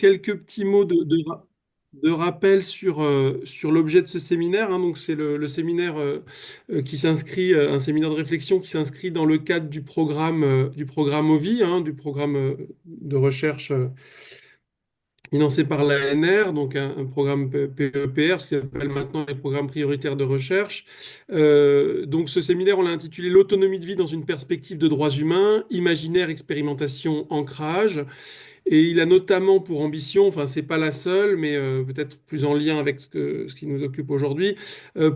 quelques petits mots de rappel sur l'objet de ce séminaire, hein. Donc, c'est le séminaire qui s'inscrit, un séminaire de réflexion qui s'inscrit dans le cadre du programme OVI, hein, du programme de recherche financé par l'ANR, donc un programme PEPR, ce qui s'appelle maintenant les programmes prioritaires de recherche. Donc, ce séminaire, on l'a intitulé L'autonomie de vie dans une perspective de droits humains, imaginaire, expérimentation, ancrage. Et il a notamment pour ambition, enfin c'est pas la seule, mais peut-être plus en lien avec ce qui nous occupe aujourd'hui,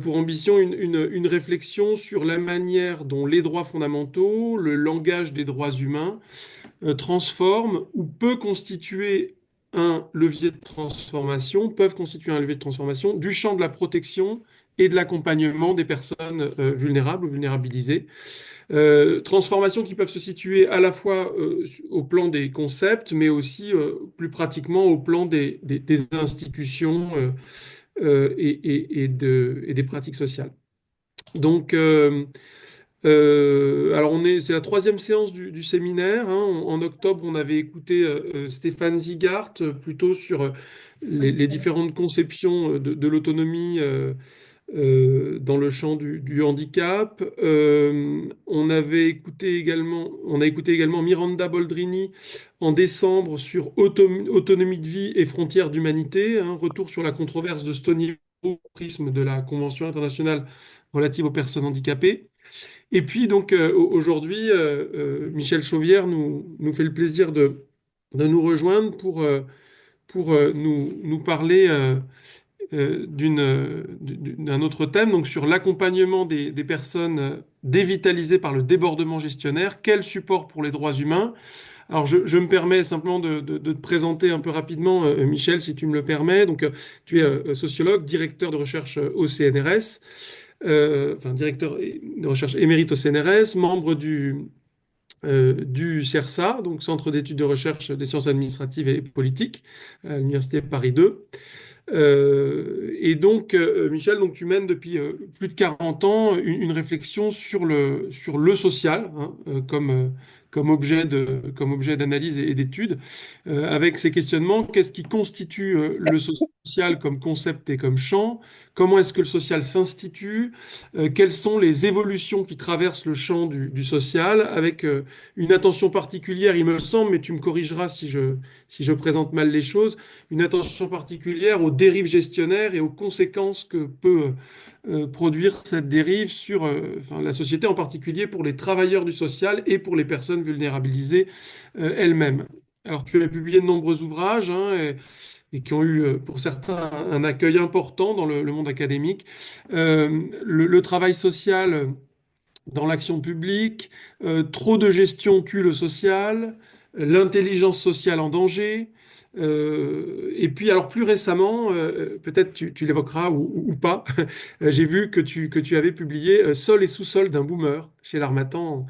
pour ambition une réflexion sur la manière dont les droits fondamentaux, le langage des droits humains, transforment ou peut constituer un levier de transformation, peuvent constituer un levier de transformation du champ de la protection et de l'accompagnement des personnes vulnérables ou vulnérabilisées. Transformations qui peuvent se situer à la fois au plan des concepts, mais aussi plus pratiquement au plan des institutions et des pratiques sociales. Donc, alors c'est la troisième séance du séminaire, hein. En octobre, on avait écouté Stéphane Zigart plutôt sur les différentes conceptions de l'autonomie dans le champ du handicap. On a écouté également Miranda Boldrini en décembre sur autonomie de vie et frontières d'humanité, hein, retour sur la controverse de Stony Hook au prisme de la Convention internationale relative aux personnes handicapées. Et puis donc aujourd'hui, Michel Chauvière nous fait le plaisir de nous rejoindre pour nous parler d'un autre thème, donc sur l'accompagnement des personnes dévitalisées par le débordement gestionnaire. Quel support pour les droits humains? Alors, je me permets simplement de te présenter un peu rapidement, Michel, si tu me le permets. Donc, tu es sociologue, directeur de recherche au CNRS, enfin, directeur de recherche émérite au CNRS, membre du CERSA, donc Centre d'études de recherche des sciences administratives et politiques, à l'Université Paris 2. Et donc, Michel, donc tu mènes depuis plus de 40 ans une réflexion sur le social, hein, comme objet d'analyse et d'étude, avec ces questionnements. Qu'est-ce qui constitue le social comme concept et comme champ? Comment est-ce que le social s'institue? Quelles sont les évolutions qui traversent le champ du social, avec une attention particulière, il me semble, mais tu me corrigeras si je présente mal les choses, une attention particulière aux dérives gestionnaires et aux conséquences que peut produire cette dérive sur enfin, la société, en particulier pour les travailleurs du social et pour les personnes vulnérabilisées elles-mêmes. Alors, tu as publié de nombreux ouvrages, hein, et qui ont eu, pour certains, un accueil important dans le monde académique. Le travail social dans l'action publique, trop de gestion tue le social, l'intelligence sociale en danger. Et puis, alors plus récemment, peut-être tu l'évoqueras ou pas, j'ai vu que tu avais publié Sol et sous-sol d'un boomer chez l'Harmattan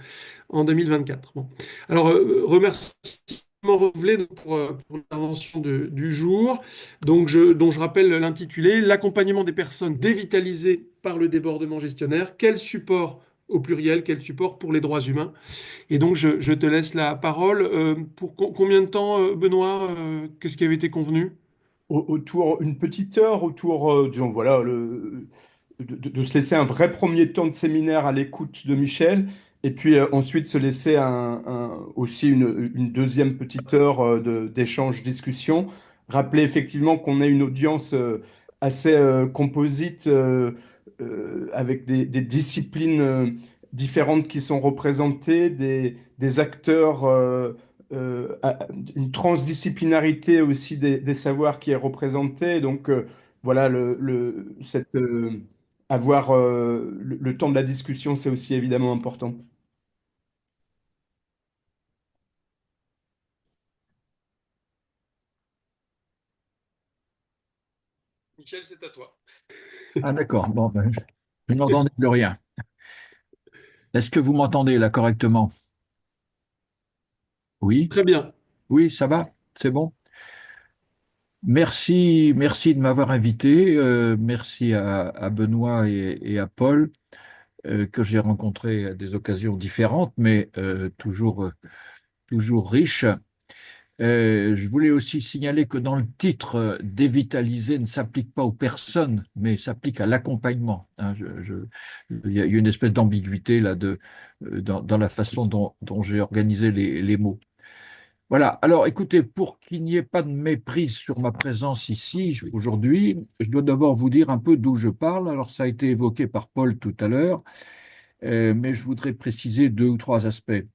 en 2024. Bon. Alors, remerciements renouvelés pour l'intervention du jour, dont je rappelle l'intitulé, L'accompagnement des personnes dévitalisées par le débordement gestionnaire. Quel support au pluriel, quel support pour les droits humains? Et donc, je te laisse la parole. Pour combien de temps, Benoît, qu'est-ce qui avait été convenu? Autour, une petite heure autour, disons, voilà, de se laisser un vrai premier temps de séminaire à l'écoute de Michel, et puis ensuite se laisser aussi une deuxième petite heure d'échange, discussion. Rappeler effectivement qu'on a une audience assez composite, avec des disciplines différentes qui sont représentées, des acteurs. Une transdisciplinarité aussi des savoirs qui est représentée. Donc voilà, avoir le temps de la discussion, c'est aussi évidemment important. Michel, c'est à toi. Ah d'accord, bon, ben, je n'entendais plus rien. Est-ce que vous m'entendez là correctement? Oui, Très bien. oui, ça va, c'est bon. Merci, merci de m'avoir invité. Merci à Benoît et à Paul, que j'ai rencontrés à des occasions différentes, mais toujours riches. Je voulais aussi signaler que dans le titre, dévitaliser ne s'applique pas aux personnes, mais s'applique à l'accompagnement, hein. Il y a une espèce d'ambiguïté là dans la façon dont j'ai organisé les mots. Voilà. Alors, écoutez, pour qu'il n'y ait pas de méprise sur ma présence ici aujourd'hui, je dois d'abord vous dire un peu d'où je parle. Alors, ça a été évoqué par Paul tout à l'heure, mais je voudrais préciser deux ou trois aspects.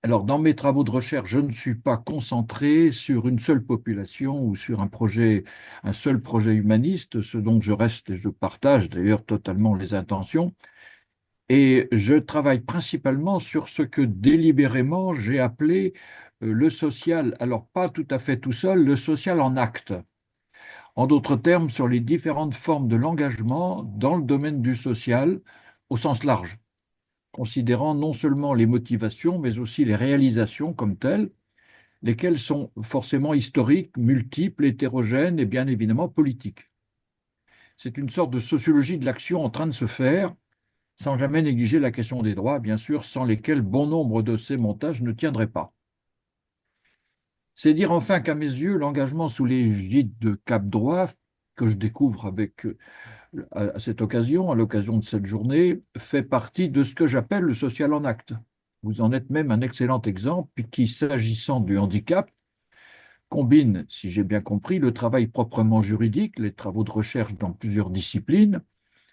Alors, dans mes travaux de recherche, je ne suis pas concentré sur une seule population ou sur un seul projet humaniste, ce dont je reste et je partage d'ailleurs totalement les intentions. Et je travaille principalement sur ce que délibérément j'ai appelé le social, alors pas tout à fait tout seul, le social en acte. En d'autres termes, sur les différentes formes de l'engagement dans le domaine du social au sens large, considérant non seulement les motivations, mais aussi les réalisations comme telles, lesquelles sont forcément historiques, multiples, hétérogènes et bien évidemment politiques. C'est une sorte de sociologie de l'action en train de se faire, sans jamais négliger la question des droits, bien sûr, sans lesquels bon nombre de ces montages ne tiendraient pas. C'est dire enfin qu'à mes yeux, l'engagement sous l'égide de Cap Droit, que je découvre à cette occasion, à l'occasion de cette journée, fait partie de ce que j'appelle le social en acte. Vous en êtes même un excellent exemple qui, s'agissant du handicap, combine, si j'ai bien compris, le travail proprement juridique, les travaux de recherche dans plusieurs disciplines,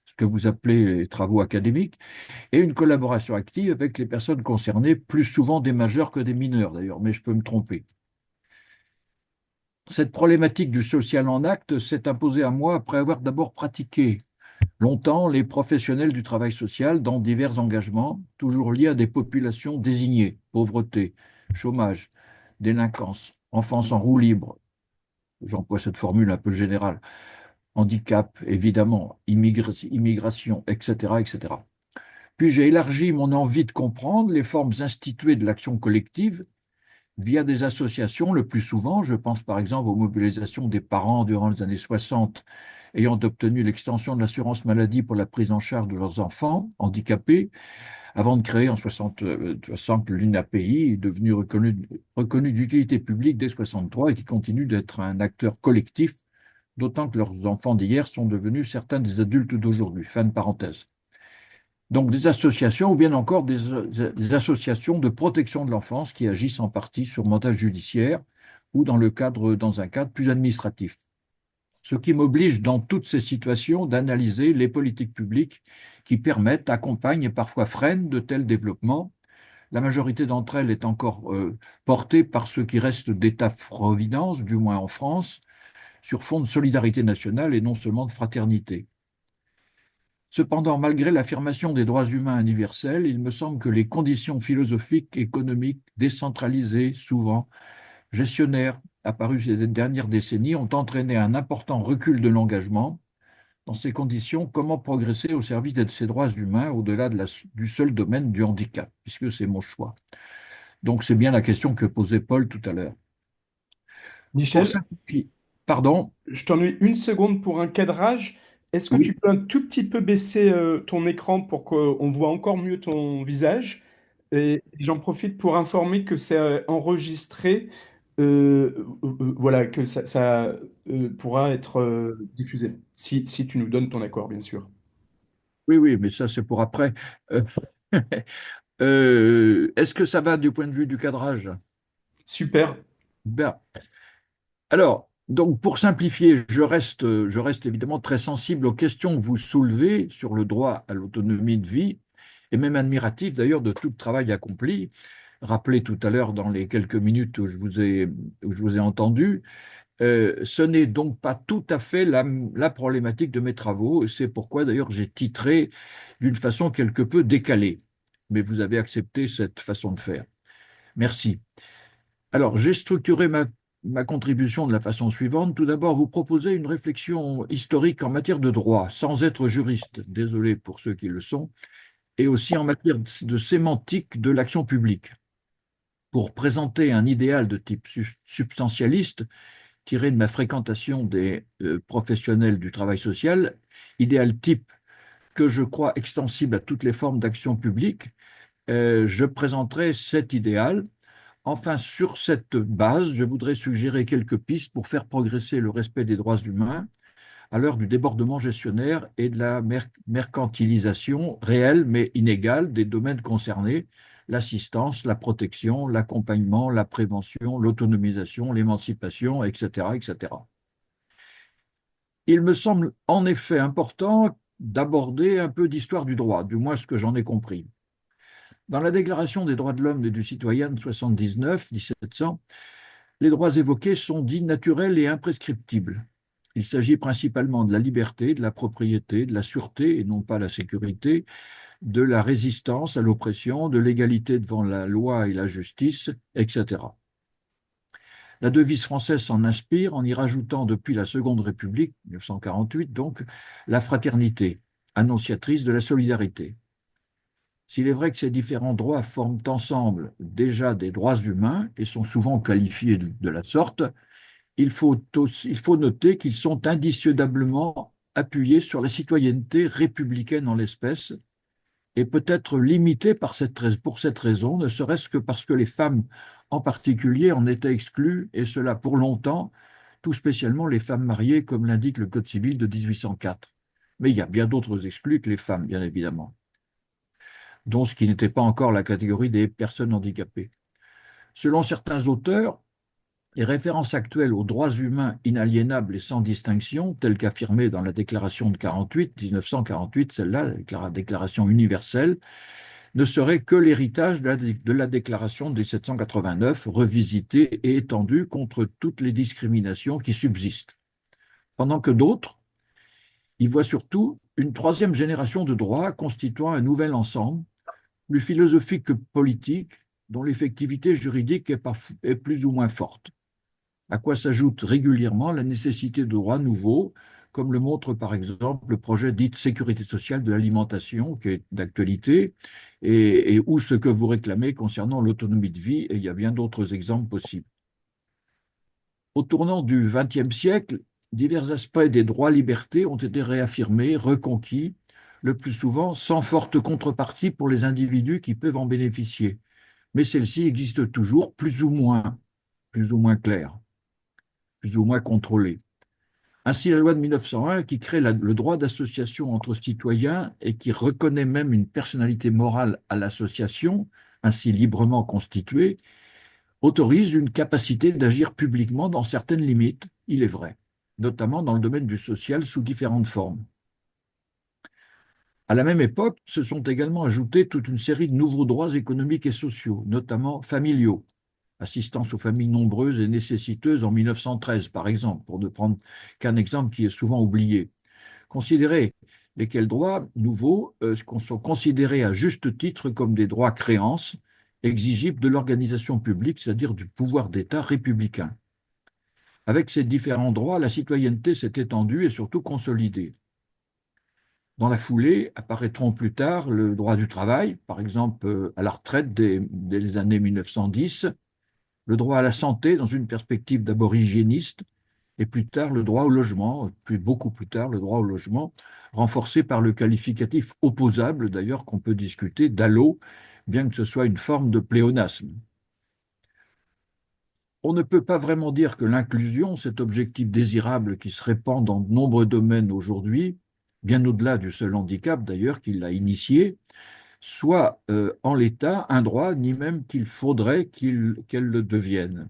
ce que vous appelez les travaux académiques, et une collaboration active avec les personnes concernées, plus souvent des majeurs que des mineurs d'ailleurs, mais je peux me tromper. Cette problématique du social en acte s'est imposée à moi après avoir d'abord pratiqué longtemps les professionnels du travail social dans divers engagements, toujours liés à des populations désignées, pauvreté, chômage, délinquance, enfance en roue libre, j'emploie cette formule un peu générale, handicap, évidemment, immigration, etc., etc. Puis j'ai élargi mon envie de comprendre les formes instituées de l'action collective via des associations, le plus souvent, je pense par exemple aux mobilisations des parents durant les années 60 ayant obtenu l'extension de l'assurance maladie pour la prise en charge de leurs enfants handicapés, avant de créer en 60 l'UNAPI, devenu reconnu d'utilité publique dès 63 et qui continue d'être un acteur collectif, d'autant que leurs enfants d'hier sont devenus certains des adultes d'aujourd'hui. Fin de parenthèse. Donc des associations ou bien encore des associations de protection de l'enfance qui agissent en partie sur montage judiciaire ou dans un cadre plus administratif. Ce qui m'oblige dans toutes ces situations d'analyser les politiques publiques qui permettent, accompagnent et parfois freinent de tels développements. La majorité d'entre elles est encore portée par ce qui reste d'État-providence, du moins en France, sur fond de solidarité nationale et non seulement de fraternité. Cependant, malgré l'affirmation des droits humains universels, il me semble que les conditions philosophiques, économiques, décentralisées, souvent gestionnaires, apparues ces dernières décennies, ont entraîné un important recul de l'engagement. Dans ces conditions, comment progresser au service de ces droits humains au-delà du seul domaine du handicap, puisque c'est mon choix. Donc c'est bien la question que posait Paul tout à l'heure. Pour Michel, simplifier, pardon, je t'ennuie une seconde pour un cadrage. Est-ce que tu oui, peux un tout petit peu baisser ton écran pour qu'on voit encore mieux ton visage? Et j'en profite pour informer que c'est enregistré, voilà, que ça pourra être diffusé, si tu nous donnes ton accord, bien sûr. oui, oui, mais ça c'est pour après. Euh, est-ce que ça va du point de vue du cadrage? Super. Ben, alors, donc pour simplifier, je reste évidemment très sensible aux questions que vous soulevez sur le droit à l'autonomie de vie, et même admiratif d'ailleurs de tout le travail accompli. Rappelé tout à l'heure dans les quelques minutes où je vous ai entendu, ce n'est donc pas tout à fait la problématique de mes travaux. C'est pourquoi d'ailleurs j'ai titré d'une façon quelque peu décalée. Mais vous avez accepté cette façon de faire. Merci. Alors, j'ai structuré ma contribution de la façon suivante. Tout d'abord, vous proposez une réflexion historique en matière de droit, sans être juriste, désolé pour ceux qui le sont, et aussi en matière de sémantique de l'action publique, pour présenter un idéal de type substantialiste, tiré de ma fréquentation des professionnels du travail social, idéal type que je crois extensible à toutes les formes d'action publique. Je présenterai cet idéal Enfin, sur cette base, je voudrais suggérer quelques pistes pour faire progresser le respect des droits humains à l'heure du débordement gestionnaire et de la mercantilisation réelle mais inégale des domaines concernés, l'assistance, la protection, l'accompagnement, la prévention, l'autonomisation, l'émancipation, etc., etc. Il me semble en effet important d'aborder un peu d'histoire du droit, du moins ce que j'en ai compris. Dans la Déclaration des droits de l'homme et du citoyen de 79, 1700, les droits évoqués sont dits naturels et imprescriptibles. Il s'agit principalement de la liberté, de la propriété, de la sûreté et non pas la sécurité, de la résistance à l'oppression, de l'égalité devant la loi et la justice, etc. La devise française s'en inspire en y rajoutant depuis la Seconde République, 1948 donc, la fraternité, annonciatrice de la solidarité. S'il est vrai que ces différents droits forment ensemble déjà des droits humains et sont souvent qualifiés de la sorte, il faut noter qu'ils sont indiscutablement appuyés sur la citoyenneté républicaine en l'espèce et peut-être limités pour cette raison, ne serait-ce que parce que les femmes en particulier en étaient exclues, et cela pour longtemps, tout spécialement les femmes mariées, comme l'indique le Code civil de 1804. Mais il y a bien d'autres exclus que les femmes, bien évidemment, dont ce qui n'était pas encore la catégorie des personnes handicapées. Selon certains auteurs, les références actuelles aux droits humains inaliénables et sans distinction, telles qu'affirmées dans la Déclaration de 1948, celle-là, la Déclaration universelle, ne seraient que l'héritage de la Déclaration de 1789, revisitée et étendue contre toutes les discriminations qui subsistent. Pendant que d'autres y voient surtout une troisième génération de droits constituant un nouvel ensemble, plus philosophique que politique, dont l'effectivité juridique est plus ou moins forte, à quoi s'ajoute régulièrement la nécessité de droits nouveaux, comme le montre par exemple le projet dit de sécurité sociale de l'alimentation, qui est d'actualité, ou ce que vous réclamez concernant l'autonomie de vie, et il y a bien d'autres exemples possibles. Au tournant du XXe siècle, divers aspects des droits-libertés ont été réaffirmés, reconquis, le plus souvent sans forte contrepartie pour les individus qui peuvent en bénéficier. Mais celles-ci existent toujours, plus ou moins claires, plus ou moins contrôlées. Ainsi, la loi de 1901, qui crée le droit d'association entre citoyens et qui reconnaît même une personnalité morale à l'association, ainsi librement constituée, autorise une capacité d'agir publiquement dans certaines limites, il est vrai, notamment dans le domaine du social sous différentes formes. À la même époque, se sont également ajoutés toute une série de nouveaux droits économiques et sociaux, notamment familiaux, assistance aux familles nombreuses et nécessiteuses en 1913, par exemple, pour ne prendre qu'un exemple qui est souvent oublié. Considérer lesquels droits nouveaux sont considérés à juste titre comme des droits créances exigibles de l'organisation publique, c'est-à-dire du pouvoir d'État républicain. Avec ces différents droits, la citoyenneté s'est étendue et surtout consolidée. Dans la foulée, apparaîtront plus tard le droit du travail, par exemple à la retraite dès les années 1910, le droit à la santé dans une perspective d'abord hygiéniste, et plus tard le droit au logement, puis beaucoup plus tard le droit au logement, renforcé par le qualificatif opposable, d'ailleurs qu'on peut discuter, d'allo, bien que ce soit une forme de pléonasme. On ne peut pas vraiment dire que l'inclusion, cet objectif désirable qui se répand dans de nombreux domaines aujourd'hui, bien au-delà du seul handicap d'ailleurs qui l'a initié, soit en l'état un droit, ni même qu'il faudrait qu'elle le devienne.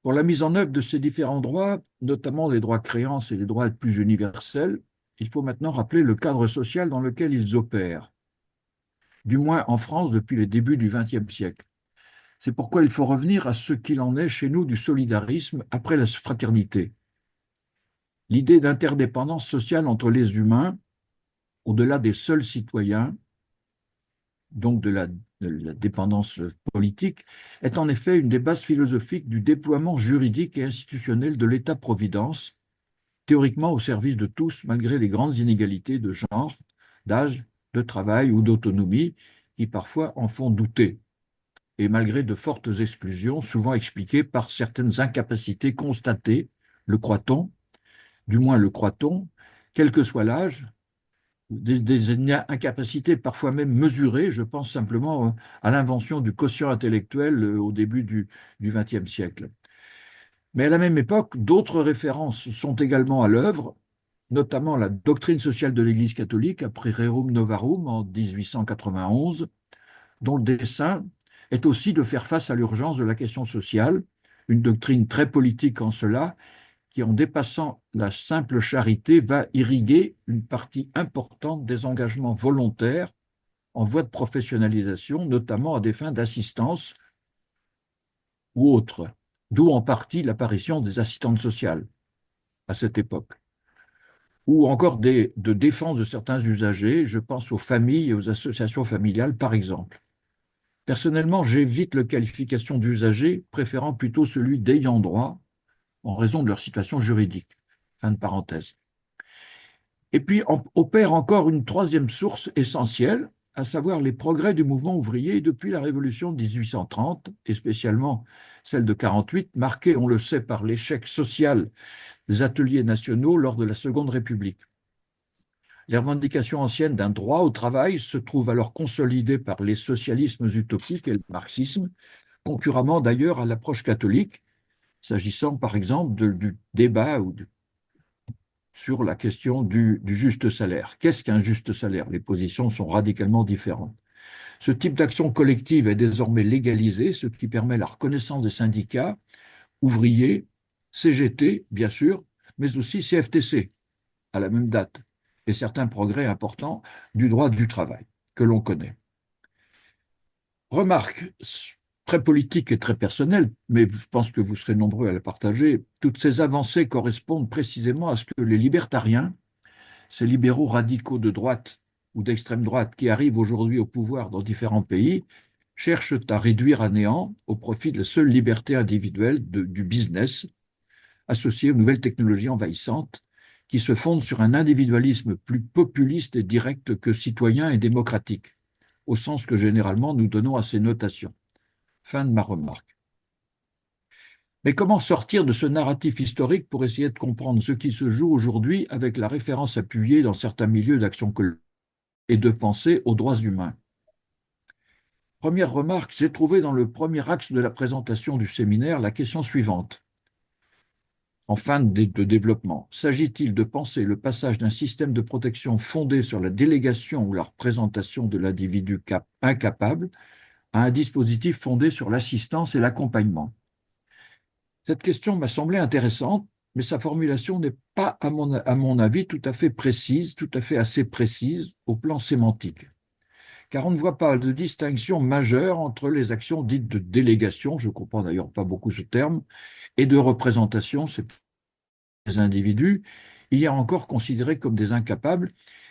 Pour la mise en œuvre de ces différents droits, notamment les droits créances et les droits les plus universels, il faut maintenant rappeler le cadre social dans lequel ils opèrent, du moins en France depuis les débuts du XXe siècle. C'est pourquoi il faut revenir à ce qu'il en est chez nous du solidarisme après la fraternité. L'idée d'interdépendance sociale entre les humains, au-delà des seuls citoyens, donc de la dépendance politique, est en effet une des bases philosophiques du déploiement juridique et institutionnel de l'État-providence, théoriquement au service de tous, malgré les grandes inégalités de genre, d'âge, de travail ou d'autonomie, qui parfois en font douter, et malgré de fortes exclusions, souvent expliquées par certaines incapacités constatées, le croit-on, du moins le croit-on, quel que soit l'âge, des incapacités parfois même mesurées. Je pense simplement à l'invention du quotient intellectuel au début du XXe siècle. Mais à la même époque, d'autres références sont également à l'œuvre, notamment la doctrine sociale de l'Église catholique après Rerum Novarum en 1891, dont le dessein est aussi de faire face à l'urgence de la question sociale, une doctrine très politique en cela, qui, en dépassant la simple charité, va irriguer une partie importante des engagements volontaires en voie de professionnalisation, notamment à des fins d'assistance ou autres, d'où en partie l'apparition des assistantes sociales à cette époque, ou encore de défense de certains usagers, je pense aux familles et aux associations familiales par exemple. Personnellement, j'évite la qualification d'usager, préférant plutôt celui d'ayant droit en raison de leur situation juridique. Fin de parenthèse. Et puis opère encore une troisième source essentielle, à savoir les progrès du mouvement ouvrier depuis la Révolution de 1830, et spécialement celle de 48, marquée, on le sait, par l'échec social des ateliers nationaux lors de la Seconde République. Les revendications anciennes d'un droit au travail se trouvent alors consolidées par les socialismes utopiques et le marxisme, concurremment d'ailleurs à l'approche catholique, s'agissant par exemple du débat sur la question du juste salaire. Qu'est-ce qu'un juste salaire? Les positions sont radicalement différentes. Ce type d'action collective est désormais légalisé, ce qui permet la reconnaissance des syndicats, ouvriers, CGT, bien sûr, mais aussi CFTC, à la même date, et certains progrès importants du droit du travail que l'on connaît. Remarque très politique et très personnelle, mais je pense que vous serez nombreux à la partager, toutes ces avancées correspondent précisément à ce que les libertariens, ces libéraux radicaux de droite ou d'extrême droite qui arrivent aujourd'hui au pouvoir dans différents pays, cherchent à réduire à néant au profit de la seule liberté individuelle du business, associée aux nouvelles technologies envahissantes, qui se fondent sur un individualisme plus populiste et direct que citoyen et démocratique, au sens que généralement nous donnons à ces notations. Fin de ma remarque. Mais comment sortir de ce narratif historique pour essayer de comprendre ce qui se joue aujourd'hui avec la référence appuyée dans certains milieux d'action collective et de pensée aux droits humains? Première remarque, j'ai trouvé dans le premier axe de la présentation du séminaire la question suivante. En fin de développement, s'agit-il de penser le passage d'un système de protection fondé sur la délégation ou la représentation de l'individu incapable à un dispositif fondé sur l'assistance et l'accompagnement? Cette question m'a semblé intéressante, mais sa formulation n'est pas, à mon avis, tout à fait précise, tout à fait assez précise au plan sémantique. Car on ne voit pas de distinction majeure entre les actions dites de délégation, je ne comprends d'ailleurs pas beaucoup ce terme, et de représentation, c'est les individus, hier encore considérés comme des incapables,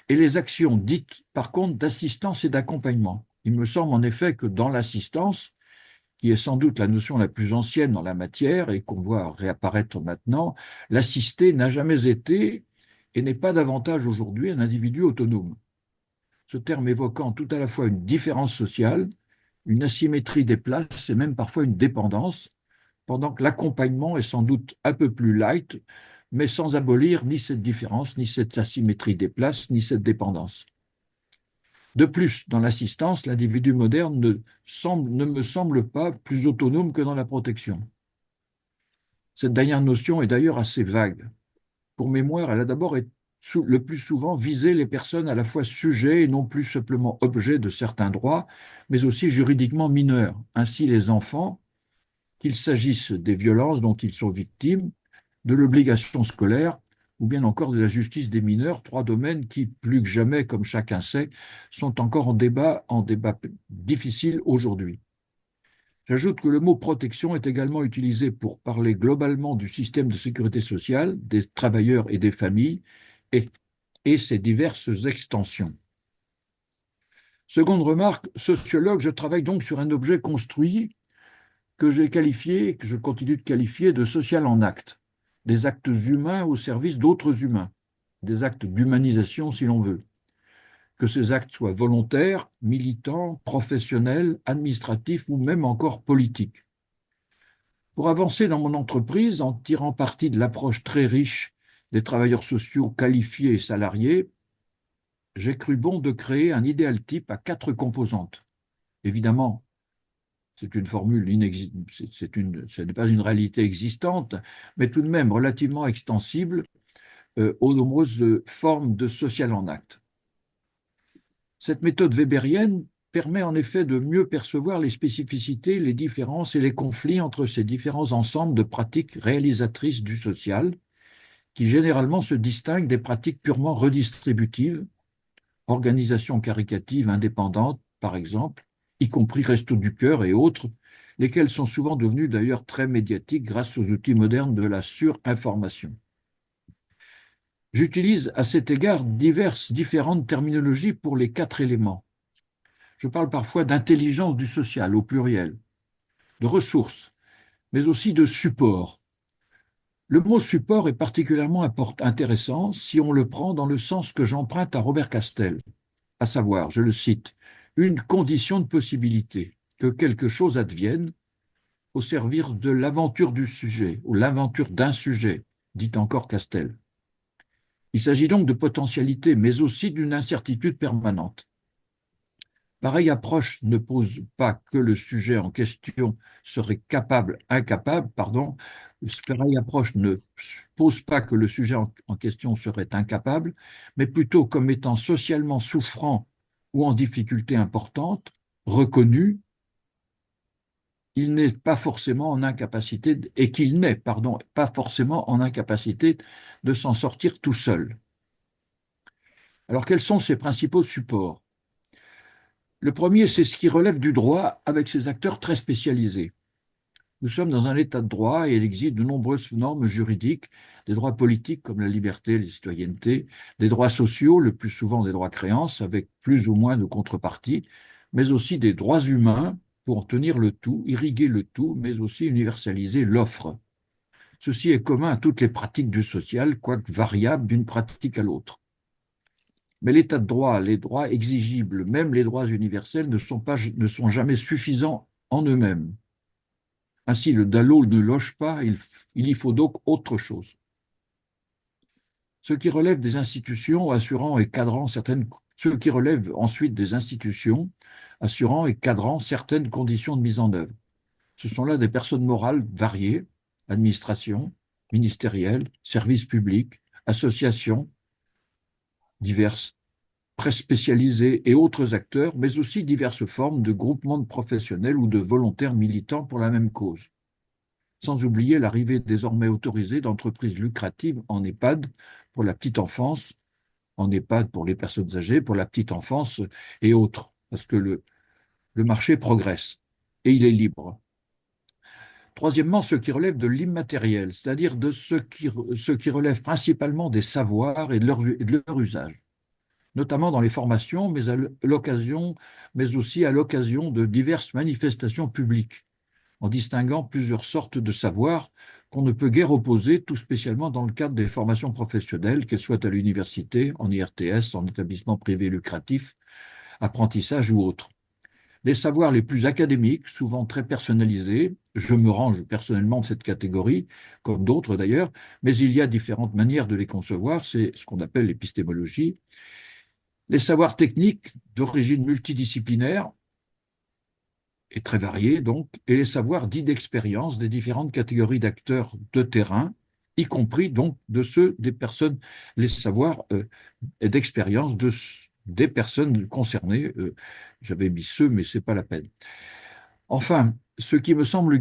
et les actions dites par contre d'assistance et d'accompagnement. Il me semble en effet que dans l'assistance, qui est sans doute la notion la plus ancienne dans la matière et qu'on voit réapparaître maintenant, l'assisté n'a jamais été et n'est pas davantage aujourd'hui un individu autonome. Ce terme évoquant tout à la fois une différence sociale, une asymétrie des places et même parfois une dépendance, pendant que l'accompagnement est sans doute un peu plus light, mais sans abolir ni cette différence, ni cette asymétrie des places, ni cette dépendance. De plus, dans l'assistance, l'individu moderne ne me semble pas plus autonome que dans la protection. Cette dernière notion est d'ailleurs assez vague. Pour mémoire, elle a d'abord le plus souvent visé les personnes à la fois sujets et non plus simplement objets de certains droits, mais aussi juridiquement mineurs, ainsi les enfants, qu'il s'agisse des violences dont ils sont victimes, de l'obligation scolaire ou bien encore de la justice des mineurs, trois domaines qui, plus que jamais, comme chacun sait, sont encore en débat difficile aujourd'hui. J'ajoute que le mot protection est également utilisé pour parler globalement du système de sécurité sociale, des travailleurs et des familles, et ses diverses extensions. Seconde remarque, sociologue, je travaille donc sur un objet construit que j'ai qualifié et que je continue de qualifier de social en acte, des actes humains au service d'autres humains, des actes d'humanisation si l'on veut. Que ces actes soient volontaires, militants, professionnels, administratifs ou même encore politiques. Pour avancer dans mon entreprise, en tirant parti de l'approche très riche des travailleurs sociaux qualifiés et salariés, j'ai cru bon de créer un idéal type à 4 composantes. Évidemment, c'est une formule ce n'est pas une réalité existante, mais tout de même relativement extensible aux nombreuses formes de social en acte. Cette méthode weberienne permet en effet de mieux percevoir les spécificités, les différences et les conflits entre ces différents ensembles de pratiques réalisatrices du social, qui généralement se distinguent des pratiques purement redistributives, organisations caricatives indépendantes, par exemple, y compris Restos du Cœur et autres, lesquelles sont souvent devenues d'ailleurs très médiatiques grâce aux outils modernes de la surinformation. J'utilise à cet égard différentes terminologies pour les 4 éléments. Je parle parfois d'intelligence du social au pluriel, de ressources, mais aussi de support. Le mot support est particulièrement intéressant si on le prend dans le sens que j'emprunte à Robert Castel, à savoir, je le cite, une condition de possibilité, que quelque chose advienne au service de l'aventure du sujet, ou l'aventure d'un sujet, dit encore Castel. Il s'agit donc de potentialité, mais aussi d'une incertitude permanente. Pareille approche ne pose pas que le sujet en question serait pareille approche ne pose pas que le sujet en question serait incapable, mais plutôt comme étant socialement souffrant ou en difficulté importante, reconnu, il n'est pas forcément en incapacité, et qu'il n'est, pas forcément en incapacité de s'en sortir tout seul. Alors, quels sont ses principaux supports? Le premier, c'est ce qui relève du droit avec ses acteurs très spécialisés. Nous sommes dans un état de droit et il existe de nombreuses normes juridiques, des droits politiques comme la liberté, la citoyenneté, des droits sociaux, le plus souvent des droits créances, avec plus ou moins de contreparties, mais aussi des droits humains pour en tenir le tout, irriguer le tout, mais aussi universaliser l'offre. Ceci est commun à toutes les pratiques du social, quoique variable d'une pratique à l'autre. Mais l'état de droit, les droits exigibles, même les droits universels, ne sont jamais suffisants en eux-mêmes. Ainsi, le Dalo ne loge pas, il y faut donc autre chose. Ce qui relève des institutions assurant et cadrant ce qui relève ensuite des institutions assurant et cadrant certaines conditions de mise en œuvre. Ce sont là des personnes morales variées, administrations, ministérielles, services publics, associations diverses, presse spécialisée et autres acteurs, mais aussi diverses formes de groupements de professionnels ou de volontaires militants pour la même cause. Sans oublier l'arrivée désormais autorisée d'entreprises lucratives en EHPAD pour la petite enfance, en EHPAD pour les personnes âgées, pour la petite enfance et autres, parce que le marché progresse et il est libre. Troisièmement, ce qui relève de l'immatériel, c'est-à-dire de ce qui relève principalement des savoirs et de leur usage, notamment dans les formations, mais aussi à l'occasion de diverses manifestations publiques, en distinguant plusieurs sortes de savoirs qu'on ne peut guère opposer, tout spécialement dans le cadre des formations professionnelles, qu'elles soient à l'université, en IRTS, en établissement privé lucratif, apprentissage ou autres. Les savoirs les plus académiques, souvent très personnalisés, je me range personnellement de cette catégorie, comme d'autres d'ailleurs, mais il y a différentes manières de les concevoir, c'est ce qu'on appelle l'épistémologie. Les savoirs techniques d'origine multidisciplinaire, et très variés donc, et les savoirs dits d'expérience des différentes catégories d'acteurs de terrain, y compris donc de ceux des personnes, les savoirs d'expérience des personnes concernées. J'avais mis ceux, mais ce n'est pas la peine. Enfin, ce qui me semble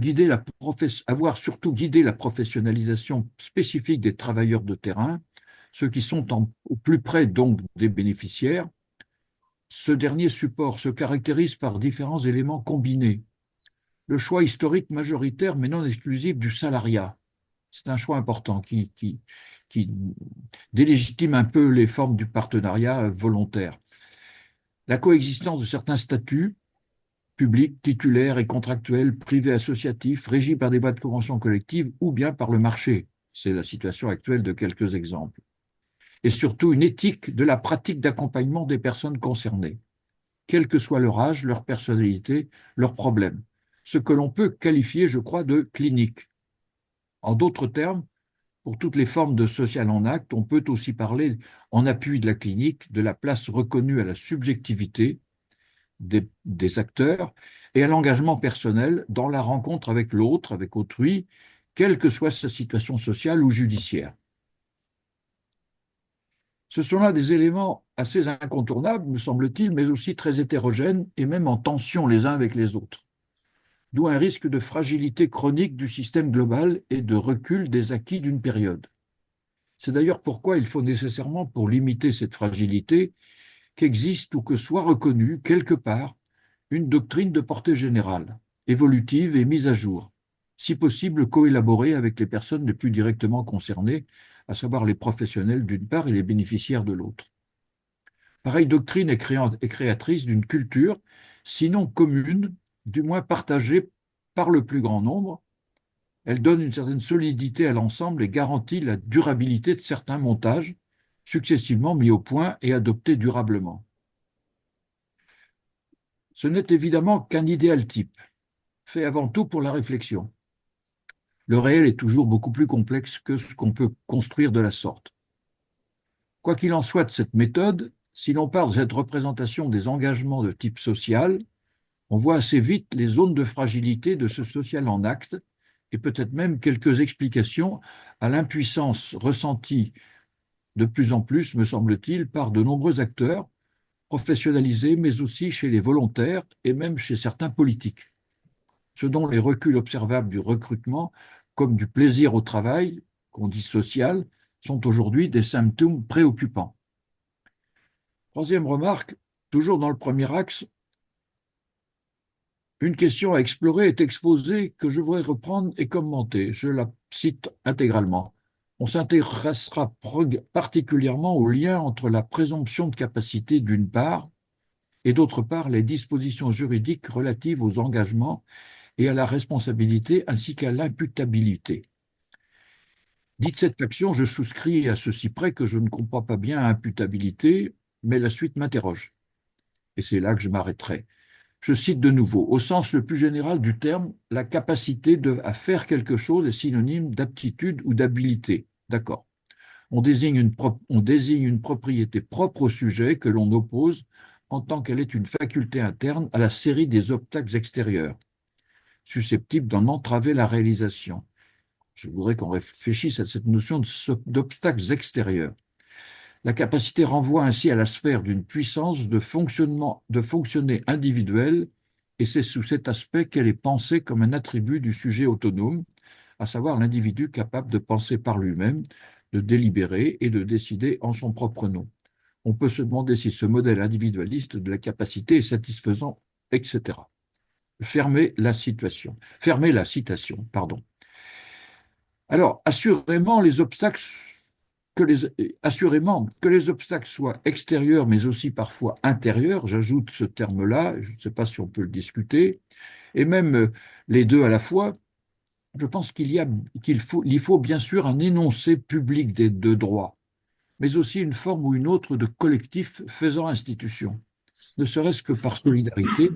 avoir surtout guidé la professionnalisation spécifique des travailleurs de terrain, ceux qui sont au plus près donc des bénéficiaires, ce dernier support se caractérise par différents éléments combinés. Le choix historique majoritaire, mais non exclusif, du salariat. C'est un choix important qui délégitime un peu les formes du partenariat volontaire. La coexistence de certains statuts, publics, titulaires et contractuels, privés, associatifs, régis par des voies de convention collective ou bien par le marché. C'est la situation actuelle de quelques exemples. Et surtout une éthique de la pratique d'accompagnement des personnes concernées, quel que soit leur âge, leur personnalité, leurs problèmes. Ce que l'on peut qualifier, je crois, de clinique. En d'autres termes, Pour toutes les formes de social en acte, on peut aussi parler, en appui de la clinique, de la place reconnue à la subjectivité des acteurs et à l'engagement personnel dans la rencontre avec l'autre, avec autrui, quelle que soit sa situation sociale ou judiciaire. Ce sont là des éléments assez incontournables, me semble-t-il, mais aussi très hétérogènes et même en tension les uns avec les autres. D'où un risque de fragilité chronique du système global et de recul des acquis d'une période. C'est d'ailleurs pourquoi il faut nécessairement, pour limiter cette fragilité, qu'existe ou que soit reconnue quelque part une doctrine de portée générale, évolutive et mise à jour, si possible coélaborée avec les personnes les plus directement concernées, à savoir les professionnels d'une part et les bénéficiaires de l'autre. Pareille doctrine est créatrice d'une culture, sinon commune, du moins partagée par le plus grand nombre. Elle donne une certaine solidité à l'ensemble et garantit la durabilité de certains montages, successivement mis au point et adoptés durablement. Ce n'est évidemment qu'un idéal type, fait avant tout pour la réflexion. Le réel est toujours beaucoup plus complexe que ce qu'on peut construire de la sorte. Quoi qu'il en soit de cette méthode, si l'on part de cette représentation des engagements de type social, on voit assez vite les zones de fragilité de ce social en acte et peut-être même quelques explications à l'impuissance ressentie de plus en plus, me semble-t-il, par de nombreux acteurs professionnalisés, mais aussi chez les volontaires et même chez certains politiques. Ce dont les reculs observables du recrutement, comme du plaisir au travail, qu'on dit social, sont aujourd'hui des symptômes préoccupants. Troisième remarque, toujours dans le premier axe, une question à explorer est exposée que je voudrais reprendre et commenter. Je la cite intégralement. On s'intéressera particulièrement au lien entre la présomption de capacité d'une part et d'autre part les dispositions juridiques relatives aux engagements et à la responsabilité ainsi qu'à l'imputabilité. Dite cette action, je souscris à ceci près que je ne comprends pas bien imputabilité, mais la suite m'interroge. Et c'est là que je m'arrêterai. Je cite de nouveau, au sens le plus général du terme, la capacité à faire quelque chose est synonyme d'aptitude ou d'habilité. D'accord. On désigne une propriété propre au sujet que l'on oppose en tant qu'elle est une faculté interne à la série des obstacles extérieurs, susceptibles d'en entraver la réalisation. Je voudrais qu'on réfléchisse à cette notion d'obstacles extérieurs. La capacité renvoie ainsi à la sphère d'une puissance de fonctionner individuelle, et c'est sous cet aspect qu'elle est pensée comme un attribut du sujet autonome, à savoir l'individu capable de penser par lui-même, de délibérer et de décider en son propre nom. On peut se demander si ce modèle individualiste de la capacité est satisfaisant, etc. Fermez la citation, pardon. Alors, assurément que les obstacles soient extérieurs, mais aussi parfois intérieurs, j'ajoute ce terme-là, je ne sais pas si on peut le discuter, et même les deux à la fois, je pense il faut bien sûr un énoncé public de droit, mais aussi une forme ou une autre de collectif faisant institution, ne serait-ce que par solidarité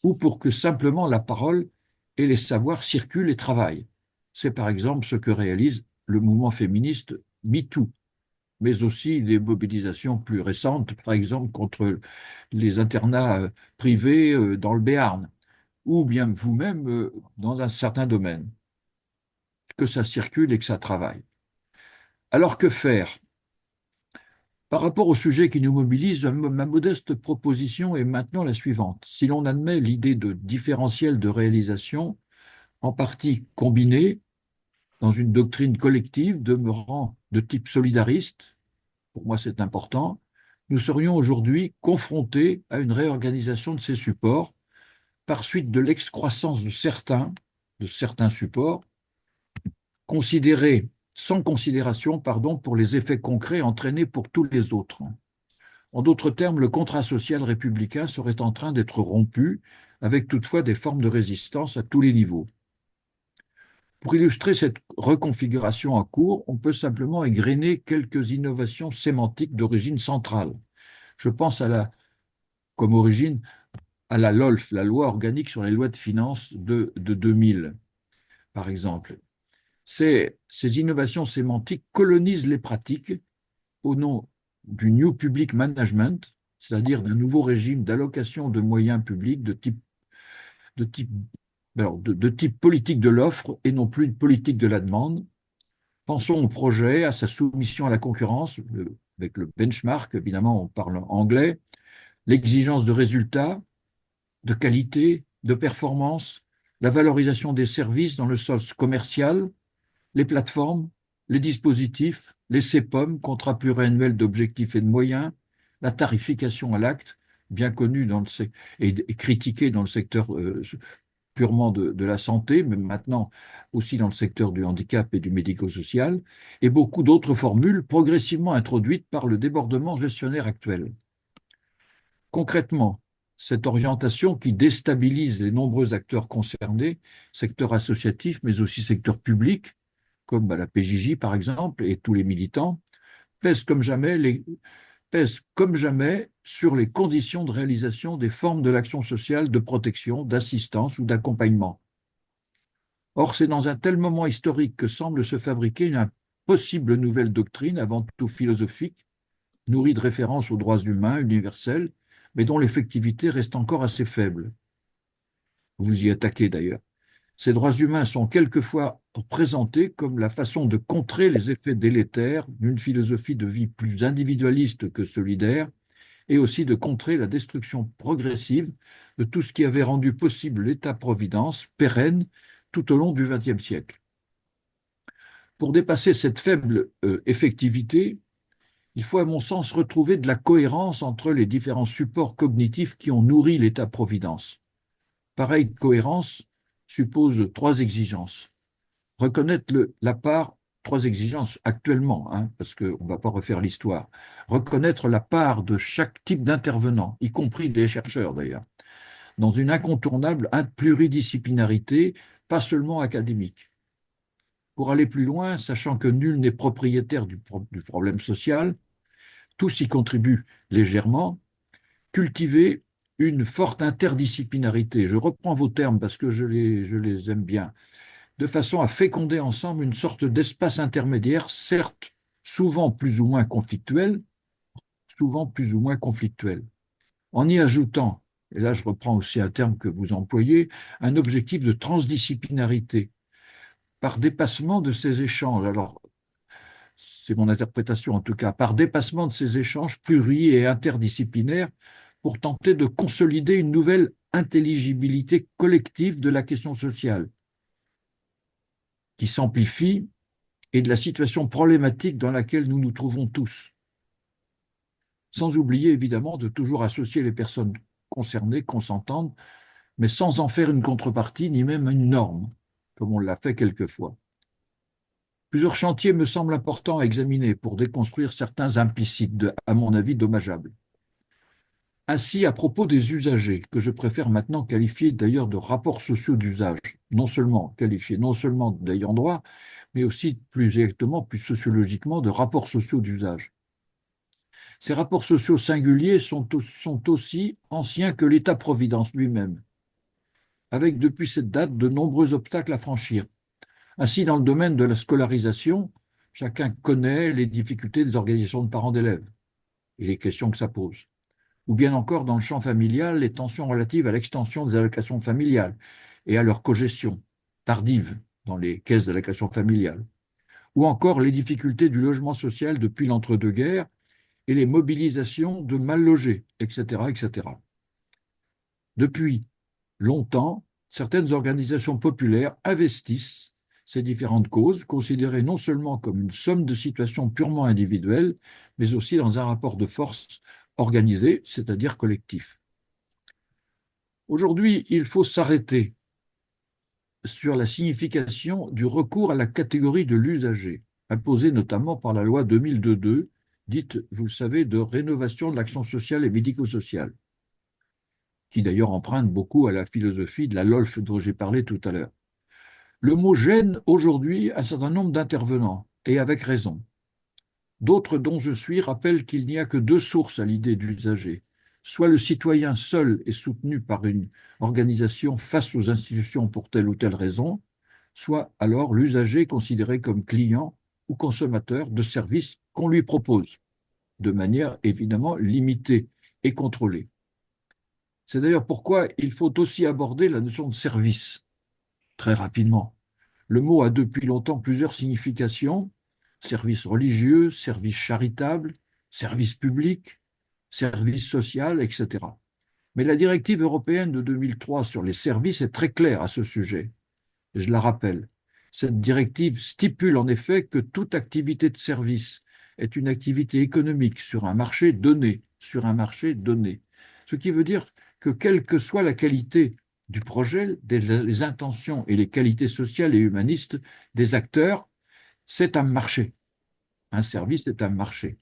ou pour que simplement la parole et les savoirs circulent et travaillent. C'est par exemple ce que réalise le mouvement féministe MeToo, mais aussi des mobilisations plus récentes, par exemple contre les internats privés dans le Béarn, ou bien vous-même dans un certain domaine, que ça circule et que ça travaille. Alors que faire? Par rapport au sujet qui nous mobilise, ma modeste proposition est maintenant la suivante. Si l'on admet l'idée de différentiel de réalisation, en partie combinée dans une doctrine collective demeurant de type solidariste, pour moi c'est important, nous serions aujourd'hui confrontés à une réorganisation de ces supports par suite de l'excroissance de certains supports, considérés sans considération, pour les effets concrets entraînés pour tous les autres. En d'autres termes, le contrat social républicain serait en train d'être rompu, avec toutefois des formes de résistance à tous les niveaux. Pour illustrer cette reconfiguration en cours, on peut simplement égrener quelques innovations sémantiques d'origine centrale. Je pense comme origine à la LOLF, la loi organique sur les lois de finances de 2000, par exemple. Ces innovations sémantiques colonisent les pratiques au nom du New Public Management, c'est-à-dire d'un nouveau régime d'allocation de moyens publics de type, de type politique de l'offre et non plus de politique de la demande. Pensons au projet, à sa soumission à la concurrence, avec le benchmark, évidemment on parle anglais, l'exigence de résultats, de qualité, de performance, la valorisation des services dans le sens commercial, les plateformes, les dispositifs, les CPOM, contrats pluriannuels d'objectifs et de moyens, la tarification à l'acte, bien connue et critiquée dans le secteur purement de la santé, mais maintenant aussi dans le secteur du handicap et du médico-social, et beaucoup d'autres formules progressivement introduites par le débordement gestionnaire actuel. Concrètement, cette orientation qui déstabilise les nombreux acteurs concernés, secteur associatif, mais aussi secteur public, comme la PJJ par exemple, et tous les militants, pèse comme jamais sur les conditions de réalisation des formes de l'action sociale de protection, d'assistance ou d'accompagnement. Or, c'est dans un tel moment historique que semble se fabriquer une possible nouvelle doctrine, avant tout philosophique, nourrie de références aux droits humains universels, mais dont l'effectivité reste encore assez faible. Vous y attaquez d'ailleurs. Ces droits humains sont quelquefois présentés comme la façon de contrer les effets délétères d'une philosophie de vie plus individualiste que solidaire, et aussi de contrer la destruction progressive de tout ce qui avait rendu possible l'État-providence pérenne tout au long du XXe siècle. Pour dépasser cette faible effectivité, il faut à mon sens retrouver de la cohérence entre les différents supports cognitifs qui ont nourri l'État-providence. Pareille cohérence suppose trois exigences. Reconnaître trois exigences actuellement, parce qu'on ne va pas refaire l'histoire. Reconnaître la part de chaque type d'intervenant, y compris les chercheurs d'ailleurs, dans une incontournable pluridisciplinarité, pas seulement académique. Pour aller plus loin, sachant que nul n'est propriétaire du problème social, tous y contribuent légèrement, cultiver une forte interdisciplinarité. Je reprends vos termes parce que je les aime bien, de façon à féconder ensemble une sorte d'espace intermédiaire, certes souvent plus ou moins conflictuel, en y ajoutant, et là je reprends aussi un terme que vous employez, un objectif de transdisciplinarité, par dépassement de ces échanges. Alors, c'est mon interprétation en tout cas, par dépassement de ces échanges pluri- et interdisciplinaires pour tenter de consolider une nouvelle intelligibilité collective de la question sociale, qui s'amplifie, et de la situation problématique dans laquelle nous nous trouvons tous. Sans oublier évidemment de toujours associer les personnes concernées, consentantes, mais sans en faire une contrepartie ni même une norme, comme on l'a fait quelquefois. Plusieurs chantiers me semblent importants à examiner pour déconstruire certains implicites, à mon avis dommageables. Ainsi, à propos des usagers, que je préfère maintenant qualifier d'ailleurs de rapports sociaux d'usage, qualifiés non seulement d'ayant droit, mais aussi plus exactement, plus sociologiquement, de rapports sociaux d'usage. Ces rapports sociaux singuliers sont aussi anciens que l'État-providence lui-même, avec depuis cette date de nombreux obstacles à franchir. Ainsi, dans le domaine de la scolarisation, chacun connaît les difficultés des organisations de parents d'élèves et les questions que ça pose. Ou bien encore dans le champ familial, les tensions relatives à l'extension des allocations familiales et à leur cogestion tardive dans les caisses d'allocations familiales. Ou encore les difficultés du logement social depuis l'entre-deux-guerres et les mobilisations de mal logés, etc., etc. Depuis longtemps, certaines organisations populaires investissent ces différentes causes, considérées non seulement comme une somme de situations purement individuelles, mais aussi dans un rapport de force organisé, c'est-à-dire collectif. Aujourd'hui, il faut s'arrêter sur la signification du recours à la catégorie de l'usager, imposée notamment par la loi 2002, dite, vous le savez, de rénovation de l'action sociale et médico-sociale, qui d'ailleurs emprunte beaucoup à la philosophie de la LOLF dont j'ai parlé tout à l'heure. Le mot gêne aujourd'hui un certain nombre d'intervenants, et avec raison. D'autres dont je suis rappellent qu'il n'y a que deux sources à l'idée d'usager, soit le citoyen seul et soutenu par une organisation face aux institutions pour telle ou telle raison, soit alors l'usager considéré comme client ou consommateur de services qu'on lui propose, de manière évidemment limitée et contrôlée. C'est d'ailleurs pourquoi il faut aussi aborder la notion de service très rapidement. Le mot a depuis longtemps plusieurs significations: service religieux, service charitable, service public, service social, etc. Mais la directive européenne de 2003 sur les services est très claire à ce sujet. Je la rappelle. Cette directive stipule en effet que toute activité de service est une activité économique sur un marché donné, Ce qui veut dire que quelle que soit la qualité du projet, les intentions et les qualités sociales et humanistes des acteurs, c'est un marché. Un service est un marché.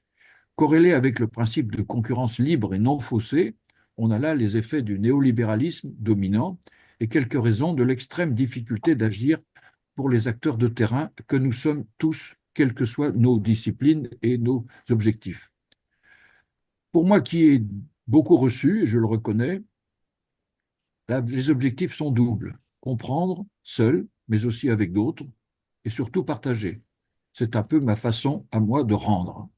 Corrélé avec le principe de concurrence libre et non faussée, on a là les effets du néolibéralisme dominant et quelques raisons de l'extrême difficulté d'agir pour les acteurs de terrain que nous sommes tous, quelles que soient nos disciplines et nos objectifs. Pour moi qui ai beaucoup reçu, et je le reconnais, les objectifs sont doubles: comprendre seul, mais aussi avec d'autres, et surtout partager. C'est un peu ma façon à moi de rendre.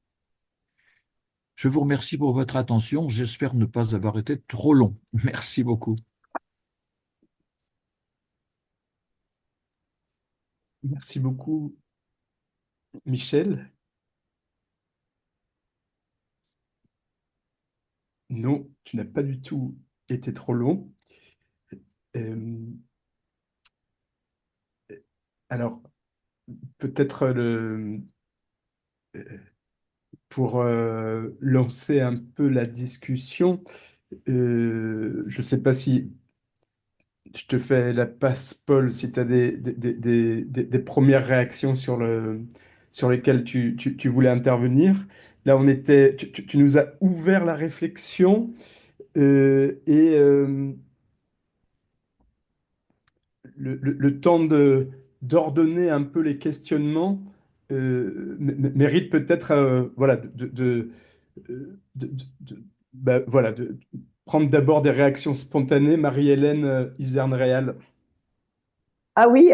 Je vous remercie pour votre attention. J'espère ne pas avoir été trop long. Merci beaucoup. Merci beaucoup, Michel. Non, tu n'as pas du tout été trop long. Euh, alors, peut-être pour lancer un peu la discussion, je ne sais pas si je te fais la passe, Paul, si tu as des premières réactions sur lesquelles tu voulais intervenir. Là, tu nous as ouvert la réflexion et le temps d'ordonner un peu les questionnements mérite peut-être voilà, voilà, de prendre d'abord des réactions spontanées. Marie-Hélène Isern-Réal. Ah oui,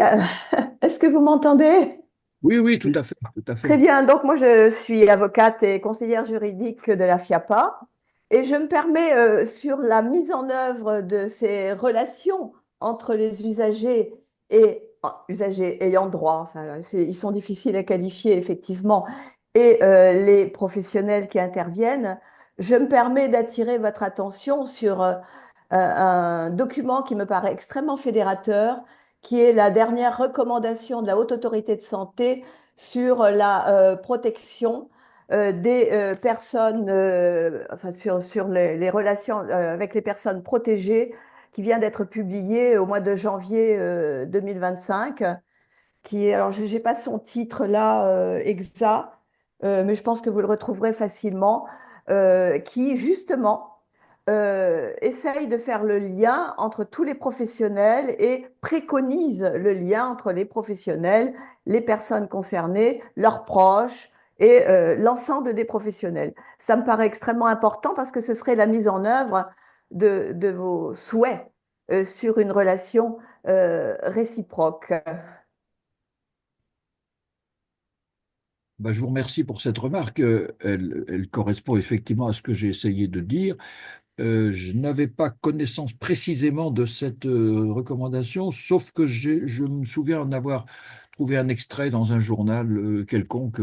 est-ce que vous m'entendez? Oui, oui, tout Oui. à fait, tout à Très fait. bien. Donc, moi, je suis avocate et conseillère juridique de la FIAPA et je me permets, sur la mise en œuvre de ces relations entre les usagers et usagers ayant droit, enfin, ils sont difficiles à qualifier effectivement, et les professionnels qui interviennent, je me permets d'attirer votre attention sur un document qui me paraît extrêmement fédérateur, qui est la dernière recommandation de la Haute Autorité de Santé sur la protection des personnes, enfin sur les relations avec les personnes protégées, qui vient d'être publiée au mois de janvier 2025, qui est, alors je n'ai pas son titre là exact, mais je pense que vous le retrouverez facilement, qui justement essaye de faire le lien entre tous les professionnels et préconise le lien entre les professionnels, les personnes concernées, leurs proches et l'ensemble des professionnels. Ça me paraît extrêmement important parce que ce serait la mise en œuvre de vos souhaits sur une relation réciproque. Ben, je vous remercie pour cette remarque. Elle correspond effectivement à ce que j'ai essayé de dire. Je n'avais pas connaissance précisément de cette recommandation, sauf que je me souviens en avoir trouvé un extrait dans un journal quelconque.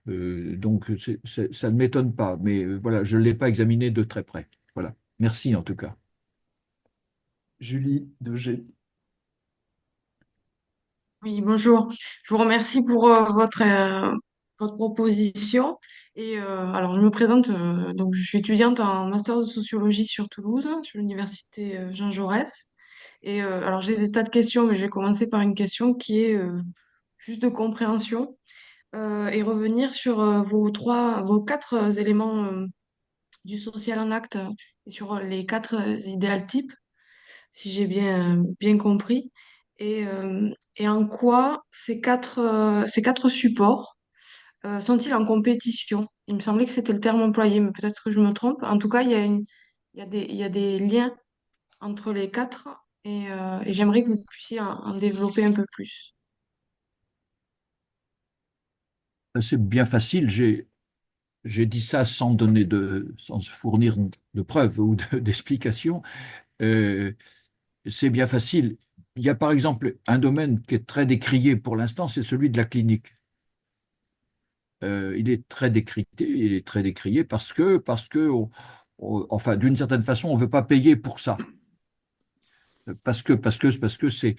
Donc, ça ne m'étonne pas. Mais voilà, je ne l'ai pas examiné de très près. Voilà. Merci en tout cas. Julie Degé. Oui, bonjour. Je vous remercie pour votre proposition. Alors, je me présente, donc je suis étudiante en master de sociologie sur Toulouse, sur l'université Jean Jaurès. Alors, j'ai des tas de questions, mais je vais commencer par une question qui est juste de compréhension et revenir sur vos quatre éléments du social en acte et sur les quatre idéal types, si j'ai bien compris, et en quoi ces quatre supports sont-ils en compétition? Il me semblait que c'était le terme employé, mais peut-être que je me trompe. En tout cas, il y a des liens entre les quatre et j'aimerais que vous puissiez en développer un peu plus. C'est bien facile. J'ai dit ça sans fournir de preuves ou d'explications. Euh, c'est bien facile. Il y a par exemple un domaine qui est très décrié pour l'instant, c'est celui de la clinique. Il est très décrié enfin, d'une certaine façon, on ne veut pas payer pour ça. Parce que c'est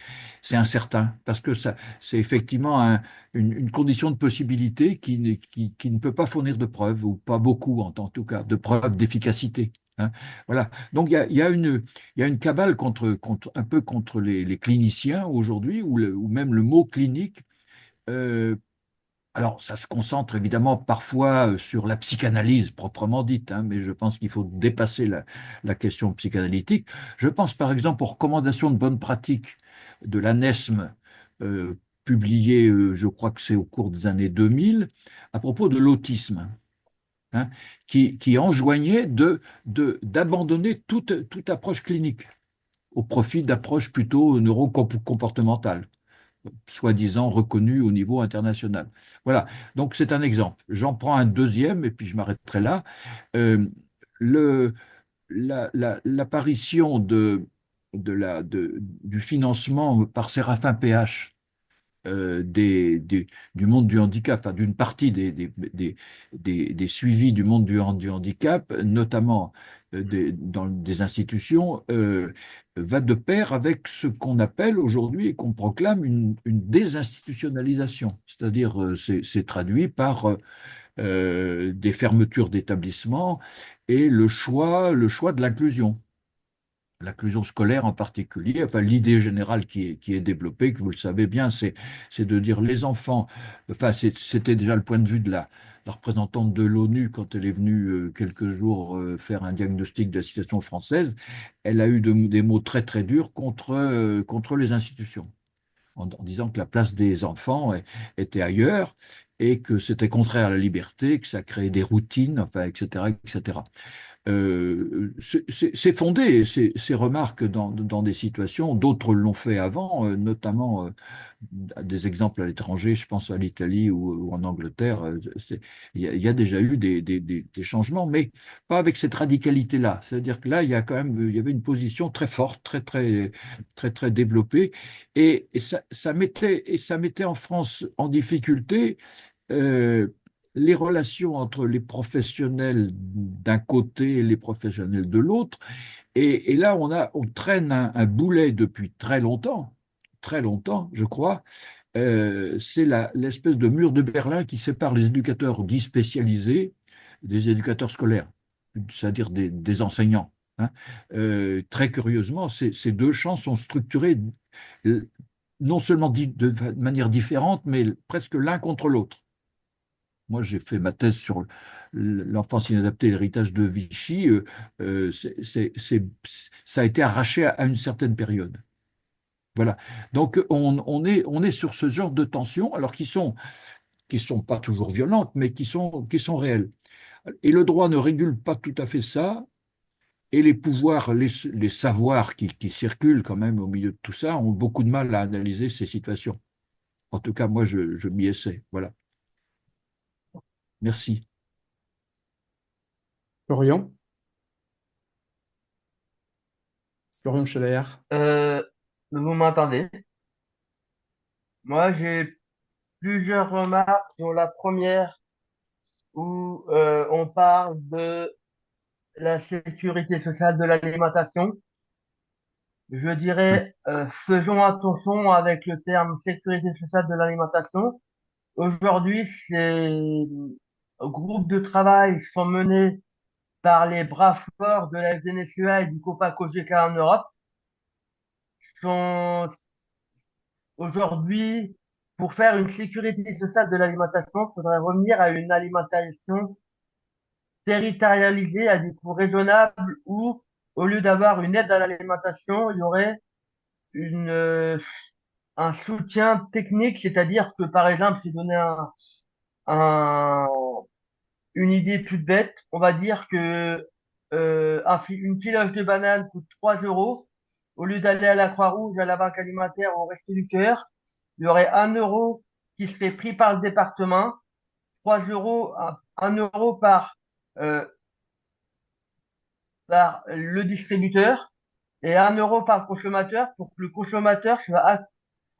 incertain, parce que c'est effectivement une condition de possibilité qui ne peut pas fournir de preuves, ou pas beaucoup en tout cas, de preuves d'efficacité. Hein. Voilà. Donc il y a une cabale un peu contre les cliniciens aujourd'hui, ou même le mot clinique. euh, alors, ça se concentre évidemment parfois sur la psychanalyse proprement dite, hein, mais je pense qu'il faut dépasser la question psychanalytique. Je pense par exemple aux recommandations de bonne pratique de l'ANESM, euh, publiées, je crois que c'est au cours des années 2000, à propos de l'autisme, hein, qui enjoignait d'abandonner toute approche clinique au profit d'approches plutôt neurocomportementales, soi-disant reconnu au niveau international. Voilà, donc c'est un exemple. J'en prends un deuxième et puis je m'arrêterai là. Euh, le, L'apparition du financement par Séraphin PH du monde du handicap, enfin, d'une partie des suivis du monde du handicap, notamment dans des institutions, va de pair avec ce qu'on appelle aujourd'hui et qu'on proclame une désinstitutionnalisation. C'est-à-dire, c'est traduit par des fermetures d'établissements et le choix de l'inclusion scolaire en particulier. Enfin, l'idée générale qui est développée, que vous le savez bien, c'est de dire les enfants, enfin, c'était déjà le point de vue de la représentante de l'ONU quand elle est venue quelques jours faire un diagnostic de la situation française. Elle a eu des mots très très durs contre les institutions, en disant que la place des enfants était ailleurs et que c'était contraire à la liberté, que ça créait des routines, enfin, etc., etc. C'est fondé, ces remarques dans des situations, d'autres l'ont fait avant, notamment des exemples à l'étranger, je pense à l'Italie ou en Angleterre. Il y a déjà eu des changements, mais pas avec cette radicalité-là. C'est-à-dire que là, il y avait une position très forte, très développée, et ça mettait en France en difficulté euh, les relations entre les professionnels d'un côté et les professionnels de l'autre. Et là, on traîne un boulet depuis très longtemps, je crois. C'est l'espèce de mur de Berlin qui sépare les éducateurs dits spécialisés des éducateurs scolaires, c'est-à-dire des enseignants. Hein. Très curieusement, ces deux champs sont structurés euh, non seulement de manière différente, mais presque l'un contre l'autre. Moi, j'ai fait ma thèse sur l'enfance inadaptée et l'héritage de Vichy. Ça a été arraché à une certaine période. Voilà. Donc, on est sur ce genre de tensions, alors qui sont pas toujours violentes, mais qui sont réelles. Et le droit ne régule pas tout à fait ça. Et les pouvoirs, les savoirs qui circulent quand même au milieu de tout ça ont beaucoup de mal à analyser ces situations. En tout cas, moi, je m'y essaie. Voilà. Merci. Florian, Florian Scheller. Euh, vous m'entendez? Moi, j'ai plusieurs remarques sur la première où on parle de la sécurité sociale de l'alimentation. Je Oui. dirais, faisons attention avec le terme sécurité sociale de l'alimentation. Aujourd'hui, ces groupes de travail sont menés par les bras forts de la FNSEA et du COPA-COGECA en Europe. Sont aujourd'hui, pour faire une sécurité sociale de l'alimentation, il faudrait revenir à une alimentation territorialisée à des coûts raisonnables où, au lieu d'avoir une aide à l'alimentation, il y aurait une, un soutien technique, c'est-à-dire que, par exemple, j'ai donné un, une idée toute bête, on va dire que une filoche de banane coûte 3 euros. Au lieu d'aller à la Croix-Rouge, à la Banque alimentaire ou au Resto du Cœur, il y aurait 1 euro qui serait pris par le département 3 euros, 1 euro euh, par le distributeur et 1 euro par consommateur pour que le consommateur soit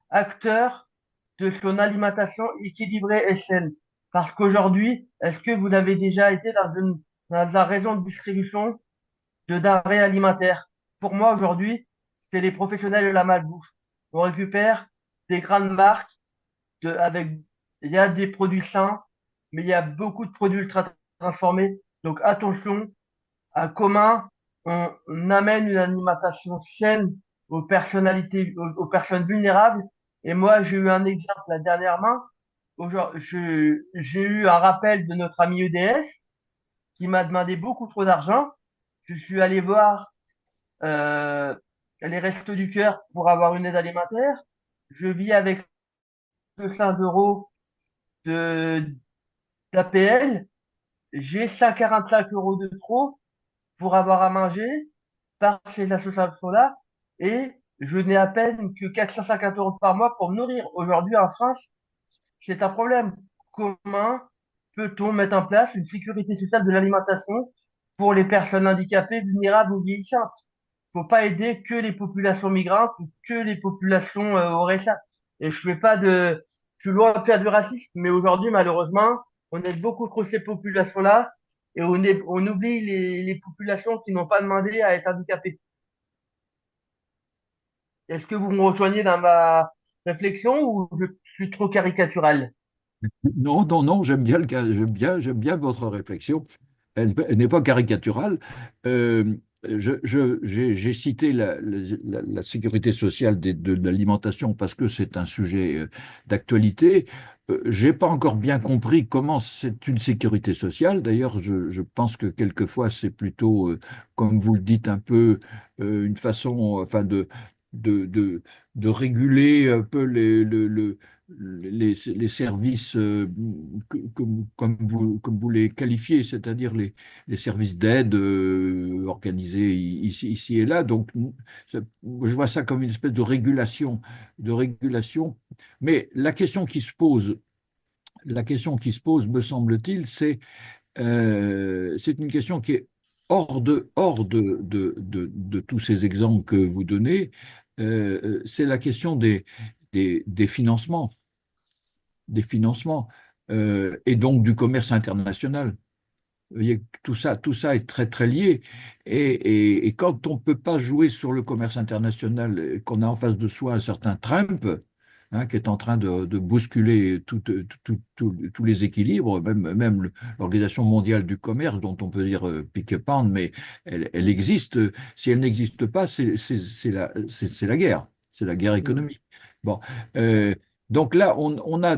acteur de son alimentation équilibrée et saine. Parce qu'aujourd'hui, est-ce que vous avez déjà été dans un rayon de distribution de denrées alimentaires? Pour moi, aujourd'hui, c'est les professionnels de la malbouffe. On récupère des grandes marques avec, il y a des produits sains, mais il y a beaucoup de produits ultra transformés. Donc attention à comment on amène une alimentation saine aux personnalités, aux personnes vulnérables. Et moi, j'ai eu un exemple là dernièrement. J'ai eu un rappel de notre ami EDF qui m'a demandé beaucoup trop d'argent. Je suis allé voir les Restos du Cœur pour avoir une aide alimentaire. Je vis avec 200 euros de d'APL. J'ai 145 euros de trop pour avoir à manger par ces associations-là et je n'ai à peine que 450 euros par mois pour me nourrir. Aujourd'hui, en France, c'est un problème. Comment peut-on mettre en place une sécurité sociale de l'alimentation pour les personnes handicapées, vulnérables ou vieillissantes? Faut pas aider que les populations migrantes ou que les populations au RSA. Et je fais pas de, je suis loin de faire du racisme, mais aujourd'hui, malheureusement, on aide beaucoup trop ces populations-là et on oublie les populations qui n'ont pas demandé à être handicapées. Est-ce que vous me rejoignez dans ma réflexion ou je suis trop caricatural? Non, non, non, j'aime bien votre réflexion. Elle n'est pas caricaturale. Euh, j'ai cité la sécurité sociale de l'alimentation parce que c'est un sujet d'actualité. J'ai pas encore bien compris comment c'est une sécurité sociale. D'ailleurs, je pense que quelquefois c'est plutôt, comme vous le dites, un peu une façon, enfin de, de, de réguler un peu les services comme vous les qualifiez, c'est-à-dire les services d'aide organisés ici et là. Donc, je vois ça comme une espèce de régulation. Mais la question qui se pose, me semble-t-il, c'est une question qui est hors de tous ces exemples que vous donnez. C'est la question des financements et donc du commerce international. Vous voyez, tout ça est très, très lié. Et quand on ne peut pas jouer sur le commerce international, et qu'on a en face de soi un certain Trump, hein, qui est en train de bousculer tous les équilibres, même l'Organisation mondiale du commerce, dont on peut dire pique-pendre, mais elle existe. Si elle n'existe pas, c'est la guerre. C'est la guerre économique. Bon, euh, donc là,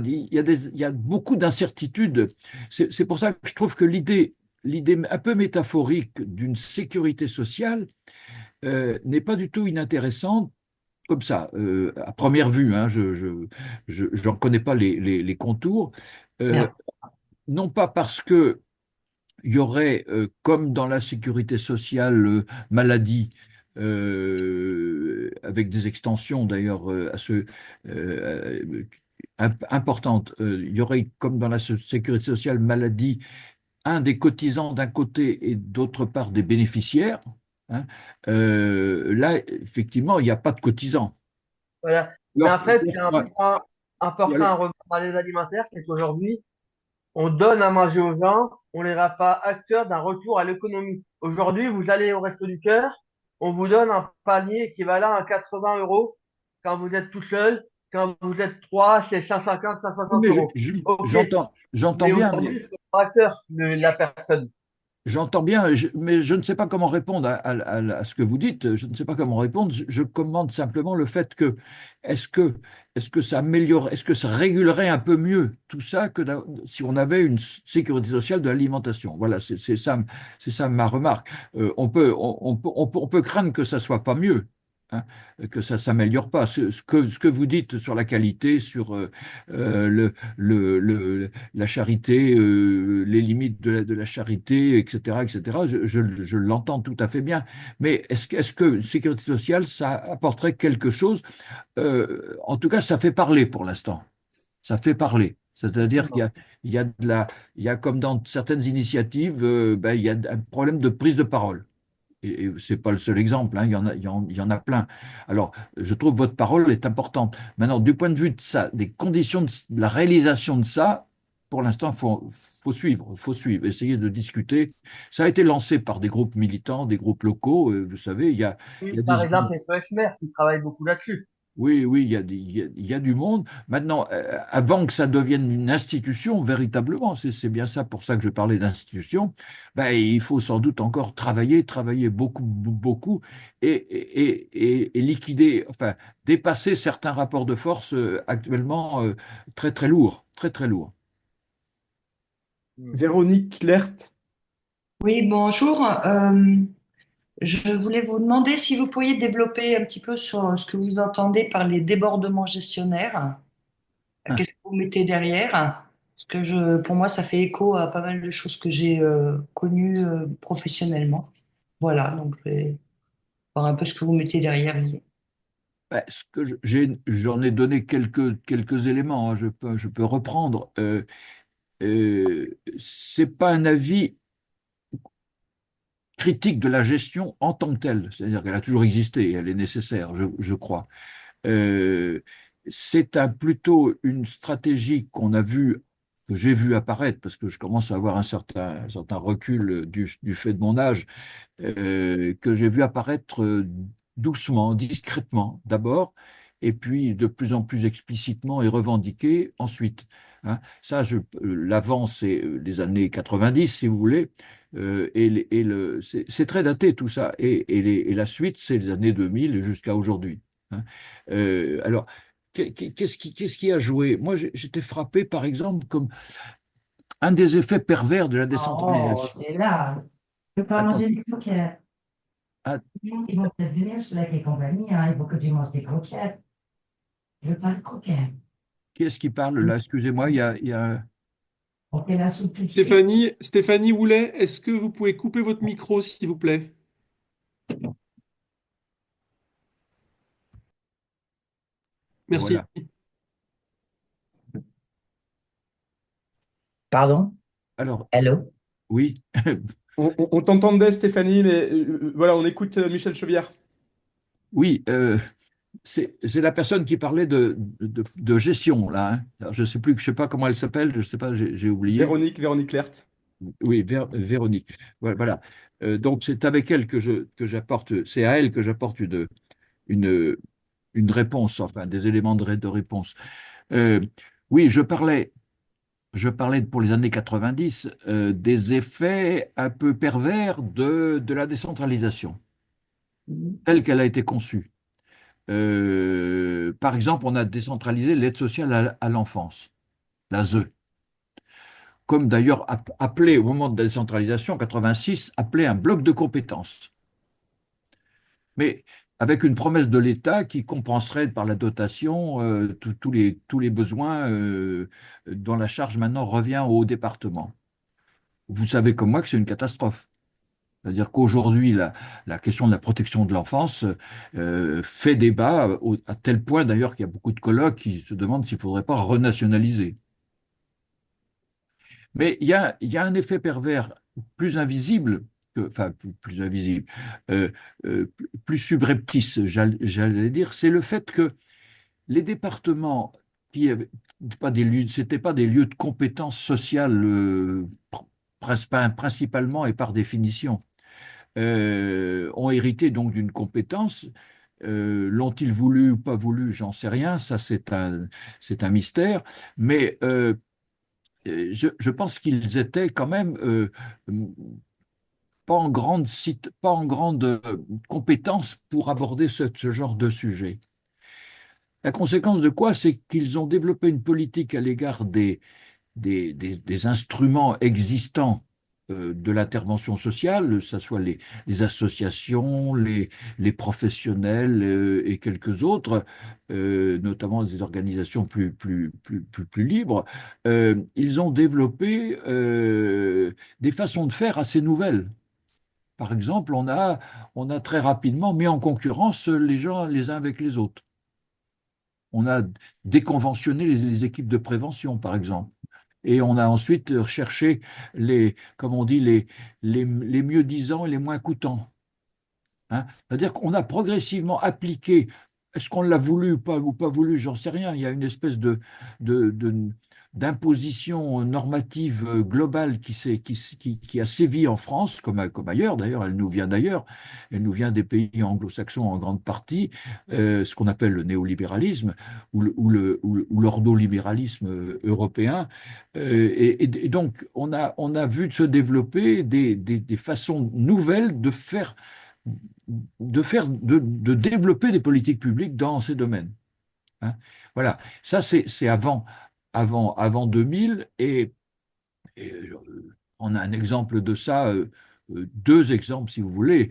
il y a beaucoup d'incertitudes. C'est pour ça que je trouve que l'idée un peu métaphorique d'une sécurité sociale n'est pas du tout inintéressante comme ça, à première vue. Hein, j'en connais pas les contours. Euh, Bien. non pas parce que il y aurait, comme dans la sécurité sociale, maladie, avec des extensions d'ailleurs importantes, il y aurait, comme dans la sécurité sociale, maladie, un des cotisants d'un côté et d'autre part des bénéficiaires. Hein. Là, effectivement, il n'y a pas de cotisants. Voilà. Mais Alors, en fait, c'est un ouais, point important à revoir dans les alimentaires, c'est qu'aujourd'hui, on donne à manger aux gens, on les rend pas acteurs d'un retour à l'économie. Aujourd'hui, vous allez au Resto du Cœur, on vous donne un panier équivalent à 80 euros quand vous êtes tout seul. Quand vous êtes trois, c'est 150, 160 mais euros. Ok. j'entends Mais bien, aujourd'hui, c'est pas acteur de la personne. j'entends bien, mais je ne sais pas comment répondre à ce que vous dites. Je ne sais pas comment répondre. Je commande simplement le fait que est-ce que est-ce que ça améliore, est-ce que ça régulerait un peu mieux tout ça que si on avait une sécurité sociale de l'alimentation. Voilà, c'est ça ma remarque. On peut craindre que ça soit pas mieux. Hein, que ça s'améliore pas. Ce que vous dites sur la qualité, sur la charité, les limites de la charité, etc., etc., je l'entends tout à fait bien. Mais est-ce que sécurité sociale, ça apporterait quelque chose? En tout cas, ça fait parler pour l'instant. ça fait parler. C'est-à-dire D'accord. il y a il y a comme dans certaines initiatives, ben, il y a un problème de prise de parole. Et ce n'est pas le seul exemple, hein, il y en a plein. Alors, je trouve que votre parole est importante. Maintenant, du point de vue de ça, des conditions de la réalisation de ça, pour l'instant, faut suivre, essayer de discuter. Ça a été lancé par des groupes militants, des groupes locaux. Vous savez, il Oui, y a par des, exemple, les FESMER qui travaillent beaucoup là-dessus. oui, oui, il y a du monde. Maintenant, avant que ça devienne une institution, véritablement, c'est bien ça pour ça que je parlais d'institution, ben, il faut sans doute encore travailler beaucoup, beaucoup, et liquider, enfin, dépasser certains rapports de force actuellement très, très lourds, très, très lourds. Hmm. Véronique Lert. Oui, bonjour. Je voulais vous demander si vous pourriez développer un petit peu sur ce que vous entendez par les débordements gestionnaires. Hein. Qu'est-ce que vous mettez derrière? Parce que pour moi, ça fait écho à pas mal de choses que j'ai connues professionnellement. Voilà, donc je vais voir un peu ce que vous mettez derrière. Ben, j'en ai donné quelques éléments, hein, je peux reprendre. C'est pas un avis critique de la gestion en tant que telle, c'est-à-dire qu'elle a toujours existé et elle est nécessaire, je crois. Euh, c'est plutôt une stratégie que j'ai vu apparaître, parce que je commence à avoir un certain recul du fait de mon âge, que j'ai vu apparaître doucement, discrètement d'abord, et puis de plus en plus explicitement et revendiqué ensuite. Hein. Ça, l'avance, c'est les années 90, si vous voulez, c'est très daté tout ça, et la suite, c'est les années 2000 jusqu'à aujourd'hui. Hein. Alors, qu'est-ce qui a joué? Moi, j'étais frappé, par exemple, comme un des effets pervers de la Oh, décentralisation. c'est là. Je peux pas Attends, manger des croquettes. ah, Ils vont peut-être venir sur la compagnie, hein. Il faut que tu manges des croquettes. Je veux pas de croquettes. qui est-ce qui parle là? Excusez-moi, il y a On fait la soupe tout de suite. Stéphanie Houlet, est-ce que vous pouvez couper votre micro, s'il vous plaît? Merci. voilà. Pardon? Alors, Hello? oui, On t'entendait, Stéphanie, mais voilà, on écoute Michel Chevière. oui, c'est la personne qui parlait de gestion là. Hein. Alors, je sais pas comment elle s'appelle, je sais pas, j'ai oublié. Véronique Lert. Oui, Véronique. Voilà. Donc c'est avec elle que j'apporte, c'est à elle que j'apporte une, une réponse, enfin des éléments de réponse. Euh, oui, je parlais pour les années 90 des effets un peu pervers de la décentralisation, telle qu'elle a été conçue. Par exemple, on a décentralisé l'aide sociale à l'enfance, l'ASE, comme d'ailleurs appelé au moment de la décentralisation, en 86, appelé un bloc de compétences. Mais avec une promesse de l'État qui compenserait par la dotation tous les besoins dont la charge maintenant revient au département. Vous savez comme moi que c'est une catastrophe. C'est-à-dire qu'aujourd'hui, la question de la protection de l'enfance fait débat, à tel point d'ailleurs qu'il y a beaucoup de colloques qui se demandent s'il ne faudrait pas renationaliser. Mais il y a un effet pervers plus invisible, enfin plus invisible, euh, plus subreptice, j'allais dire, c'est le fait que les départements qui avaient pas des lieux, c'était pas des lieux de compétences sociales principalement et par définition, ont hérité donc d'une compétence. L'ont-ils voulu ou pas voulu, j'en sais rien, ça c'est un mystère, mais je pense qu'ils étaient quand même pas en grande compétence pour aborder ce genre de sujet. La conséquence de quoi, c'est qu'ils ont développé une politique à l'égard des instruments existants de l'intervention sociale, que ce soit les associations, les professionnels et quelques autres, notamment des organisations plus libres, ils ont développé des façons de faire assez nouvelles. Par exemple, on a très rapidement mis en concurrence les gens les uns avec les autres. on a déconventionné les équipes de prévention, par exemple. Et on a ensuite recherché comme on dit, les mieux-disants et les moins coûtants. Hein. C'est-à-dire qu'on a progressivement appliqué, est-ce qu'on l'a voulu ou pas voulu, j'en sais rien. Il y a une espèce d'imposition normative globale qui a sévi en France, comme ailleurs d'ailleurs, elle nous vient d'ailleurs, elle nous vient des pays anglo-saxons en grande partie, ce qu'on appelle le néolibéralisme ou l'ordolibéralisme européen. Et donc, on a vu se développer des façons nouvelles de développer des politiques publiques dans ces domaines. Hein. Voilà, ça c'est avant 2000 on a un exemple de ça, deux exemples si vous voulez.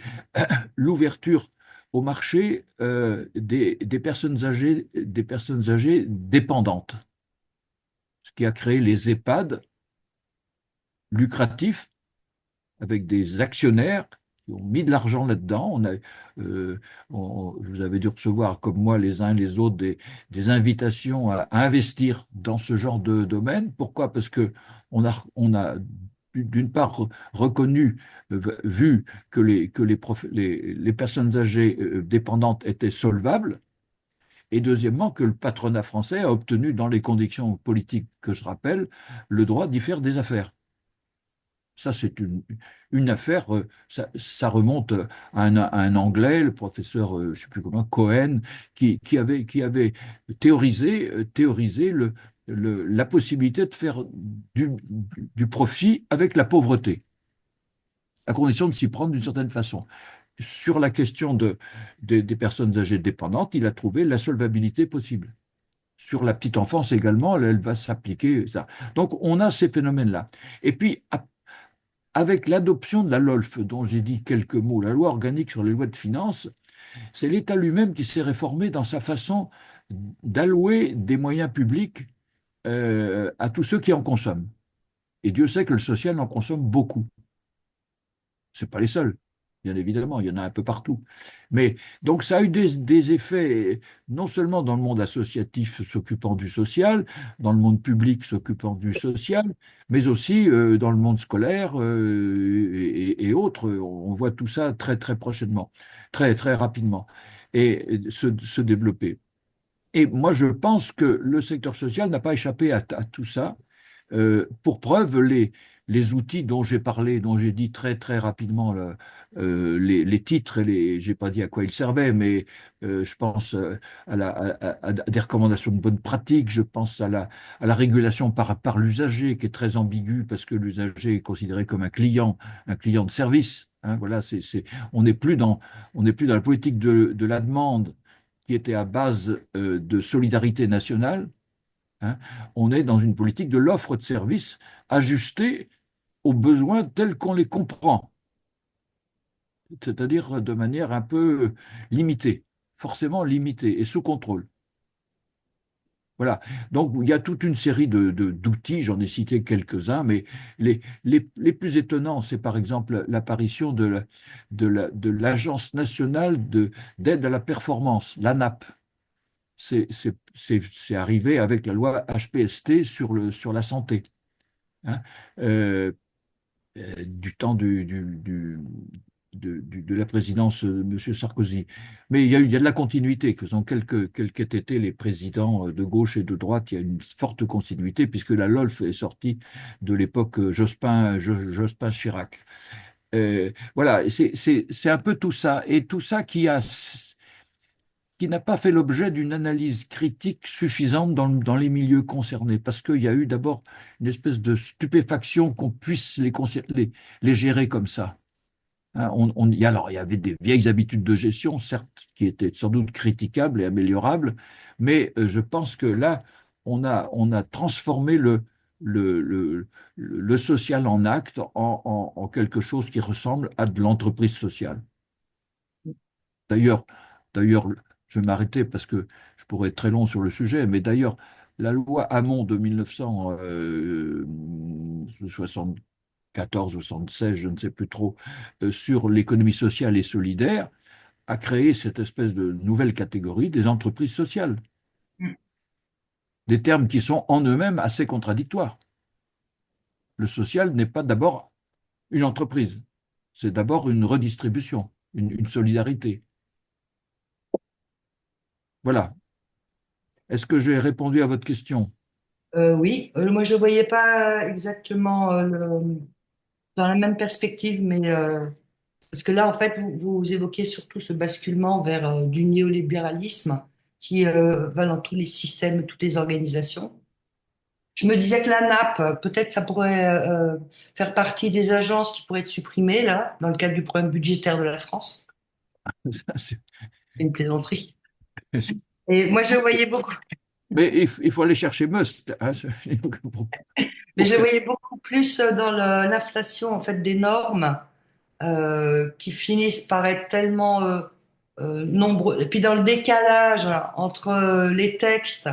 L'ouverture au marché des personnes âgées dépendantes, ce qui a créé les EHPAD lucratifs avec des actionnaires qui ont mis de l'argent là-dedans. Vous avez dû recevoir, comme moi, les uns et les autres, des invitations à investir dans ce genre de domaine. Pourquoi? Parce que on a d'une part reconnu, vu que les personnes âgées dépendantes étaient solvables, et deuxièmement, que le patronat français a obtenu, dans les conditions politiques que je rappelle, le droit d'y faire des affaires. Ça, c'est une affaire, ça remonte à un Anglais, le professeur, je ne sais plus comment, Cohen, qui avait théorisé la possibilité de faire du profit avec la pauvreté, à condition de s'y prendre d'une certaine façon. Sur la question des personnes âgées dépendantes, il a trouvé la solvabilité possible. Sur la petite enfance également, elle va s'appliquer ça. Donc, on a ces phénomènes-là. Et puis, avec l'adoption de la LOLF, dont j'ai dit quelques mots, la loi organique sur les lois de finances, c'est l'État lui-même qui s'est réformé dans sa façon d'allouer des moyens publics à tous ceux qui en consomment. Et Dieu sait que le social en consomme beaucoup. Ce n'est pas les seuls, bien évidemment, il y en a un peu partout. Mais donc ça a eu des effets, non seulement dans le monde associatif s'occupant du social, dans le monde public s'occupant du social, mais aussi dans le monde scolaire et autres. On voit tout ça très très prochainement, très très rapidement, et se développer. Et moi, je pense que le secteur social n'a pas échappé à tout ça. Pour preuve, les outils dont j'ai parlé, dont j'ai dit très très rapidement les titres, j'ai pas dit à quoi ils servaient, mais je pense à des recommandations de bonne pratique, je pense à la régulation par l'usager qui est très ambiguë parce que l'usager est considéré comme un client de service. Hein, voilà, on n'est plus dans la politique de la demande qui était à base de solidarité nationale. Hein, on est dans une politique de l'offre de services ajustée aux besoins tels qu'on les comprend, c'est-à-dire de manière un peu limitée, forcément limitée et sous contrôle. Voilà. Donc, il y a toute une série d'outils, j'en ai cité quelques-uns, mais les plus étonnants, c'est par exemple l'apparition de l'Agence nationale d'aide à la performance, l'ANAP. C'est arrivé avec la loi HPST sur la santé. Hein. Du temps de la présidence de M. Sarkozy. Mais il y a de la continuité, faisant quels qu'aient été les présidents de gauche et de droite, il y a une forte continuité, puisque la LOLF est sortie de l'époque Jospin-Chirac. Voilà, c'est un peu tout ça, et tout ça qui n'a pas fait l'objet d'une analyse critique suffisante dans les milieux concernés, parce qu'il y a eu d'abord une espèce de stupéfaction qu'on puisse les gérer comme ça. Hein, alors, il y avait des vieilles habitudes de gestion, certes, qui étaient sans doute critiquables et améliorables, mais je pense que là, on a transformé le social en acte, en quelque chose qui ressemble à de l'entreprise sociale. D'ailleurs, d'ailleurs, je vais m'arrêter parce que je pourrais être très long sur le sujet, mais d'ailleurs, la loi Hamon de 1974 ou 76, je ne sais plus trop, sur l'économie sociale et solidaire, a créé cette espèce de nouvelle catégorie des entreprises sociales. des termes qui sont en eux-mêmes assez contradictoires. Le social n'est pas d'abord une entreprise, c'est d'abord une redistribution, une solidarité. Voilà. Est-ce que j'ai répondu à votre question? Oui, moi je ne le voyais pas exactement dans la même perspective, mais parce que là, en fait, vous évoquez surtout ce basculement vers du néolibéralisme qui va dans tous les systèmes, toutes les organisations. Je me disais que la NAP, peut-être ça pourrait faire partie des agences qui pourraient être supprimées, là, dans le cadre du problème budgétaire de la France. C'est- C'est une plaisanterie. Et moi, je voyais beaucoup, Mais il faut aller chercher Must, hein, mais pour je faire. voyais beaucoup plus dans l'inflation, en fait, des normes qui finissent par être tellement nombreux. Et puis dans le décalage entre les textes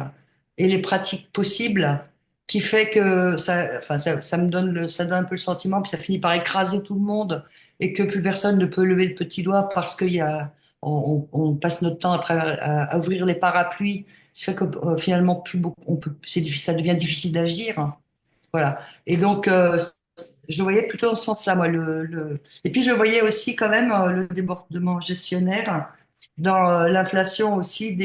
et les pratiques possibles, qui fait que ça, enfin, ça me donne ça donne un peu le sentiment que ça finit par écraser tout le monde et que plus personne ne peut lever le petit doigt parce qu'il y a, on passe notre temps à ouvrir les parapluies. Ce qui fait que finalement, plus beaucoup, ça devient difficile d'agir. Voilà. Et donc, je le voyais plutôt dans ce sens-là, moi. Et puis, je voyais aussi quand même le débordement gestionnaire dans l'inflation aussi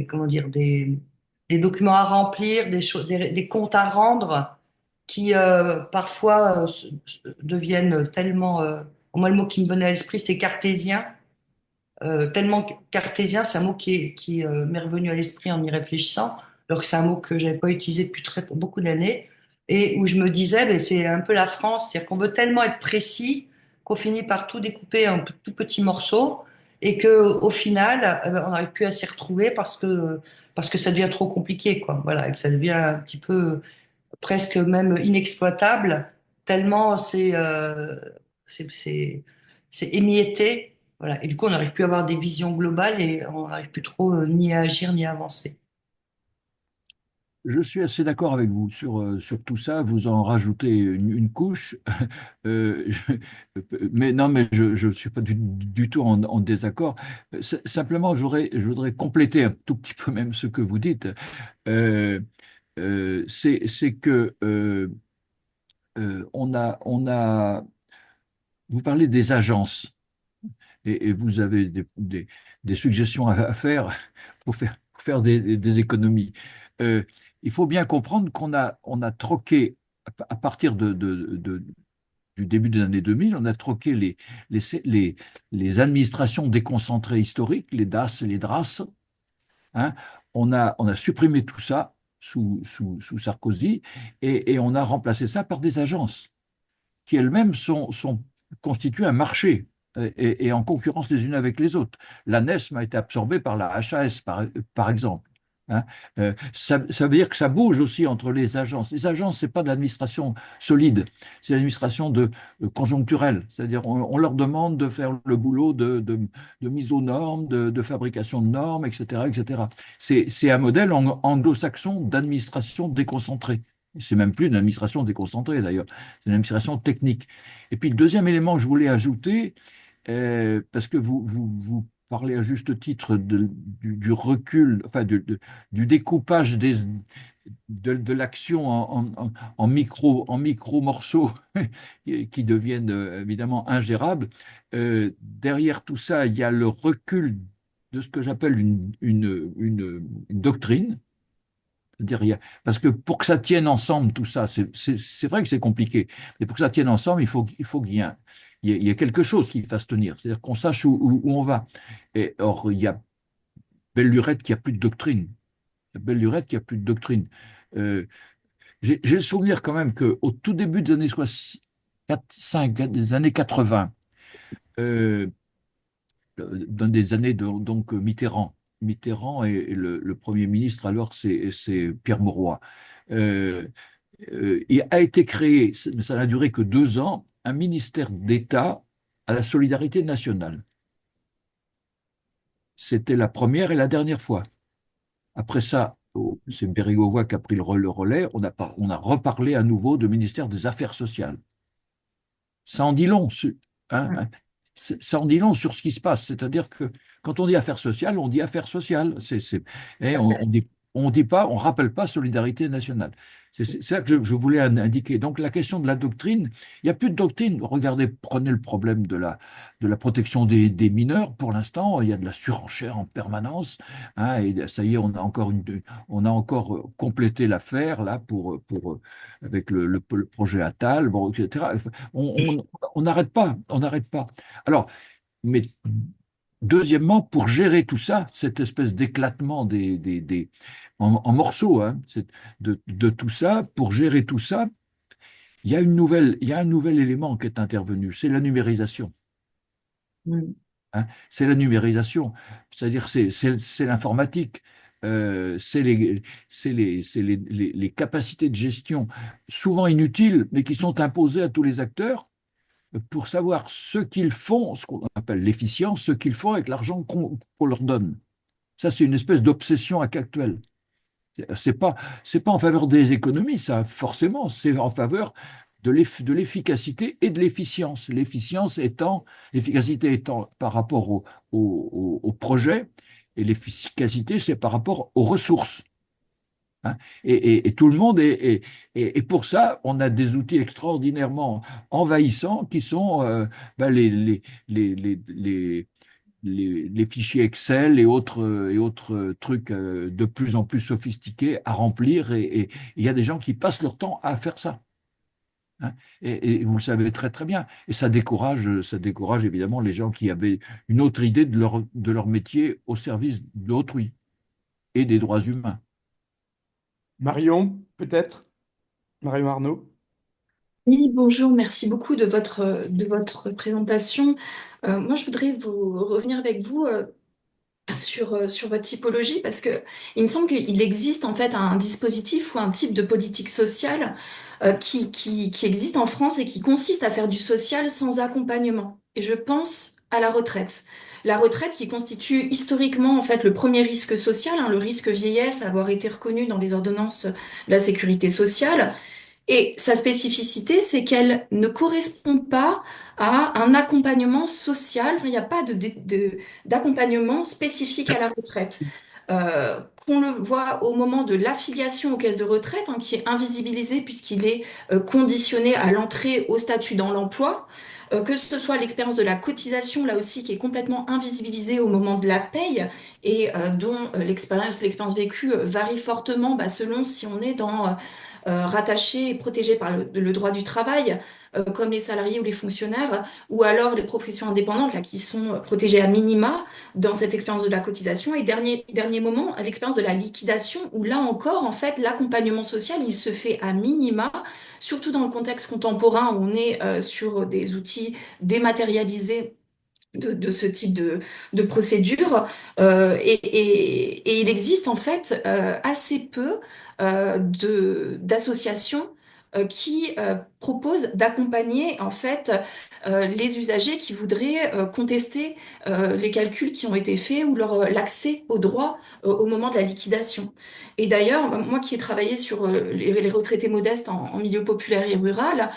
comment dire, des documents à remplir, des comptes à rendre qui parfois deviennent tellement. Moi, le mot qui me venait à l'esprit, c'est cartésien. Tellement cartésien, c'est un mot qui m'est revenu à l'esprit en y réfléchissant, alors que c'est un mot que j'avais pas utilisé depuis beaucoup d'années, et où je me disais, ben, c'est un peu la France, c'est-à-dire qu'on veut tellement être précis qu'on finit par tout découper en tout petits morceaux, et que au final, ben, on n'arrive plus à s'y retrouver parce que ça devient trop compliqué, quoi. Voilà, et que ça devient un petit peu presque même inexploitable, tellement c'est c'est émietté. Voilà. Et du coup, on n'arrive plus à avoir des visions globales et on n'arrive plus trop ni à agir ni à avancer. Je suis assez d'accord avec vous sur tout ça. Vous en rajoutez une couche. Euh, mais non, mais je ne suis pas du tout en désaccord. Simplement, je voudrais compléter un tout petit peu même ce que vous dites. Euh, c'est que vous parlez des agences et vous avez des suggestions à faire pour faire des économies. Euh, il faut bien comprendre on a troqué, à partir du début des années 2000, on a troqué les, les, les administrations déconcentrées historiques, les DAS et les DRAS, hein. On a supprimé tout ça sous Sarkozy et on a remplacé ça par des agences qui elles-mêmes constituent un marché et en concurrence les unes avec les autres. La NESM a été absorbée par la HAS, par exemple. Hein. Ça veut dire que ça bouge aussi entre les agences. Les agences, ce n'est pas de l'administration solide, c'est l'administration conjoncturelle. C'est-à-dire on leur demande de faire le boulot de mise aux normes, de fabrication de normes, etc. etc. C'est un modèle anglo-saxon d'administration déconcentrée. C'est même plus une administration déconcentrée d'ailleurs, c'est une administration technique. Et puis le deuxième élément que je voulais ajouter, parce que vous parlez à juste titre du recul, enfin du découpage de l'action en micro morceaux qui deviennent évidemment ingérables. Derrière tout ça, il y a le recul de ce que j'appelle une doctrine. C'est-à-dire, parce que pour que ça tienne ensemble, tout ça, c'est vrai que c'est compliqué, mais pour que ça tienne ensemble, il faut il y ait quelque chose qui fasse tenir, c'est-à-dire qu'on sache où on va. Et or, il y a belle lurette qui a plus de doctrine. Il y a belle lurette qui a plus de doctrine. Euh, j'ai le souvenir quand même qu'au tout début des années 5, des années 80, euh, dans des années donc Mitterrand. Mitterrand et le Premier ministre alors, c'est Pierre Mauroy. Euh, il a été créé, ça n'a duré que 2 ans, un ministère d'État à la solidarité nationale. C'était la première et la dernière fois. Après ça, c'est Bérégovoy qui a pris le relais, on a reparlé à nouveau de ministère des Affaires sociales. Ça en dit long. Hein, hein. ça en dit long sur ce qui se passe. C'est-à-dire que quand on dit affaires sociales, on dit affaires sociales. Et on dit pas, on rappelle pas solidarité nationale. C'est ça que je voulais indiquer. Donc la question de la doctrine, il n'y a plus de doctrine. Regardez, prenez le problème de la protection des mineurs. Pour l'instant, il y a de la surenchère en permanence. Hein, et ça y est, on a encore complété l'affaire là avec le projet Attal, bon, etc. On n'arrête pas, on n'arrête pas. Alors, mais deuxièmement, pour gérer tout ça, cette espèce d'éclatement en morceaux, hein, de tout ça, pour gérer tout ça, il y a un nouvel élément qui est intervenu, c'est la numérisation. Mm. Hein. C'est la numérisation, c'est-à-dire c'est l'informatique. C'est les capacités de gestion souvent inutiles, mais qui sont imposées à tous les acteurs pour savoir ce qu'ils font, ce qu'on appelle l'efficience, ce qu'ils font avec l'argent qu'on leur donne. Ça, c'est une espèce d'obsession actuelle. C'est pas en faveur des économies, ça, forcément, c'est en faveur de l'efficacité et de l'efficience. L'efficacité étant par rapport au projet, et l'efficacité, c'est par rapport aux ressources. Hein. Et tout le monde et pour ça, on a des outils extraordinairement envahissants qui sont ben, les, les, les, les fichiers Excel et autres trucs de plus en plus sophistiqués à remplir. Et il y a des gens qui passent leur temps à faire ça. Hein. Et vous le savez très très bien. Et ça décourage évidemment les gens qui avaient une autre idée de leur métier au service d'autrui et des droits humains. Marion, peut-être? Marion Arnaud? Oui, bonjour, merci beaucoup de votre présentation. Moi, je voudrais revenir avec vous sur votre typologie parce que il me semble qu'il existe en fait un dispositif ou un type de politique sociale qui existe en France et qui consiste à faire du social sans accompagnement. Et je pense à la retraite. La retraite qui constitue historiquement en fait le premier risque social, hein, le risque vieillesse, avoir été reconnu dans les ordonnances de la sécurité sociale. Et sa spécificité, c'est qu'elle ne correspond pas à un accompagnement social. Enfin, il n'y a pas d'accompagnement spécifique à la retraite. Qu'on le voit au moment de l'affiliation aux caisses de retraite, hein, qui est invisibilisé puisqu'il est conditionné à l'entrée au statut dans l'emploi, que ce soit l'expérience de la cotisation, là aussi, qui est complètement invisibilisée au moment de la paye et dont l'expérience vécue varie fortement bah, selon si on est rattachés et protégés par le droit du travail, comme les salariés ou les fonctionnaires, ou alors les professions indépendantes là, qui sont protégées à minima dans cette expérience de la cotisation. Et dernier moment, l'expérience de la liquidation, où là encore, en fait, l'accompagnement social, il se fait à minima, surtout dans le contexte contemporain où on est sur des outils dématérialisés de ce type de procédure. Et il existe en fait assez peu d'associations qui proposent d'accompagner en fait les usagers qui voudraient contester les calculs qui ont été faits ou l'accès au droit au moment de la liquidation. Et d'ailleurs, moi qui ai travaillé sur les retraités modestes en milieu populaire et rural,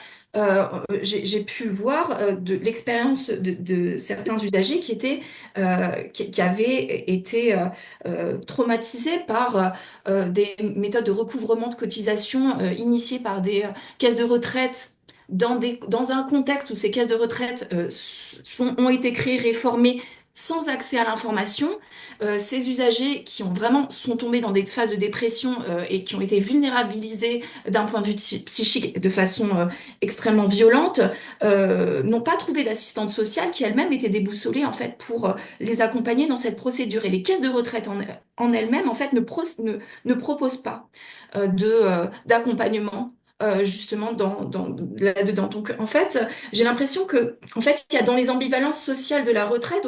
j'ai pu voir de l'expérience de certains usagers qui avaient été traumatisés par des méthodes de recouvrement de cotisations initiées par des caisses de retraite dans un contexte où ces caisses de retraite ont été créées, réformées sans accès à l'information. Ces usagers qui sont tombés dans des phases de dépression et qui ont été vulnérabilisés d'un point de vue psychique de façon extrêmement violente, n'ont pas trouvé d'assistante sociale qui elle-même était déboussolée en fait pour les accompagner dans cette procédure. Et les caisses de retraite en elles-mêmes en fait ne proposent pas d'accompagnement justement là-dedans. Donc en fait, j'ai l'impression que en fait, il y a dans les ambivalences sociales de la retraite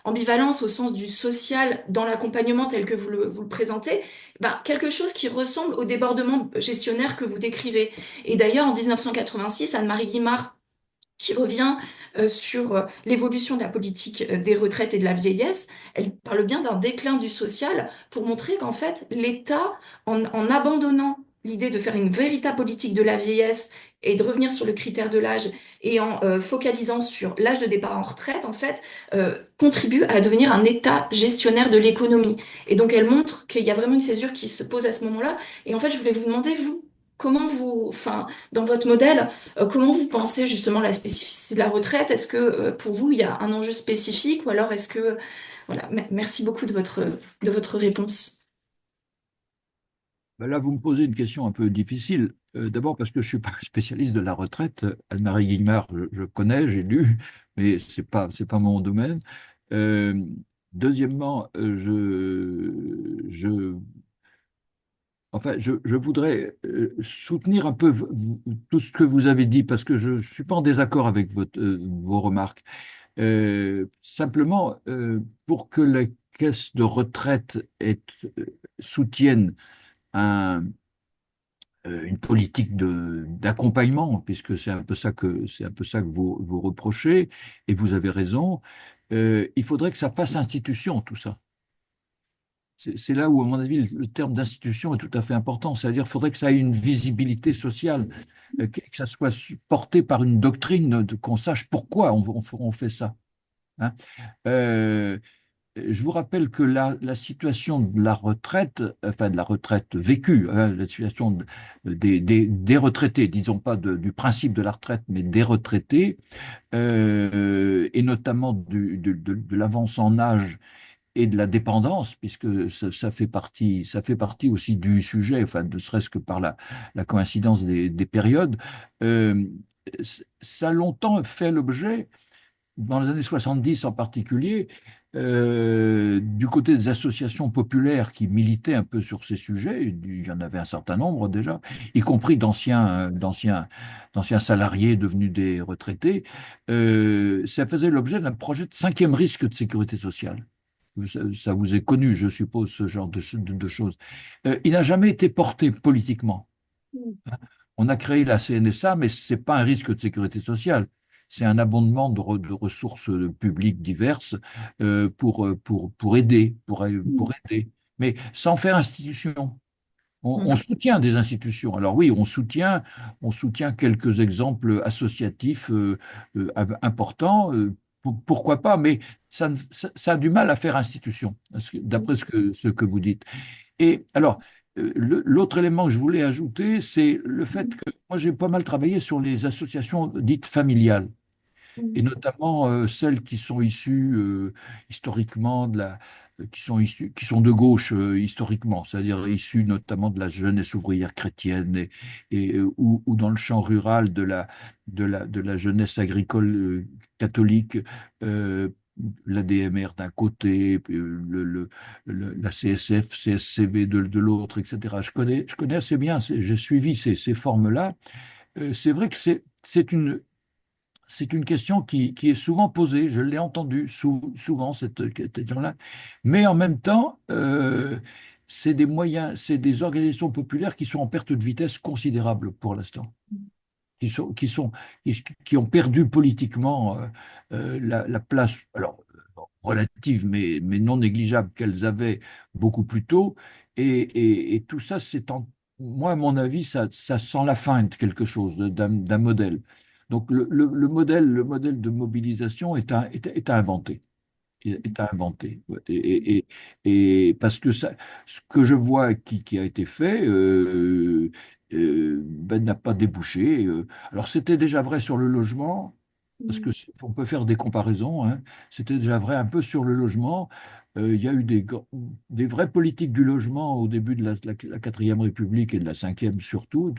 ambivalence au sens du social dans l'accompagnement tel que vous le présentez, ben, quelque chose qui ressemble au débordement gestionnaire que vous décrivez. Et d'ailleurs, en 1986, Anne-Marie Guimard qui revient sur l'évolution de la politique des retraites et de la vieillesse, elle parle bien d'un déclin du social pour montrer qu'en fait, l'État, en abandonnant l'idée de faire une véritable politique de la vieillesse et de revenir sur le critère de l'âge et en focalisant sur l'âge de départ en retraite, en fait, contribue à devenir un État gestionnaire de l'économie. Et donc, elle montre qu'il y a vraiment une césure qui se pose à ce moment-là. Et en fait, je voulais vous demander, vous, comment vous, enfin, dans votre modèle, comment vous pensez justement la spécificité de la retraite? Est-ce que pour vous, il y a un enjeu spécifique ou alors est-ce que... Voilà, merci beaucoup de votre réponse. Ben là, vous me posez une question un peu difficile. D'abord parce que je ne suis pas un spécialiste de la retraite. Anne-Marie Guillemard, je connais, j'ai lu, mais c'est pas mon domaine. Euh, Deuxièmement, je voudrais soutenir un peu tout ce que vous avez dit, parce que je ne suis pas en désaccord avec vos remarques. Simplement, pour que les caisses de retraite soutiennent un, une politique d'accompagnement, puisque c'est un peu ça que vous reprochez, et vous avez raison, il faudrait que ça fasse institution, tout ça. C'est là où, à mon avis, le terme d'institution est tout à fait important. C'est-à-dire qu'il faudrait que ça ait une visibilité sociale, que ça soit porté par une doctrine, qu'on sache pourquoi on fait ça. Hein. Euh, je vous rappelle que la situation de la retraite, enfin de la retraite vécue, hein, la situation des retraités, disons pas du principe de la retraite, mais des retraités, et notamment de l'avance en âge et de la dépendance, puisque ça fait partie aussi du sujet, enfin, ne serait-ce que par la coïncidence des périodes, euh, ça a longtemps fait l'objet, dans les années 70 en particulier, du côté des associations populaires qui militaient un peu sur ces sujets, il y en avait un certain nombre déjà, y compris d'anciens salariés devenus des retraités, ça faisait l'objet d'un projet de cinquième risque de sécurité sociale. Ça vous est connu, je suppose, ce genre de choses. Il n'a jamais été porté politiquement. On a créé la CNSA, mais ce n'est pas un risque de sécurité sociale. C'est un abondement de ressources publiques diverses pour aider, pour aider, mais sans faire institution. On soutient des institutions. Alors oui, on soutient quelques exemples associatifs importants. Pourquoi pas, mais ça a du mal à faire institution, d'après ce que vous dites. Et alors, l'autre élément que je voulais ajouter, c'est le fait que moi, j'ai pas mal travaillé sur les associations dites familiales, et notamment celles qui sont issues historiquement qui sont de gauche historiquement, c'est-à-dire issues notamment de la jeunesse ouvrière chrétienne ou dans le champ rural de la jeunesse agricole catholique. euh, la DMR d'un côté, puis la CSF, CSCV de l'autre, etc. Je connais assez bien, j'ai suivi ces formes-là. C'est vrai que c'est une question qui est souvent posée, je l'ai entendue souvent, cette question-là, mais en même temps, c'est des moyens, c'est des organisations populaires qui sont en perte de vitesse considérable pour l'instant, qui sont, qui sont, qui ont perdu politiquement la place, alors relative, mais non négligeable qu'elles avaient beaucoup plus tôt, et tout ça, moi, à mon avis, ça sent la fin de quelque chose, d'un modèle. Donc le modèle de mobilisation est à inventer. Est à inventer. Ouais. Et parce que ce que je vois qui a été fait ben, n'a pas débouché. Alors c'était déjà vrai sur le logement, parce que on peut faire des comparaisons. Hein. C'était déjà vrai un peu sur le logement. Il y a eu des vraies politiques du logement au début de la quatrième République et de la cinquième surtout.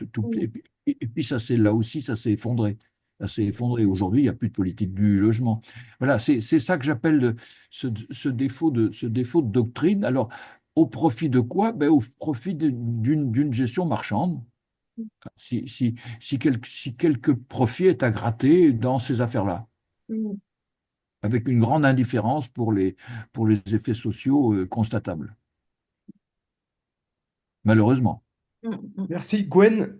Et puis là aussi, ça s'est effondré. Ça s'est effondré. Aujourd'hui, il n'y a plus de politique du logement. Voilà, c'est ça que j'appelle ce défaut de doctrine. Alors, au profit de quoi? Ben, au profit d'une gestion marchande. Si quelque profit est à gratter dans ces affaires-là, avec une grande indifférence pour les effets sociaux constatables, malheureusement. Merci. Gwen,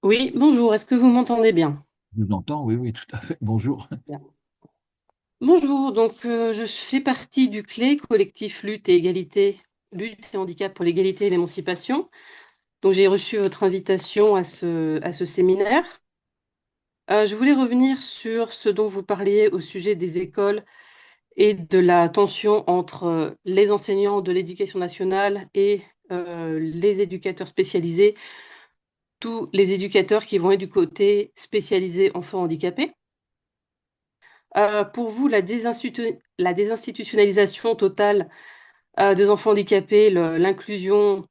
Oui, bonjour, est-ce que vous m'entendez bien? Je vous entends, oui, oui, tout à fait. Bonjour. Bien. Bonjour, donc je fais partie du CLÉ, Collectif Lutte et Égalité lutte et handicap pour l'égalité et l'émancipation. Donc, j'ai reçu votre invitation à ce séminaire. Je voulais revenir sur ce dont vous parliez au sujet des écoles et de la tension entre les enseignants de l'éducation nationale et les éducateurs spécialisés, tous les éducateurs qui vont être du côté spécialisé enfants handicapés. Pour vous, la désinstitutionnalisation totale des enfants handicapés, l'inclusion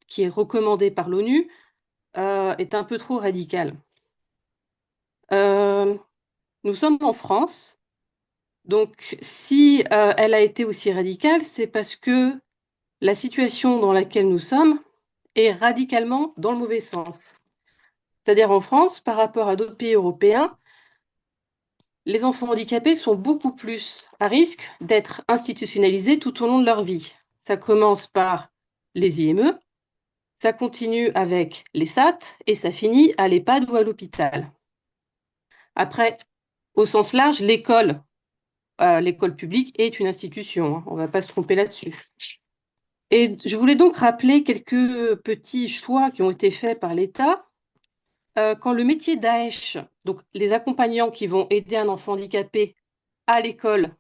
qui est recommandée par l'ONU, est un peu trop radicale. Nous sommes en France, donc si elle a été aussi radicale, c'est parce que la situation dans laquelle nous sommes est radicalement dans le mauvais sens. C'est-à-dire en France, par rapport à d'autres pays européens, les enfants handicapés sont beaucoup plus à risque d'être institutionnalisés tout au long de leur vie. Ça commence par les IME, ça continue avec les SAT et ça finit à l'EHPAD ou à l'hôpital. Après, au sens large, l'école publique est une institution, hein, on ne va pas se tromper là-dessus. Et je voulais donc rappeler quelques petits choix qui ont été faits par l'État. Quand le métier d'AESH, donc les accompagnants qui vont aider un enfant handicapé à l'école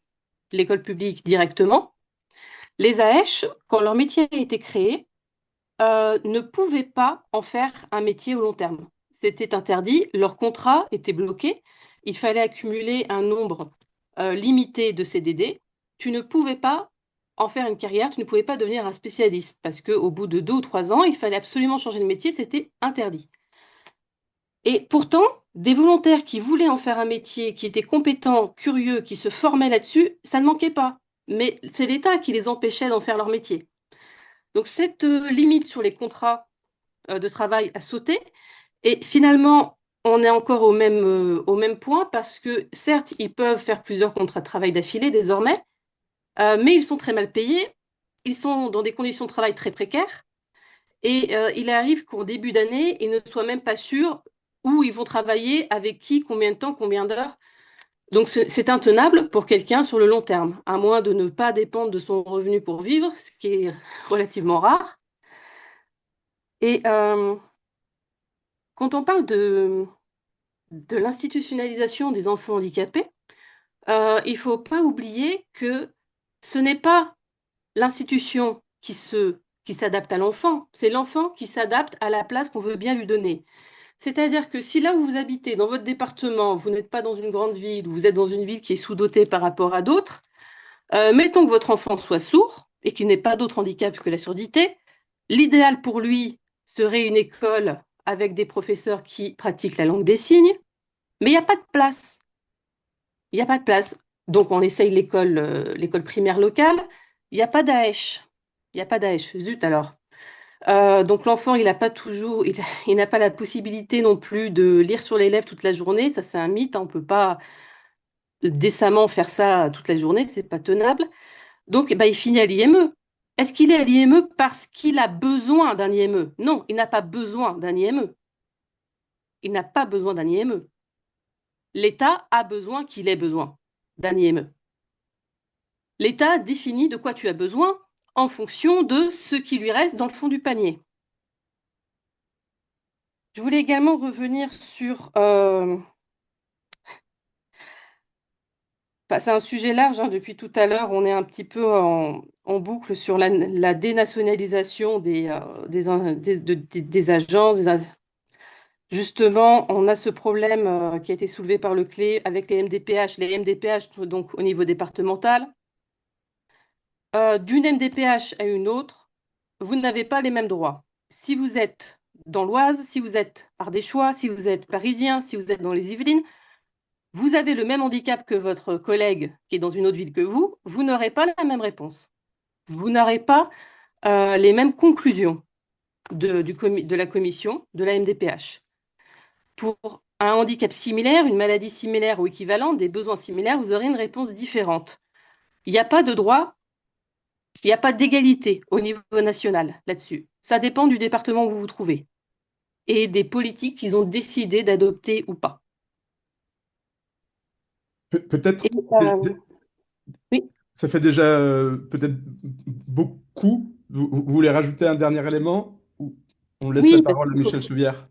publique directement, les AESH, quand leur métier a été créé, ne pouvaient pas en faire un métier au long terme. C'était interdit, leur contrat était bloqué, il fallait accumuler un nombre limité de CDD. Tu ne pouvais pas en faire une carrière, tu ne pouvais pas devenir un spécialiste parce qu'au bout de 2 ou 3 ans, il fallait absolument changer de métier, c'était interdit. Et pourtant, des volontaires qui voulaient en faire un métier, qui étaient compétents, curieux, qui se formaient là-dessus, ça ne manquait pas. Mais c'est l'État qui les empêchait d'en faire leur métier. Donc cette limite sur les contrats de travail a sauté. Et finalement, on est encore au même point parce que certes, ils peuvent faire plusieurs contrats de travail d'affilée désormais, mais ils sont très mal payés, ils sont dans des conditions de travail très précaires. Et il arrive qu'au début d'année, ils ne soient même pas sûrs où ils vont travailler, avec qui, combien de temps, combien d'heures. Donc c'est intenable pour quelqu'un sur le long terme, à moins de ne pas dépendre de son revenu pour vivre, ce qui est relativement rare. Et quand on parle de l'institutionnalisation des enfants handicapés, il ne faut pas oublier que ce n'est pas l'institution qui s'adapte à l'enfant, c'est l'enfant qui s'adapte à la place qu'on veut bien lui donner. C'est-à-dire que si là où vous habitez, dans votre département, vous n'êtes pas dans une grande ville, ou vous êtes dans une ville qui est sous-dotée par rapport à d'autres, mettons que votre enfant soit sourd et qu'il n'ait pas d'autre handicap que la surdité, l'idéal pour lui serait une école avec des professeurs qui pratiquent la langue des signes, mais il n'y a pas de place. Il n'y a pas de place. Donc on essaye l'école primaire locale, il n'y a pas d'AESH. Il n'y a pas d'AESH. Zut alors. Donc l'enfant, il n'a pas toujours, il n'a pas la possibilité non plus de lire sur les lèvres toute la journée. Ça, c'est un mythe, hein. On ne peut pas décemment faire ça toute la journée, c'est pas tenable. Donc, bah, il finit à l'IME. Est-ce qu'il est à l'IME parce qu'il a besoin d'un IME? Non, il n'a pas besoin d'un IME. Il n'a pas besoin d'un IME. L'État a besoin qu'il ait besoin d'un IME. L'État définit de quoi tu as besoin en fonction de ce qui lui reste dans le fond du panier. Je voulais également revenir sur... c'est un sujet large, hein, depuis tout à l'heure, on est un petit peu en boucle sur la dénationalisation des agences. Justement, on a ce problème qui a été soulevé par le CLE avec les MDPH. Les MDPH, donc au niveau départemental, d'une MDPH à une autre, vous n'avez pas les mêmes droits. Si vous êtes dans l'Oise, si vous êtes ardéchois, si vous êtes parisien, si vous êtes dans les Yvelines, vous avez le même handicap que votre collègue qui est dans une autre ville que vous n'aurez pas la même réponse. Vous n'aurez pas les mêmes conclusions de la commission, de la MDPH. Pour un handicap similaire, une maladie similaire ou équivalente, des besoins similaires, vous aurez une réponse différente. Il n'y a pas de droit, il n'y a pas d'égalité au niveau national là-dessus. Ça dépend du département où vous vous trouvez et des politiques qu'ils ont décidé d'adopter ou pas. Peut-être, Et, oui. ça fait déjà peut-être coup, vous voulez rajouter un dernier élément ou on laisse la Oui, parce parole à qu'il Michel Souvière?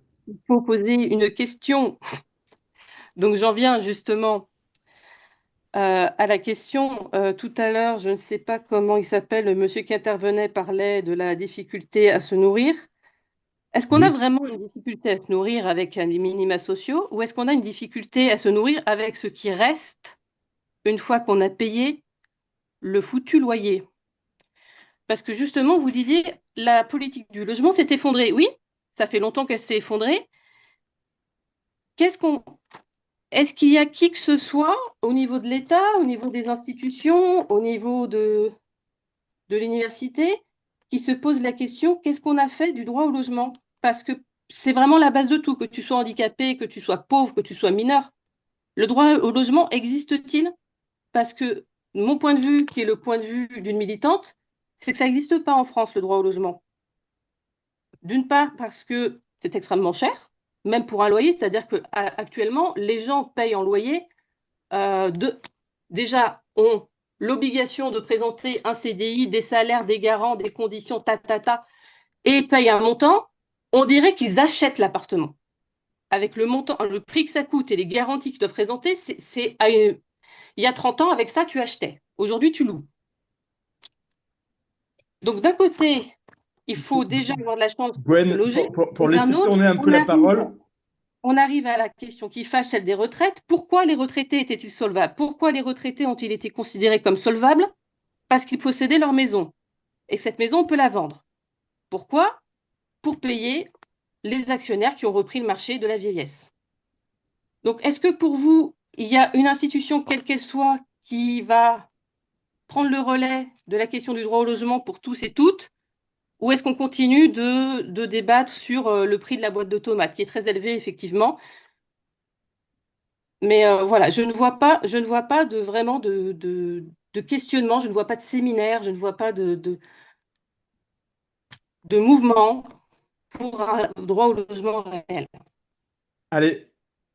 faut poser une question. Donc j'en viens justement à la question. Tout à l'heure, je ne sais pas comment il s'appelle, le monsieur qui intervenait parlait de la difficulté à se nourrir. Est-ce qu'on a Oui. vraiment une difficulté à se nourrir avec les minima sociaux ou est-ce qu'on a une difficulté à se nourrir avec ce qui reste une fois qu'on a payé le foutu loyer? Parce que justement, vous disiez, la politique du logement s'est effondrée. Oui, ça fait longtemps qu'elle s'est effondrée. Qu'est-ce qu'on... Est-ce qu'il y a qui que ce soit au niveau de l'État, au niveau des institutions, au niveau de l'université, qui se pose la question, qu'est-ce qu'on a fait du droit au logement? Parce que c'est vraiment la base de tout, que tu sois handicapé, que tu sois pauvre, que tu sois mineur. Le droit au logement existe-t-il? Parce que mon point de vue, qui est le point de vue d'une militante, c'est que ça n'existe pas en France, le droit au logement. D'une part, parce que c'est extrêmement cher, même pour un loyer, c'est-à-dire qu'actuellement, les gens payent en loyer, déjà ont l'obligation de présenter un CDI, des salaires, des garants, des conditions, et payent un montant. On dirait qu'ils achètent l'appartement. Avec le montant, le prix que ça coûte et les garanties qu'ils doivent présenter, il y a 30 ans, avec ça, tu achetais. Aujourd'hui, tu loues. Donc, d'un côté, il faut déjà avoir de la chance pour se Gwen, loger. pour Et d'un laisser autre, tourner un peu la parole, on arrive à la question qui fâche, celle des retraites. Pourquoi les retraités étaient-ils solvables? Pourquoi les retraités ont-ils été considérés comme solvables? Parce qu'ils possédaient leur maison. Et cette maison, on peut la vendre. Pourquoi? Pour payer les actionnaires qui ont repris le marché de la vieillesse. Donc, est-ce que pour vous, il y a une institution, quelle qu'elle soit, qui va prendre le relais de la question du droit au logement pour tous et toutes? Ou est-ce qu'on continue de débattre sur le prix de la boîte de tomates, qui est très élevé, effectivement? Mais voilà, je ne vois pas vraiment de questionnement, je ne vois pas de séminaire, je ne vois pas de mouvement pour un droit au logement réel. allez,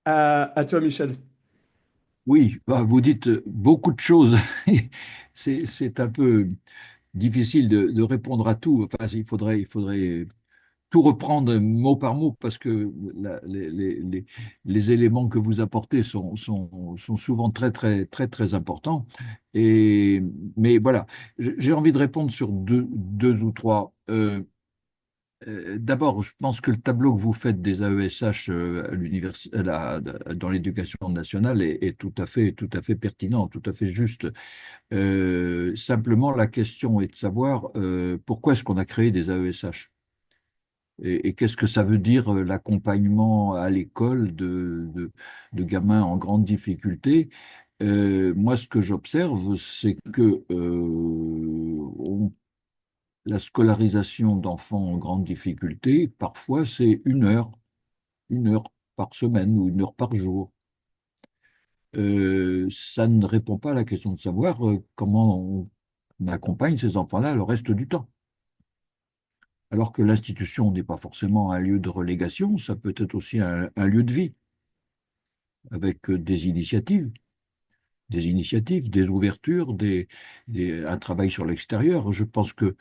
à toi, Michel. Oui, bah, vous dites beaucoup de choses. C'est un peu difficile de répondre à tout. Enfin, il faudrait tout reprendre mot par mot parce que les éléments que vous apportez sont souvent très importants. Mais voilà, j'ai envie de répondre sur deux ou trois. D'abord, je pense que le tableau que vous faites des AESH à dans l'éducation nationale est tout à fait pertinent, tout à fait juste. Simplement, la question est de savoir pourquoi est-ce qu'on a créé des AESH et qu'est-ce que ça veut dire l'accompagnement à l'école de gamins en grande difficulté. Moi, ce que j'observe, c'est que la scolarisation d'enfants en grande difficulté, parfois, c'est une heure par semaine ou une heure par jour. Ça ne répond pas à la question de savoir comment on accompagne ces enfants-là le reste du temps. Alors que l'institution n'est pas forcément un lieu de relégation, ça peut être aussi un lieu de vie, avec des initiatives, des ouvertures, un travail sur l'extérieur. Je pense que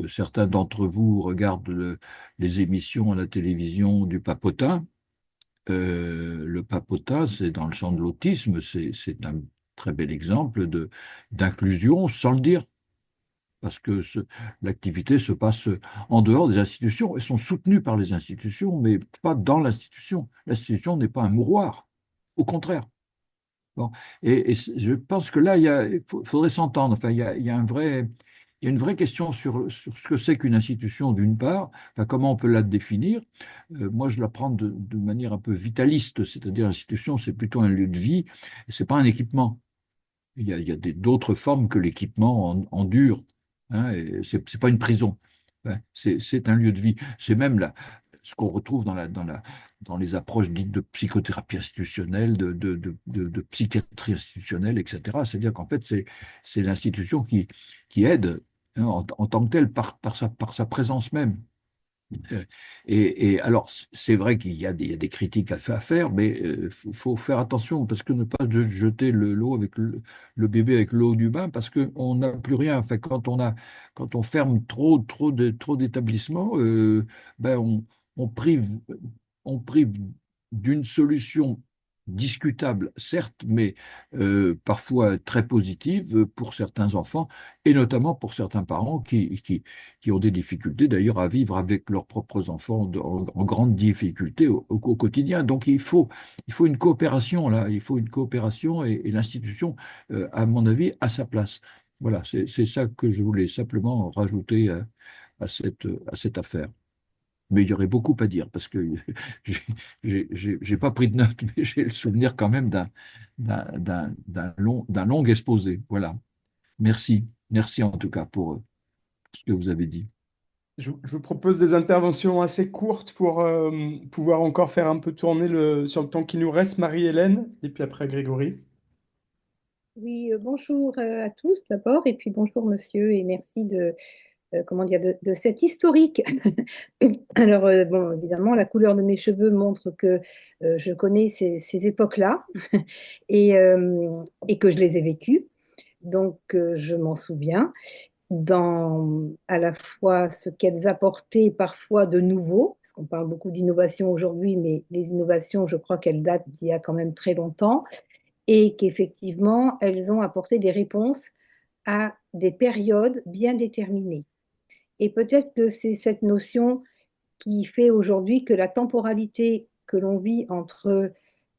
certains d'entre vous regardent les émissions à la télévision du Papotin. Le Papotin, c'est dans le champ de l'autisme, c'est un très bel exemple d'inclusion sans le dire. Parce que l'activité se passe en dehors des institutions. Elles sont soutenues par les institutions, mais pas dans l'institution. L'institution n'est pas un mouroir, au contraire. Bon. Et je pense que là, faudrait s'entendre. Enfin, il y a il y a une vraie question sur ce que c'est qu'une institution, d'une part, enfin, comment on peut la définir. Moi, je la prends de manière un peu vitaliste, c'est-à-dire l'institution, c'est plutôt un lieu de vie, c'est pas un équipement. Il y a d'autres formes que l'équipement en dur. Hein, et c'est pas une prison. Hein, c'est un lieu de vie. C'est même ce qu'on retrouve dans les approches dites de psychothérapie institutionnelle, de psychiatrie institutionnelle, etc. C'est-à-dire qu'en fait, c'est l'institution qui aide hein, en tant que telle par sa présence même. Euh, et alors, c'est vrai qu'il y a il y a des critiques à faire, mais il faut faire attention parce que ne pas jeter l'eau avec le bébé avec l'eau du bain, parce qu'on n'a plus rien. Enfin, quand on ferme trop d'établissements, ben on prive, on prive d'une solution discutable, certes, mais parfois très positive pour certains enfants, et notamment pour certains parents qui ont des difficultés d'ailleurs à vivre avec leurs propres enfants en grande difficulté au quotidien. Donc il faut une coopération là, il faut une coopération et l'institution, à mon avis, a sa place. Voilà, c'est ça que je voulais simplement rajouter à cette affaire. Mais il y aurait beaucoup à dire parce que j'ai pas pris de notes, mais j'ai le souvenir quand même d'un long exposé. Voilà. Merci. Merci en tout cas pour ce que vous avez dit. Je vous propose des interventions assez courtes pour pouvoir encore faire un peu tourner sur le temps qui nous reste, Marie-Hélène, et puis après Grégory. Oui, bonjour à tous d'abord, et puis bonjour monsieur, et merci comment dire, de cet historique. Alors, bon, évidemment, la couleur de mes cheveux montre que je connais ces époques-là et que je les ai vécues, donc je m'en souviens dans à la fois ce qu'elles apportaient parfois de nouveau, parce qu'on parle beaucoup d'innovation aujourd'hui, mais les innovations, je crois qu'elles datent d'il y a quand même très longtemps, et qu'effectivement, elles ont apporté des réponses à des périodes bien déterminées. Et peut-être que c'est cette notion qui fait aujourd'hui que la temporalité que l'on vit entre,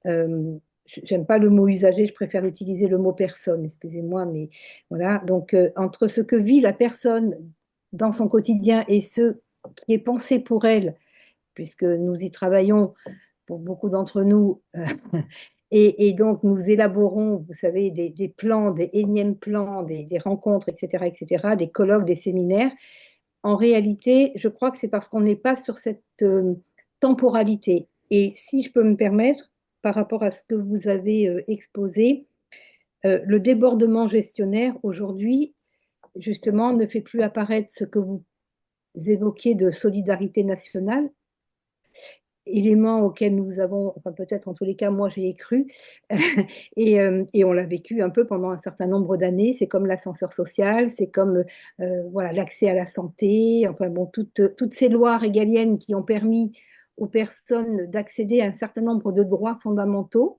j'aime pas le mot usager, je préfère utiliser le mot personne, excusez-moi, mais voilà, donc entre ce que vit la personne dans son quotidien et ce qui est pensé pour elle, puisque nous y travaillons pour beaucoup d'entre nous, et donc nous élaborons, vous savez, des plans, des énièmes plans, des rencontres, etc., des colloques, des séminaires. En réalité, je crois que c'est parce qu'on n'est pas sur cette temporalité. Et si je peux me permettre, par rapport à ce que vous avez exposé, le débordement gestionnaire aujourd'hui, justement, ne fait plus apparaître ce que vous évoquiez de solidarité nationale, élément auquel nous avons, enfin peut-être en tous les cas, moi j'ai cru, et on l'a vécu un peu pendant un certain nombre d'années. C'est comme l'ascenseur social, c'est comme voilà, l'accès à la santé, enfin bon, toutes ces lois régaliennes qui ont permis aux personnes d'accéder à un certain nombre de droits fondamentaux.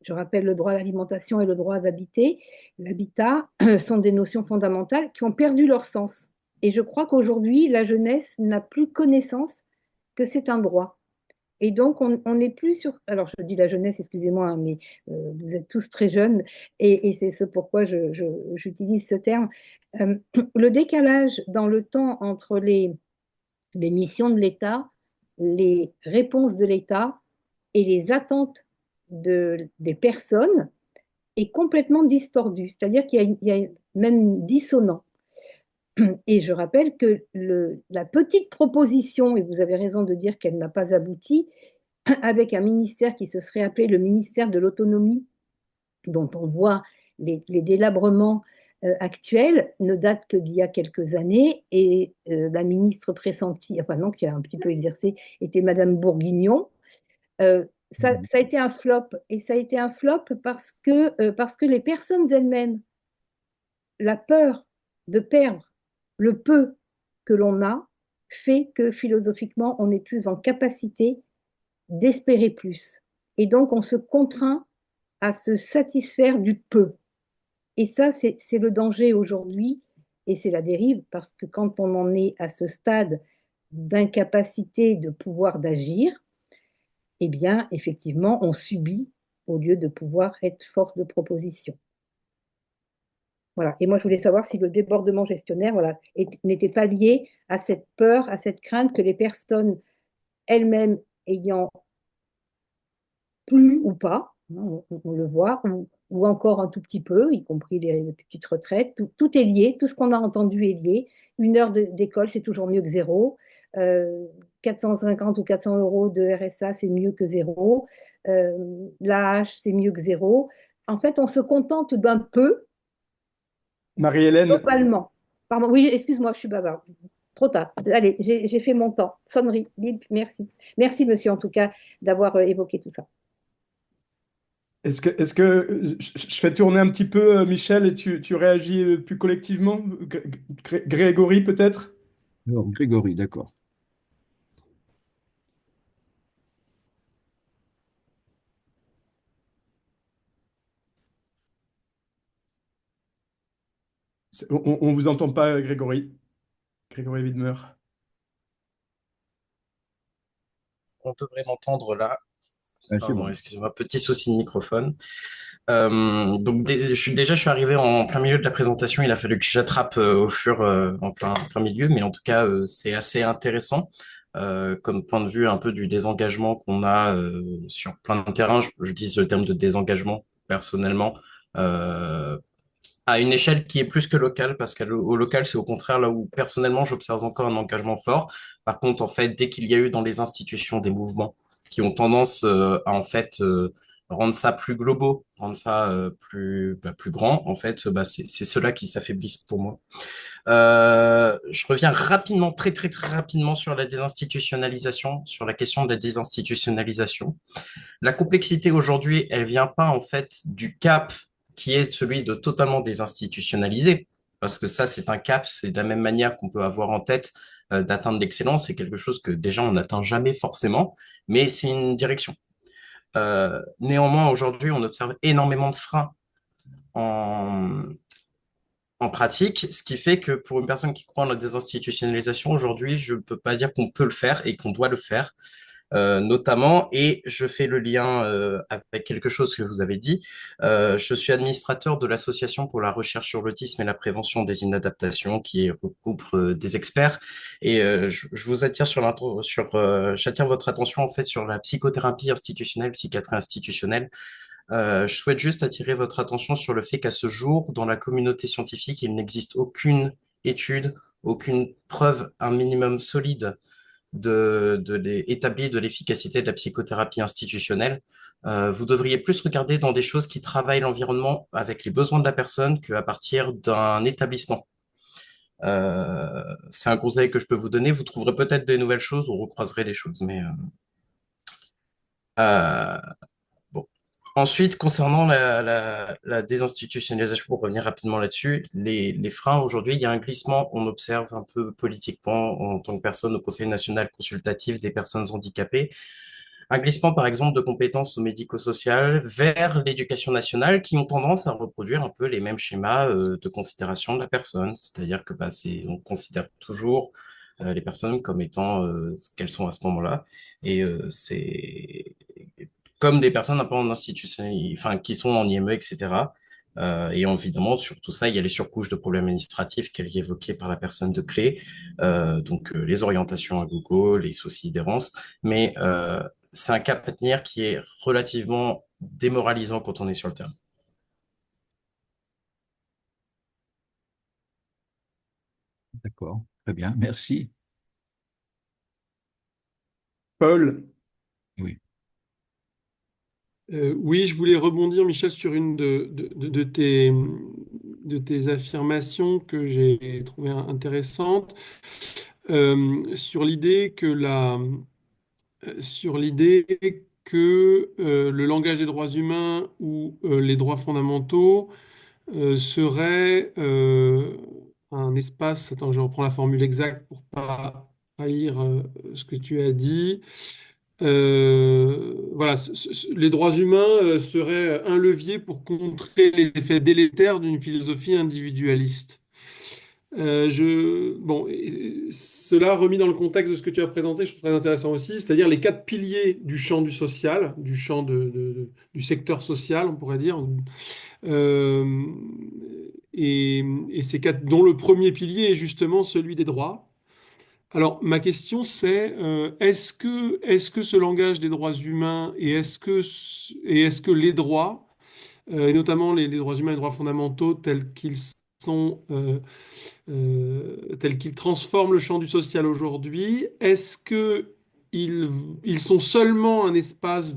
Je rappelle le droit à l'alimentation et le droit d'habiter. L'habitat sont des notions fondamentales qui ont perdu leur sens. Et je crois qu'aujourd'hui, la jeunesse n'a plus connaissance que c'est un droit. Et donc, on n'est plus sur... Alors, je dis la jeunesse, excusez-moi, hein, mais vous êtes tous très jeunes, et c'est ce pourquoi j'utilise ce terme. Euh, le décalage dans le temps entre les missions de l'État, les réponses de l'État et les attentes des personnes est complètement distordu. C'est-à-dire qu'il y a même dissonant. Et je rappelle que la petite proposition, et vous avez raison de dire qu'elle n'a pas abouti, avec un ministère qui se serait appelé le ministère de l'autonomie, dont on voit les délabrements actuels, ne date que d'il y a quelques années, et la ministre pressentie, enfin non, qui a un petit peu exercé, était Madame Bourguignon. Ça a été un flop, et ça a été un flop parce que les personnes elles-mêmes, la peur de perdre le peu que l'on a fait que philosophiquement, on n'est plus en capacité d'espérer plus. Et donc, on se contraint à se satisfaire du peu. Et ça, c'est le danger aujourd'hui, et c'est la dérive, parce que quand on en est à ce stade d'incapacité de pouvoir d'agir, eh bien, effectivement, on subit au lieu de pouvoir être force de proposition. Voilà. Et moi, je voulais savoir si le débordement gestionnaire, voilà, n'était pas lié à cette peur, à cette crainte que les personnes elles-mêmes ayant plus ou pas, hein, on le voit, ou encore un tout petit peu, y compris les petites retraites, tout est lié, tout ce qu'on a entendu est lié. Une heure d'école, c'est toujours mieux que zéro. 450 ou 400 euros de RSA, c'est mieux que zéro. L'AH, c'est mieux que zéro. En fait, on se contente d'un peu Marie-Hélène, globalement. Pardon, oui, excuse-moi, je suis bavarde. trop tard. Allez, j'ai fait mon temps. Sonnerie, bip, merci. Merci, monsieur, en tout cas, d'avoir évoqué tout ça. Est-ce que je fais tourner un petit peu, Michel, et tu réagis plus collectivement? Grégory, peut-être? Alors, Grégory, d'accord. On vous entend pas, Grégory. Grégory Widmer. On devrait m'entendre là. Ah, c'est Pardon, bon. excusez-moi, petit souci de microphone. Donc je suis arrivé en plein milieu de la présentation. Il a fallu que j'attrape au fur en plein milieu, mais en tout cas c'est assez intéressant comme point de vue un peu du désengagement qu'on a sur plein de terrains. Je dis le terme de désengagement personnellement. Euh, à une échelle qui est plus que locale, parce qu'au local, c'est au contraire là où personnellement j'observe encore un engagement fort. Par contre, en fait, dès qu'il y a eu dans les institutions des mouvements qui ont tendance à en fait rendre ça plus globaux, rendre ça plus grand, en fait, c'est ceux-là qui s'affaiblissent pour moi. Je reviens rapidement, très rapidement sur la désinstitutionnalisation, sur la question de la désinstitutionnalisation. La complexité aujourd'hui, elle vient pas en fait du cap qui est celui de totalement désinstitutionnaliser, parce que ça, c'est un cap, c'est de la même manière qu'on peut avoir en tête d'atteindre l'excellence, c'est quelque chose que déjà on n'atteint jamais forcément, mais c'est une direction. Néanmoins, aujourd'hui, on observe énormément de freins en, en pratique, ce qui fait que pour une personne qui croit en la désinstitutionnalisation, aujourd'hui, je ne peux pas dire qu'on peut le faire et qu'on doit le faire notamment, et je fais le lien avec quelque chose que vous avez dit. Je suis administrateur de l'Association pour la recherche sur l'autisme et la prévention des inadaptations, qui regroupe des experts, et je vous attire j'attire votre attention en fait sur la psychothérapie institutionnelle, psychiatrie institutionnelle. Je souhaite juste attirer votre attention sur le fait qu'à ce jour, dans la communauté scientifique, il n'existe aucune étude, aucune preuve, un minimum solide établi de l'efficacité de la psychothérapie institutionnelle. Vous devriez plus regarder dans des choses qui travaillent l'environnement avec les besoins de la personne qu'à partir d'un établissement. C'est un conseil que je peux vous donner. Vous trouverez peut-être des nouvelles choses ou recroiserez des choses, mais euh, bon. Ensuite, concernant la désinstitutionnalisation, pour revenir rapidement là-dessus, les freins, aujourd'hui, il y a un glissement, on observe un peu politiquement en tant que personne au Conseil national consultatif des personnes handicapées, un glissement, par exemple, de compétences au médico-social vers l'éducation nationale qui ont tendance à reproduire un peu les mêmes schémas de considération de la personne. C'est-à-dire que on considère toujours les personnes comme étant ce qu'elles sont à ce moment-là. Et c'est comme des personnes un peu en institution, enfin, qui sont en IME, etc. Et évidemment, sur tout ça, il y a les surcouches de problèmes administratifs qu'elle y évoquées par la personne de clé, donc les orientations à Google, les soucis d'errance. Mais c'est un cap à tenir qui est relativement démoralisant quand on est sur le terrain. D'accord. Très bien. Merci. Paul, Oui. Oui, je voulais rebondir, Michel, sur une de tes affirmations que j'ai trouvées intéressantes, sur l'idée que le langage des droits humains ou les droits fondamentaux serait un espace. Attends, je reprends la formule exacte pour pas trahir ce que tu as dit. Voilà, les droits humains seraient un levier pour contrer les effets délétères d'une philosophie individualiste. Bon, cela remis dans le contexte de ce que tu as présenté, je trouve très intéressant aussi, c'est-à-dire les quatre piliers du champ du social, du champ du secteur social, on pourrait dire. Euh, et ces quatre, dont le premier pilier est justement celui des droits. Alors, ma question, c'est est-ce que ce langage des droits humains et est-ce que les droits, et notamment les droits humains et les droits fondamentaux tels qu'ils sont, tels qu'ils transforment le champ du social aujourd'hui, est-ce que ils sont seulement un espace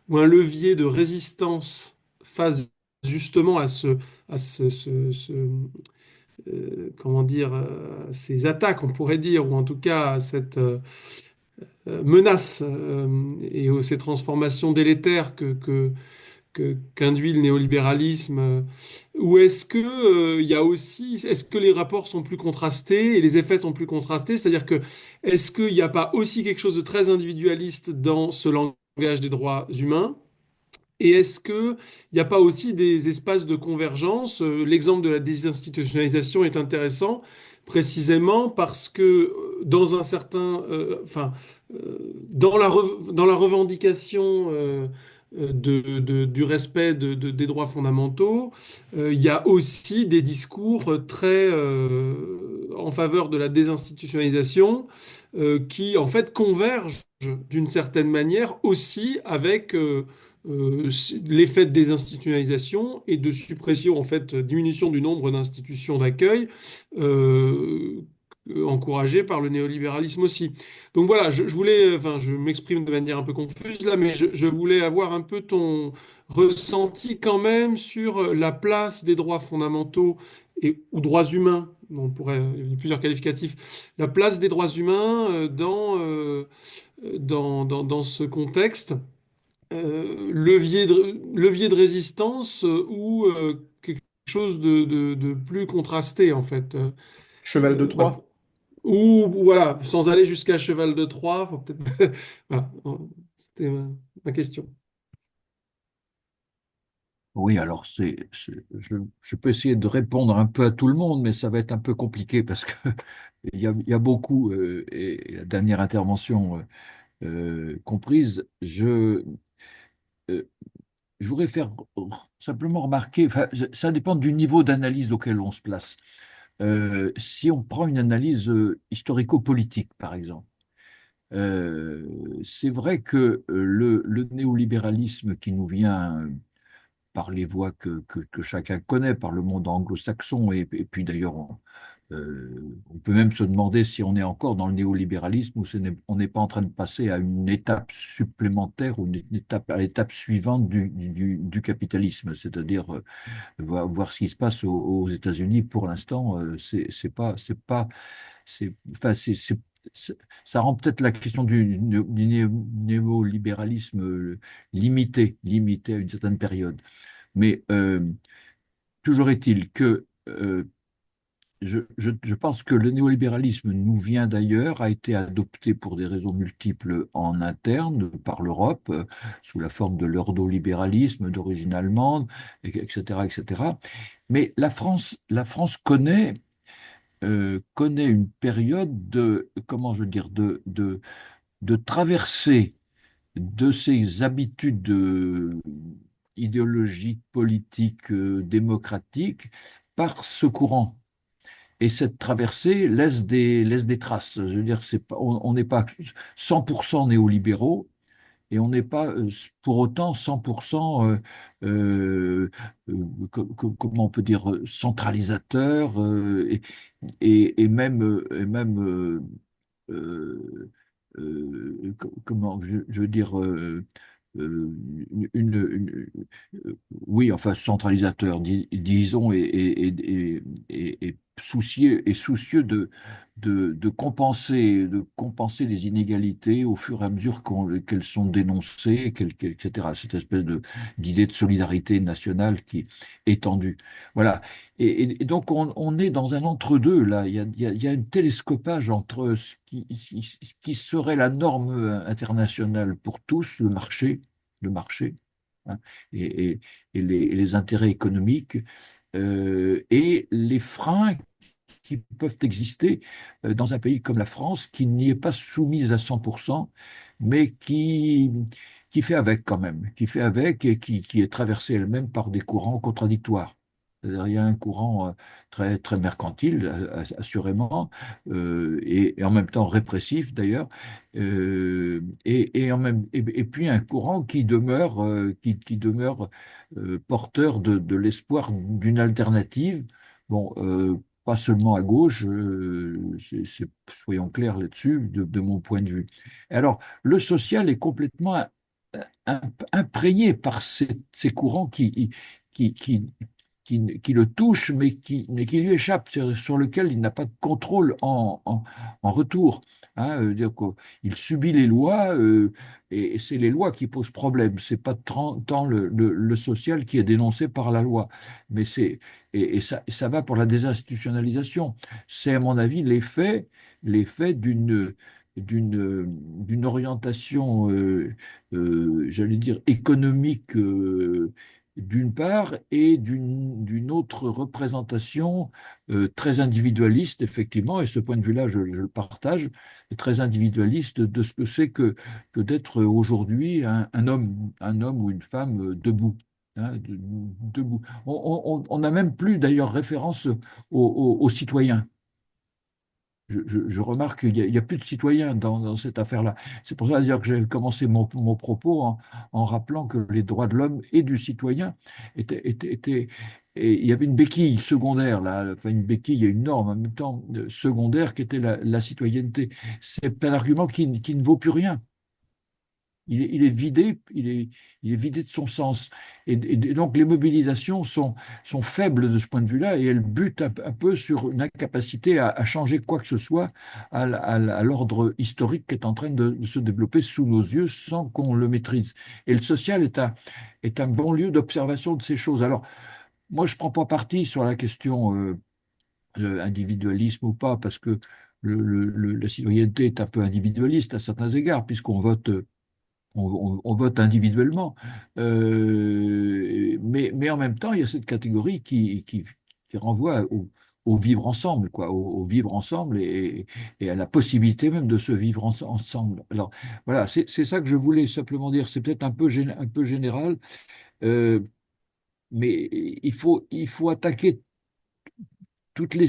ou un levier de résistance face justement à comment dire, ces attaques, on pourrait dire, ou en tout cas à cette menace et aux ces transformations délétères qu'induit le néolibéralisme, ou est-ce que il y a aussi, est-ce que les rapports sont plus contrastés et les effets sont plus contrastés? C'est-à-dire que est-ce qu'il n'y a pas aussi quelque chose de très individualiste dans ce langage des droits humains? Et est-ce qu'il n'y a pas aussi des espaces de convergence? L'exemple de la désinstitutionnalisation est intéressant, précisément parce que dans un certain, dans la revendication du respect des droits fondamentaux, il y a aussi des discours très en faveur de la désinstitutionnalisation qui en fait convergent d'une certaine manière aussi avec l'effet de désinstitutionnalisation et de suppression, en fait, diminution du nombre d'institutions d'accueil euh, encouragées par le néolibéralisme aussi. Donc voilà, je voulais, enfin, je m'exprime de manière un peu confuse là, mais je voulais avoir un peu ton ressenti quand même sur la place des droits fondamentaux ou droits humains, on pourrait, il y a plusieurs qualificatifs, la place des droits humains dans ce contexte levier de résistance ou quelque chose de plus contrasté en fait. Cheval de Voilà. Troie. Ou voilà, sans aller jusqu'à cheval de Troie, faut peut-être. Voilà, c'était ma question. Oui, alors je peux essayer de répondre un peu à tout le monde, mais ça va être un peu compliqué parce que il y a beaucoup, et la dernière intervention comprise, euh, je voudrais faire simplement remarquer, enfin, ça dépend du niveau d'analyse auquel on se place. Si on prend une analyse historico-politique, par exemple, c'est vrai que le néolibéralisme qui nous vient par les voies que chacun connaît, par le monde anglo-saxon, et puis d'ailleurs, on peut même se demander si on est encore dans le néolibéralisme ou on n'est pas en train de passer à une étape supplémentaire ou à l'étape suivante du capitalisme, c'est-à-dire voir ce qui se passe aux États-Unis. Pour l'instant, c'est pas, enfin, ça rend peut-être la question du néolibéralisme limité à une certaine période. Mais toujours est-il que je pense que le néolibéralisme nous vient d'ailleurs, a été adopté pour des raisons multiples en interne par l'Europe, sous la forme de l'ordolibéralisme d'origine allemande, etc., etc. Mais la France connaît une période de, comment je veux dire, de traversée de ses habitudes idéologiques, politiques, démocratiques par ce courant. Et cette traversée laisse des traces. Je veux dire, on n'est pas 100% néolibéraux et on n'est pas pour autant 100% comment on peut dire, centralisateur et même euh, comment je veux dire oui, enfin centralisateur, disons, et soucieux de compenser les inégalités au fur et à mesure qu'elles sont dénoncées, etc. Cette espèce d'idée de solidarité nationale qui est étendue. Voilà. Et donc, on est dans un entre-deux, là. Il y a un télescopage entre ce qui serait la norme internationale pour tous, le marché, hein, et, et- et les intérêts économiques, et les freins qui peuvent exister dans un pays comme la France, qui n'y est pas soumise à 100%, mais qui fait avec quand même, qui fait avec et qui est traversée elle-même par des courants contradictoires. C'est-à-dire, il y a un courant très, très mercantile, assurément, et en même temps répressif d'ailleurs, et puis un courant qui demeure porteur de l'espoir d'une alternative. Bon, pas seulement à gauche, soyons clairs là-dessus, de mon point de vue. Alors, le social est complètement imprégné par ces courants qui qui le touche, mais qui lui échappe, sur lequel il n'a pas de contrôle en retour. Hein, dire qu'il subit les lois, et c'est les lois qui posent problème. C'est pas tant le social qui est dénoncé par la loi, mais ça va pour la désinstitutionnalisation. C'est, à mon avis, l'effet d'une orientation, j'allais dire, économique, d'une part, et d'une autre représentation très individualiste, effectivement, et ce point de vue-là, je le partage, très individualiste de ce que c'est que d'être aujourd'hui un homme ou une femme debout. Hein, debout. On n'a même plus d'ailleurs référence aux citoyens. Je remarque qu'il n'y a plus de citoyens dans cette affaire-là. C'est pour ça dire que j'ai commencé mon propos en rappelant que les droits de l'homme et du citoyen étaient. Et il y avait une béquille secondaire, là, enfin une béquille, il y a une norme en même temps secondaire qui était la citoyenneté. C'est un argument qui ne vaut plus rien. Il est vidé, il est vidé de son sens. Et donc les mobilisations sont faibles de ce point de vue-là et elles butent un peu sur une incapacité à changer quoi que ce soit à l'ordre historique qui est en train de se développer sous nos yeux sans qu'on le maîtrise. Et le social est un bon lieu d'observation de ces choses. Alors, moi, je ne prends pas parti sur la question individualisme ou pas, parce que la citoyenneté est un peu individualiste à certains égards, puisqu'on vote on vote individuellement. Mais en même temps, il y a cette catégorie qui renvoie au vivre ensemble, quoi, au vivre ensemble et à la possibilité même de se vivre ensemble. Alors voilà, c'est ça que je voulais simplement dire. C'est peut-être un peu général, euh, mais il faut attaquer toutes les,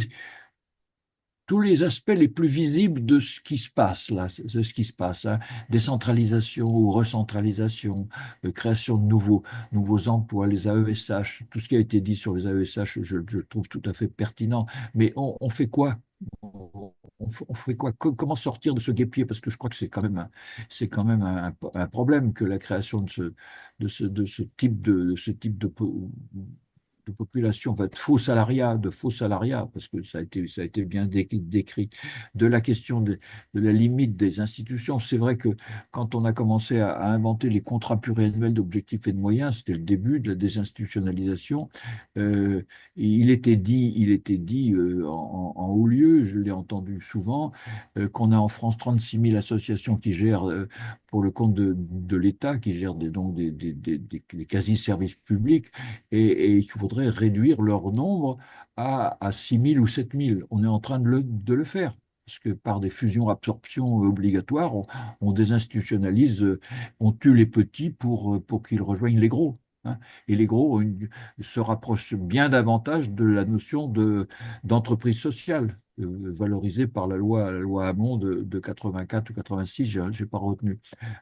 tous les aspects les plus visibles de ce qui se passe là, de ce qui se passe, hein. Décentralisation ou recentralisation, création de nouveaux emplois, les AESH, tout ce qui a été dit sur les AESH, je le trouve tout à fait pertinent. Mais on fait quoi? On fait quoi? Comment sortir de ce guêpier? Parce que je crois que c'est quand même un problème que la création de ce type de population, en fait, de faux salariat, parce que ça a été bien décrit, de la question de la limite des institutions. C'est vrai que quand on a commencé à inventer les contrats pluriannuels d'objectifs et de moyens, c'était le début de la désinstitutionnalisation. Euh, il était dit en haut lieu, je l'ai entendu souvent, qu'on a en France 36 000 associations qui gèrent pour le compte de l'État, qui gèrent donc des quasi-services publics, et qu'il faudrait réduire leur nombre à 6 000 ou 7 000. On est en train de le faire. Parce que par des fusions-absorptions obligatoires, on désinstitutionnalise, on tue les petits pour qu'ils rejoignent les gros. Hein. Et les gros se rapprochent bien davantage de la notion d'entreprise sociale, valorisée par la loi Hamon de 84 ou 86, je n'ai pas retenu.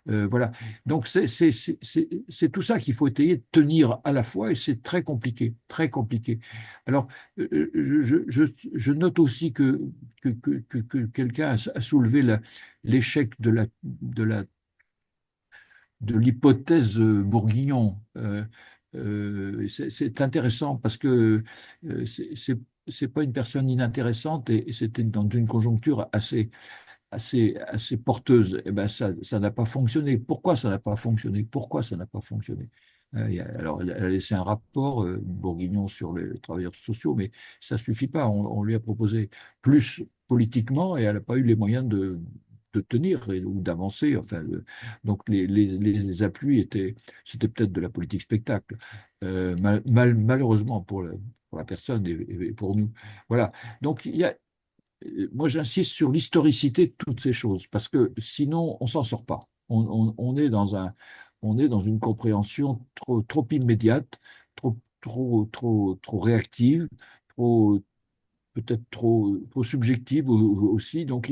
Voilà. Donc, c'est tout ça qu'il faut essayer de tenir à la fois et c'est très compliqué, très compliqué. Alors, je note aussi que quelqu'un a soulevé l'échec de l'hypothèse Bourguignon. C'est intéressant parce que c'est pas une personne inintéressante et c'était dans une conjoncture assez porteuse. Eh ben ça n'a pas fonctionné. Pourquoi ça n'a pas fonctionné? Pourquoi ça n'a pas fonctionné? Alors, elle a laissé un rapport, Bourguignon, sur les travailleurs sociaux, mais ça suffit pas. On lui a proposé plus politiquement et elle n'a pas eu les moyens de tenir ou d'avancer. Enfin, donc, les appuis c'était peut-être de la politique spectacle, malheureusement pour la personne et pour nous. Voilà. Donc, moi, j'insiste sur l'historicité de toutes ces choses, parce que sinon, on s'en sort pas. On est dans une compréhension trop immédiate, trop réactive, trop, peut-être trop subjective aussi. Donc,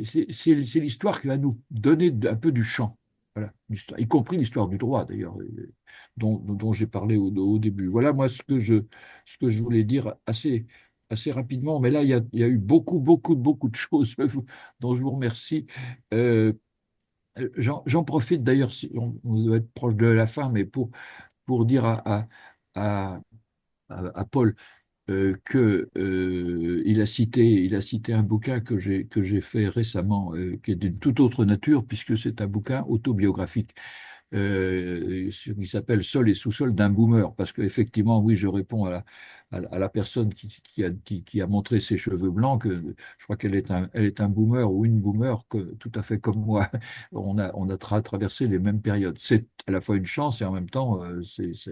c'est l'histoire qui va nous donner un peu du champ. Voilà, y compris l'histoire du droit, d'ailleurs, dont j'ai parlé au début. Voilà, moi, ce que je voulais dire assez rapidement. Mais là, il y a eu beaucoup de choses dont je vous remercie. Euh, J'en profite d'ailleurs, si on doit être proche de la fin, mais pour dire à à Paul il a cité un bouquin que j'ai fait récemment, qui est d'une toute autre nature, puisque c'est un bouquin autobiographique qui s'appelle Sol et sous-sol d'un boomer. Parce qu'effectivement, oui, je réponds à la personne qui a montré ses cheveux blancs, que je crois elle est un boomer ou une boomer tout à fait comme moi. On a traversé les mêmes périodes. C'est à la fois une chance et en même temps,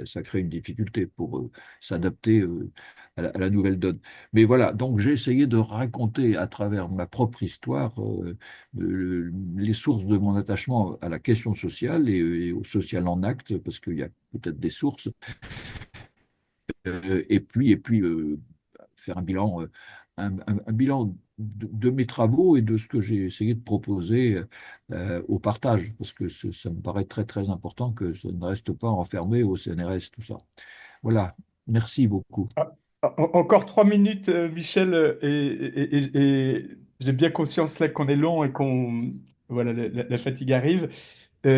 ça crée une difficulté pour s'adapter à la nouvelle donne. Mais voilà, donc j'ai essayé de raconter à travers ma propre histoire les sources de mon attachement à la question sociale et au social en acte, parce qu'il y a peut-être des sources, et puis faire un bilan, un bilan de mes travaux et de ce que j'ai essayé de proposer au partage, parce que ça me paraît très très important que ça ne reste pas enfermé au CNRS, tout ça. Voilà, merci beaucoup. Encore 3 minutes, Michel, et j'ai bien conscience là qu'on est long et qu'on voilà, la fatigue arrive.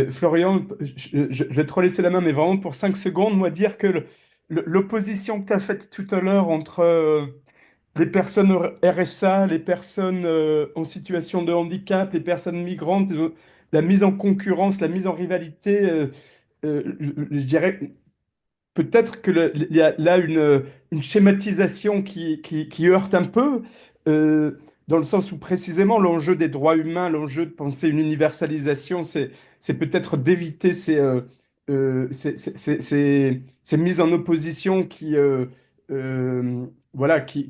Florian, je vais te relaisser la main, mais vraiment pour 5 secondes, moi dire que l'opposition que tu as faite tout à l'heure entre les personnes RSA, les personnes en situation de handicap, les personnes migrantes, la mise en concurrence, la mise en rivalité, je dirais peut-être que il y a là une schématisation qui heurte un peu, dans le sens où précisément l'enjeu des droits humains, l'enjeu de penser une universalisation, c'est peut-être d'éviter ces mises en opposition voilà, qui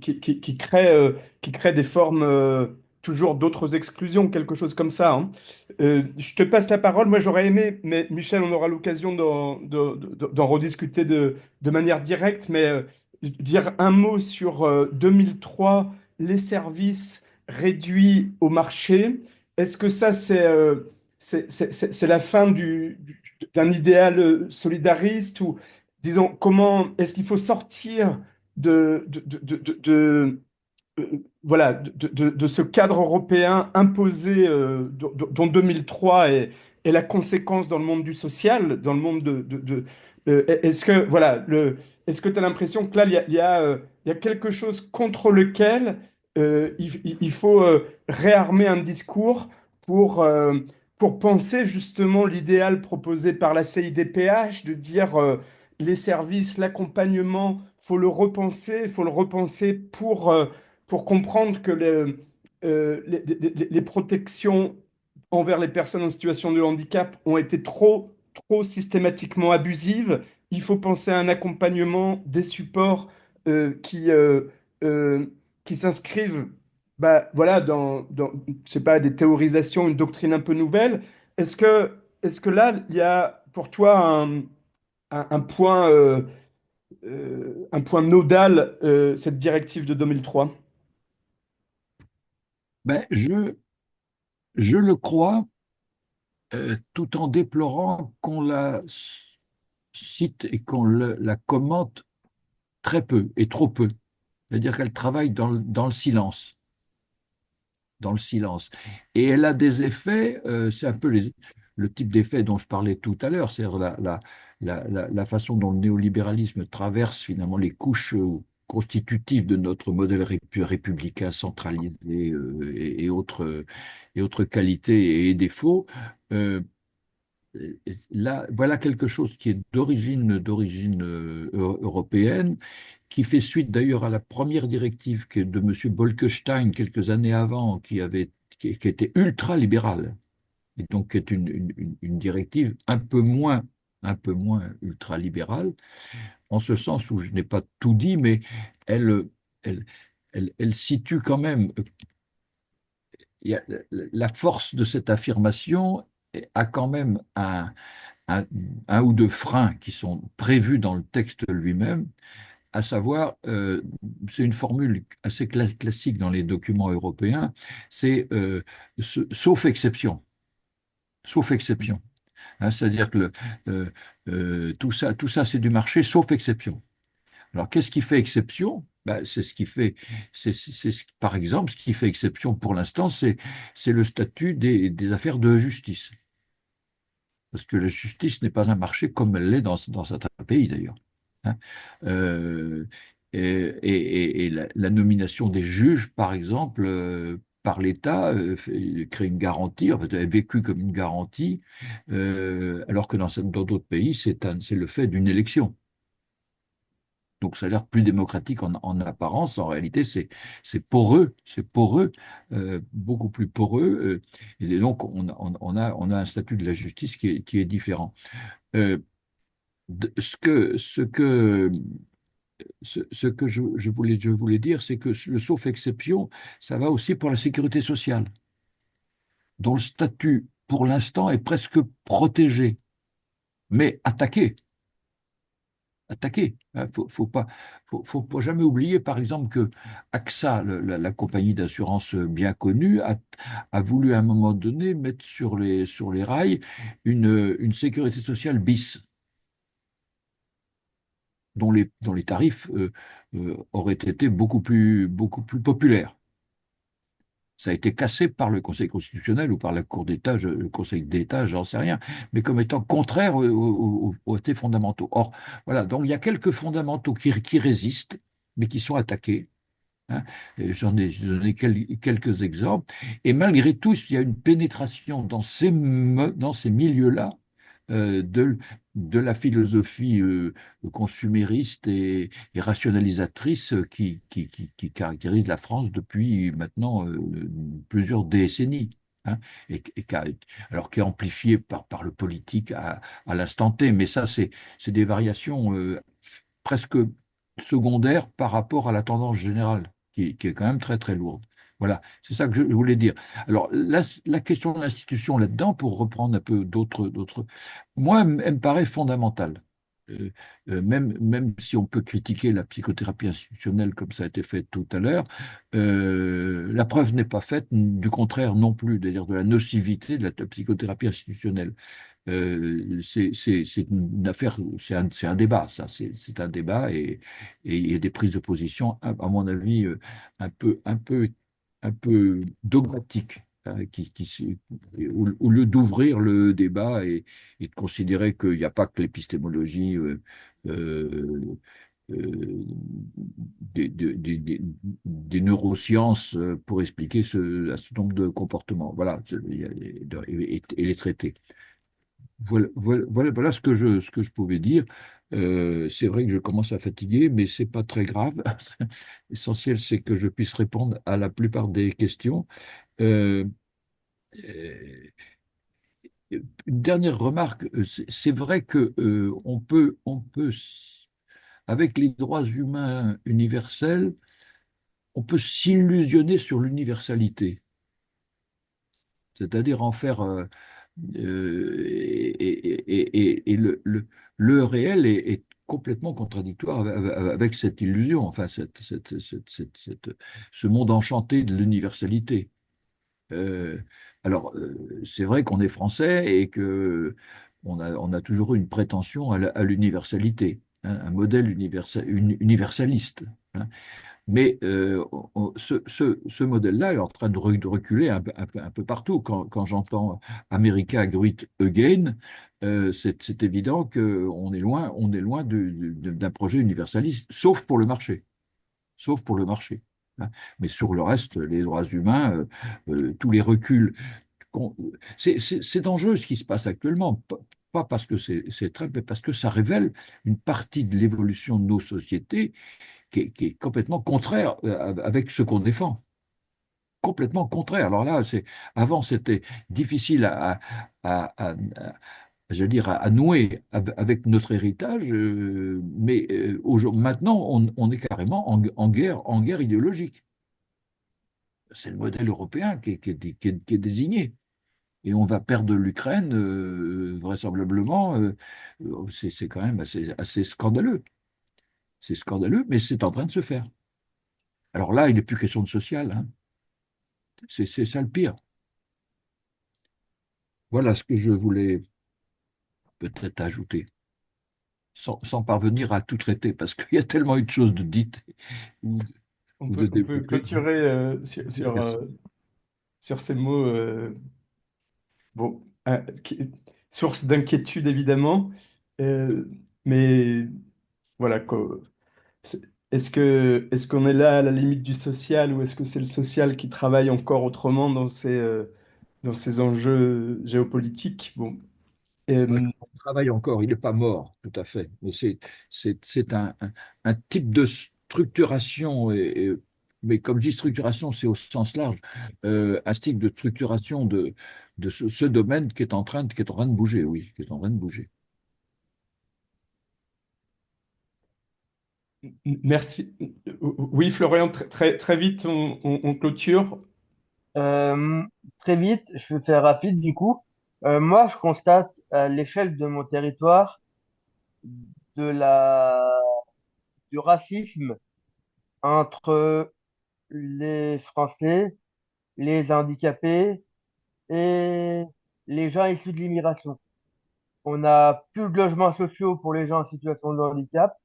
créent des formes toujours d'autres exclusions, quelque chose comme ça, hein. Je te passe la parole. Moi, j'aurais aimé, mais Michel, on aura l'occasion d'en rediscuter de manière directe, mais dire un mot sur 2003, les services réduits au marché. Est-ce que ça, c'est la fin d'un idéal solidariste ou, disons, comment est-ce qu'il faut sortir voilà, de ce cadre européen imposé dont 2003 est la conséquence dans le monde du social, dans le monde est-ce que, voilà, est-ce que tu as l'impression que là, il y a quelque chose contre lequel il faut réarmer un discours pour, euh, pour penser justement l'idéal proposé par la CIDPH, de dire les services, l'accompagnement, il faut le repenser pour comprendre que les protections envers les personnes en situation de handicap ont été trop systématiquement abusives. Il faut penser à un accompagnement, des supports euh, qui, euh, euh, qui s'inscrivent voilà, je sais pas, des théorisations, une doctrine un peu nouvelle. Est-ce que là, il y a pour toi un point, un point nodal, cette directive de 2003? Ben, je le crois, tout en déplorant qu'on la cite et qu'on la commente très peu et trop peu. C'est-à-dire qu'elle travaille dans le silence. Dans le silence. Et elle a des effets, c'est un peu le type d'effet dont je parlais tout à l'heure, c'est-à-dire la façon dont le néolibéralisme traverse finalement les couches constitutives de notre modèle républicain centralisé et autres qualités et défauts. Euh, Là, voilà quelque chose qui est d'origine européenne, qui fait suite d'ailleurs à la première directive de M. Bolkestein quelques années avant, qui était ultra-libérale, et donc qui est une directive un peu moins ultra-libérale, en ce sens où je n'ai pas tout dit, mais elle, elle, elle situe quand même la force de cette affirmation a quand même un, un ou deux freins qui sont prévus dans le texte lui-même, à savoir, c'est une formule assez classique dans les documents européens, c'est sauf exception. Sauf exception. Hein, c'est-à-dire que tout ça c'est du marché, sauf exception. Alors, qu'est-ce qui fait exception? Ben, c'est ce qui fait, par exemple, ce qui fait exception pour l'instant, c'est le statut des affaires de justice. Parce que la justice n'est pas un marché comme elle l'est dans certains pays d'ailleurs. hein. Euh, et la nomination des juges, par exemple, par l'État, crée une garantie, en fait, est vécue comme une garantie, alors que dans d'autres pays, c'est le fait d'une élection. Donc ça a l'air plus démocratique en apparence. En réalité, c'est poreux, beaucoup plus poreux. Et donc, on a un statut de la justice qui est différent. Euh, ce que je voulais dire, c'est que le sauf exception, ça va aussi pour la sécurité sociale, dont le statut, pour l'instant, est presque protégé, mais attaqué. Attaqué. Faut pas jamais oublier, par exemple, que AXA, la compagnie d'assurance bien connue, a voulu à un moment donné mettre sur les rails une sécurité sociale bis, dont les tarifs auraient été beaucoup plus populaires. Ça a été cassé par le Conseil constitutionnel ou par la Cour d'État, le Conseil d'État, j'en sais rien, mais comme étant contraire aux faits fondamentaux. Or, voilà, donc il y a quelques fondamentaux qui résistent, mais qui sont attaqués, hein. Et j'ai donné quelques exemples. Et malgré tout, il y a une pénétration dans ces milieux-là de la philosophie consumériste et rationalisatrice qui caractérise la France depuis maintenant plusieurs décennies, hein, alors qui est amplifiée par le politique à l'instant T. Mais ça, c'est des variations presque secondaires par rapport à la tendance générale, qui est quand même très très lourde. Voilà, c'est ça que je voulais dire. Alors, la question de l'institution là-dedans, pour reprendre un peu d'autres, moi, elle me paraît fondamentale. Euh, même si on peut critiquer la psychothérapie institutionnelle comme ça a été fait tout à l'heure, la preuve n'est pas faite, du contraire non plus, c'est-à-dire de la nocivité de la psychothérapie institutionnelle. C'est une affaire, c'est un débat, ça, c'est un débat et il y a des prises de position, à mon avis, un peu dogmatiques, hein, au lieu d'ouvrir le débat et de considérer qu'il n'y a pas que l'épistémologie euh, euh, des neurosciences pour expliquer un certain nombre de comportements. Voilà, et les traiter. Voilà ce que je pouvais dire. C'est vrai que je commence à fatiguer, mais c'est pas très grave. L'essentiel, c'est que je puisse répondre à la plupart des questions. Euh, euh, une dernière remarque, c'est vrai que avec les droits humains universels, on peut s'illusionner sur l'universalité, c'est-à-dire en faire et le réel est complètement contradictoire avec cette illusion, enfin ce monde enchanté de l'universalité. Euh, alors, c'est vrai qu'on est français et que on a toujours eu une prétention à l'universalité, hein, un modèle universaliste, hein. Mais ce modèle-là est en train de reculer un peu partout. Quand j'entends America Great Again, c'est évident qu'on est loin d'un projet universaliste, sauf pour le marché. Sauf pour le marché, hein. Mais sur le reste, les droits humains, tous les reculs. C'est dangereux ce qui se passe actuellement, pas parce que c'est très, mais parce que ça révèle une partie de l'évolution de nos sociétés qui est complètement contraire avec ce qu'on défend. Complètement contraire. Alors là, avant, c'était difficile j'allais dire, à nouer avec notre héritage, mais maintenant, on est carrément en guerre idéologique. C'est le modèle européen qui est désigné. Et on va perdre l'Ukraine, vraisemblablement. C'est quand même assez scandaleux. C'est scandaleux, mais c'est en train de se faire. Alors là, il n'est plus question de social, hein. C'est ça le pire. Voilà ce que je voulais peut-être ajouter, sans parvenir à tout traiter, parce qu'il y a tellement eu de choses de dites ou, On ou de peut, on peut développées. clôturer sur ces mots. Bon, source d'inquiétude évidemment, euh, mais voilà, c'est- est-ce qu'on est là à la limite du social ou est-ce que c'est le social qui travaille encore autrement dans ces enjeux géopolitiques? Bon, Ouais, euh, on travaille encore, il n'est pas mort, tout à fait. Mais c'est un type de structuration, mais comme je dis structuration, c'est au sens large, un type de structuration de ce domaine qui est en train de bouger, oui, qui est en train de bouger. merci. Oui, Florian, très vite, on clôture. Euh, Très vite, je vais faire rapide du coup. Moi, je constate à l'échelle de mon territoire de du racisme entre les Français, les handicapés et les gens issus de l'immigration. On n'a plus de logements sociaux pour les gens en situation de handicap.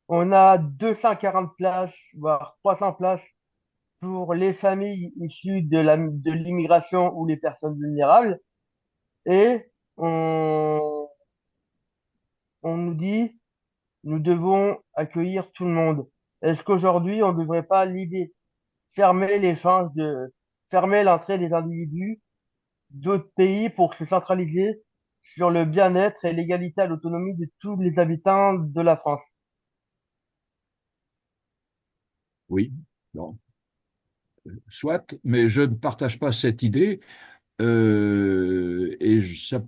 On a 240 places, voire 300 places pour les familles issues de l'immigration ou les personnes vulnérables. Et on, on nous dit, nous devons accueillir tout le monde. Est-ce qu'aujourd'hui, on ne devrait pas l'idée fermer fermer l'entrée des individus d'autres pays pour se centraliser sur le bien-être et l'égalité à l'autonomie de tous les habitants de la France? Oui, bon, soit, mais je ne partage pas cette idée.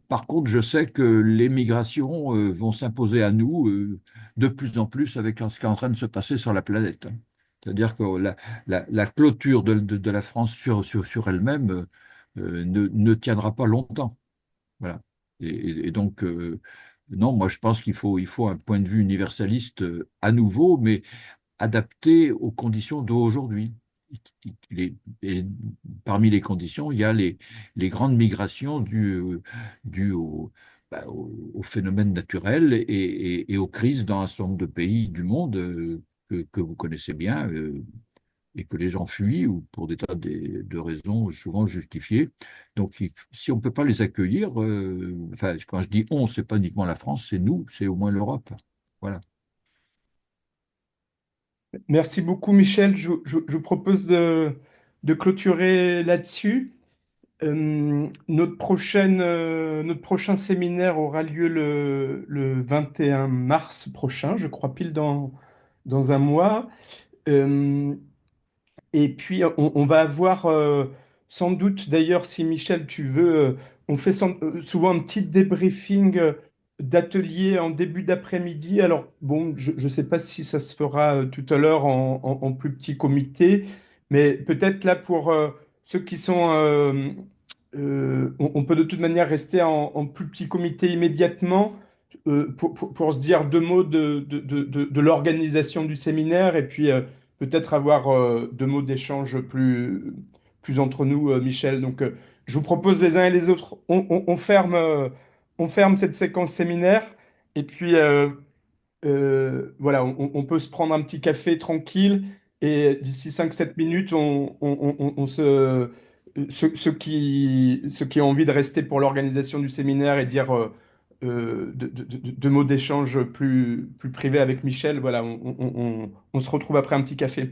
Par contre, je sais que les migrations vont s'imposer à nous de plus en plus avec ce qui est en train de se passer sur la planète. C'est-à-dire que la clôture de la France sur elle-même ne tiendra pas longtemps. Voilà. Et donc, non, moi je pense il faut un point de vue universaliste à nouveau, mais adapté aux conditions d'aujourd'hui. Et parmi les conditions, il y a les grandes migrations dues au phénomène naturel et aux crises dans un certain nombre de pays du monde que vous connaissez bien et que les gens fuient ou pour des tas de raisons souvent justifiées. Donc, si on ne peut pas les accueillir, enfin, quand je dis on, c'est pas uniquement la France, c'est nous, c'est au moins l'Europe. Voilà. Merci beaucoup, Michel. Je propose de clôturer là-dessus. Notre prochain séminaire aura lieu le 21 mars prochain, je crois, pile dans un mois. Euh, et puis, on va avoir sans doute, d'ailleurs, si Michel, tu veux, on fait souvent un petit débriefing d'atelier en début d'après-midi. Alors, bon, je ne sais pas si ça se fera tout à l'heure en plus petit comité, mais peut-être là pour ceux qui sont... on peut de toute manière rester en plus petit comité immédiatement pour se dire deux mots de l'organisation du séminaire et puis peut-être avoir deux mots d'échange plus entre nous, Michel. Donc, je vous propose les uns et les autres, on ferme cette séquence séminaire et puis voilà, on peut se prendre un petit café tranquille et d'ici 5 7 minutes, ceux qui ont envie de rester pour l'organisation du séminaire et dire deux mots d'échange plus privés avec Michel, voilà, on se retrouve après un petit café.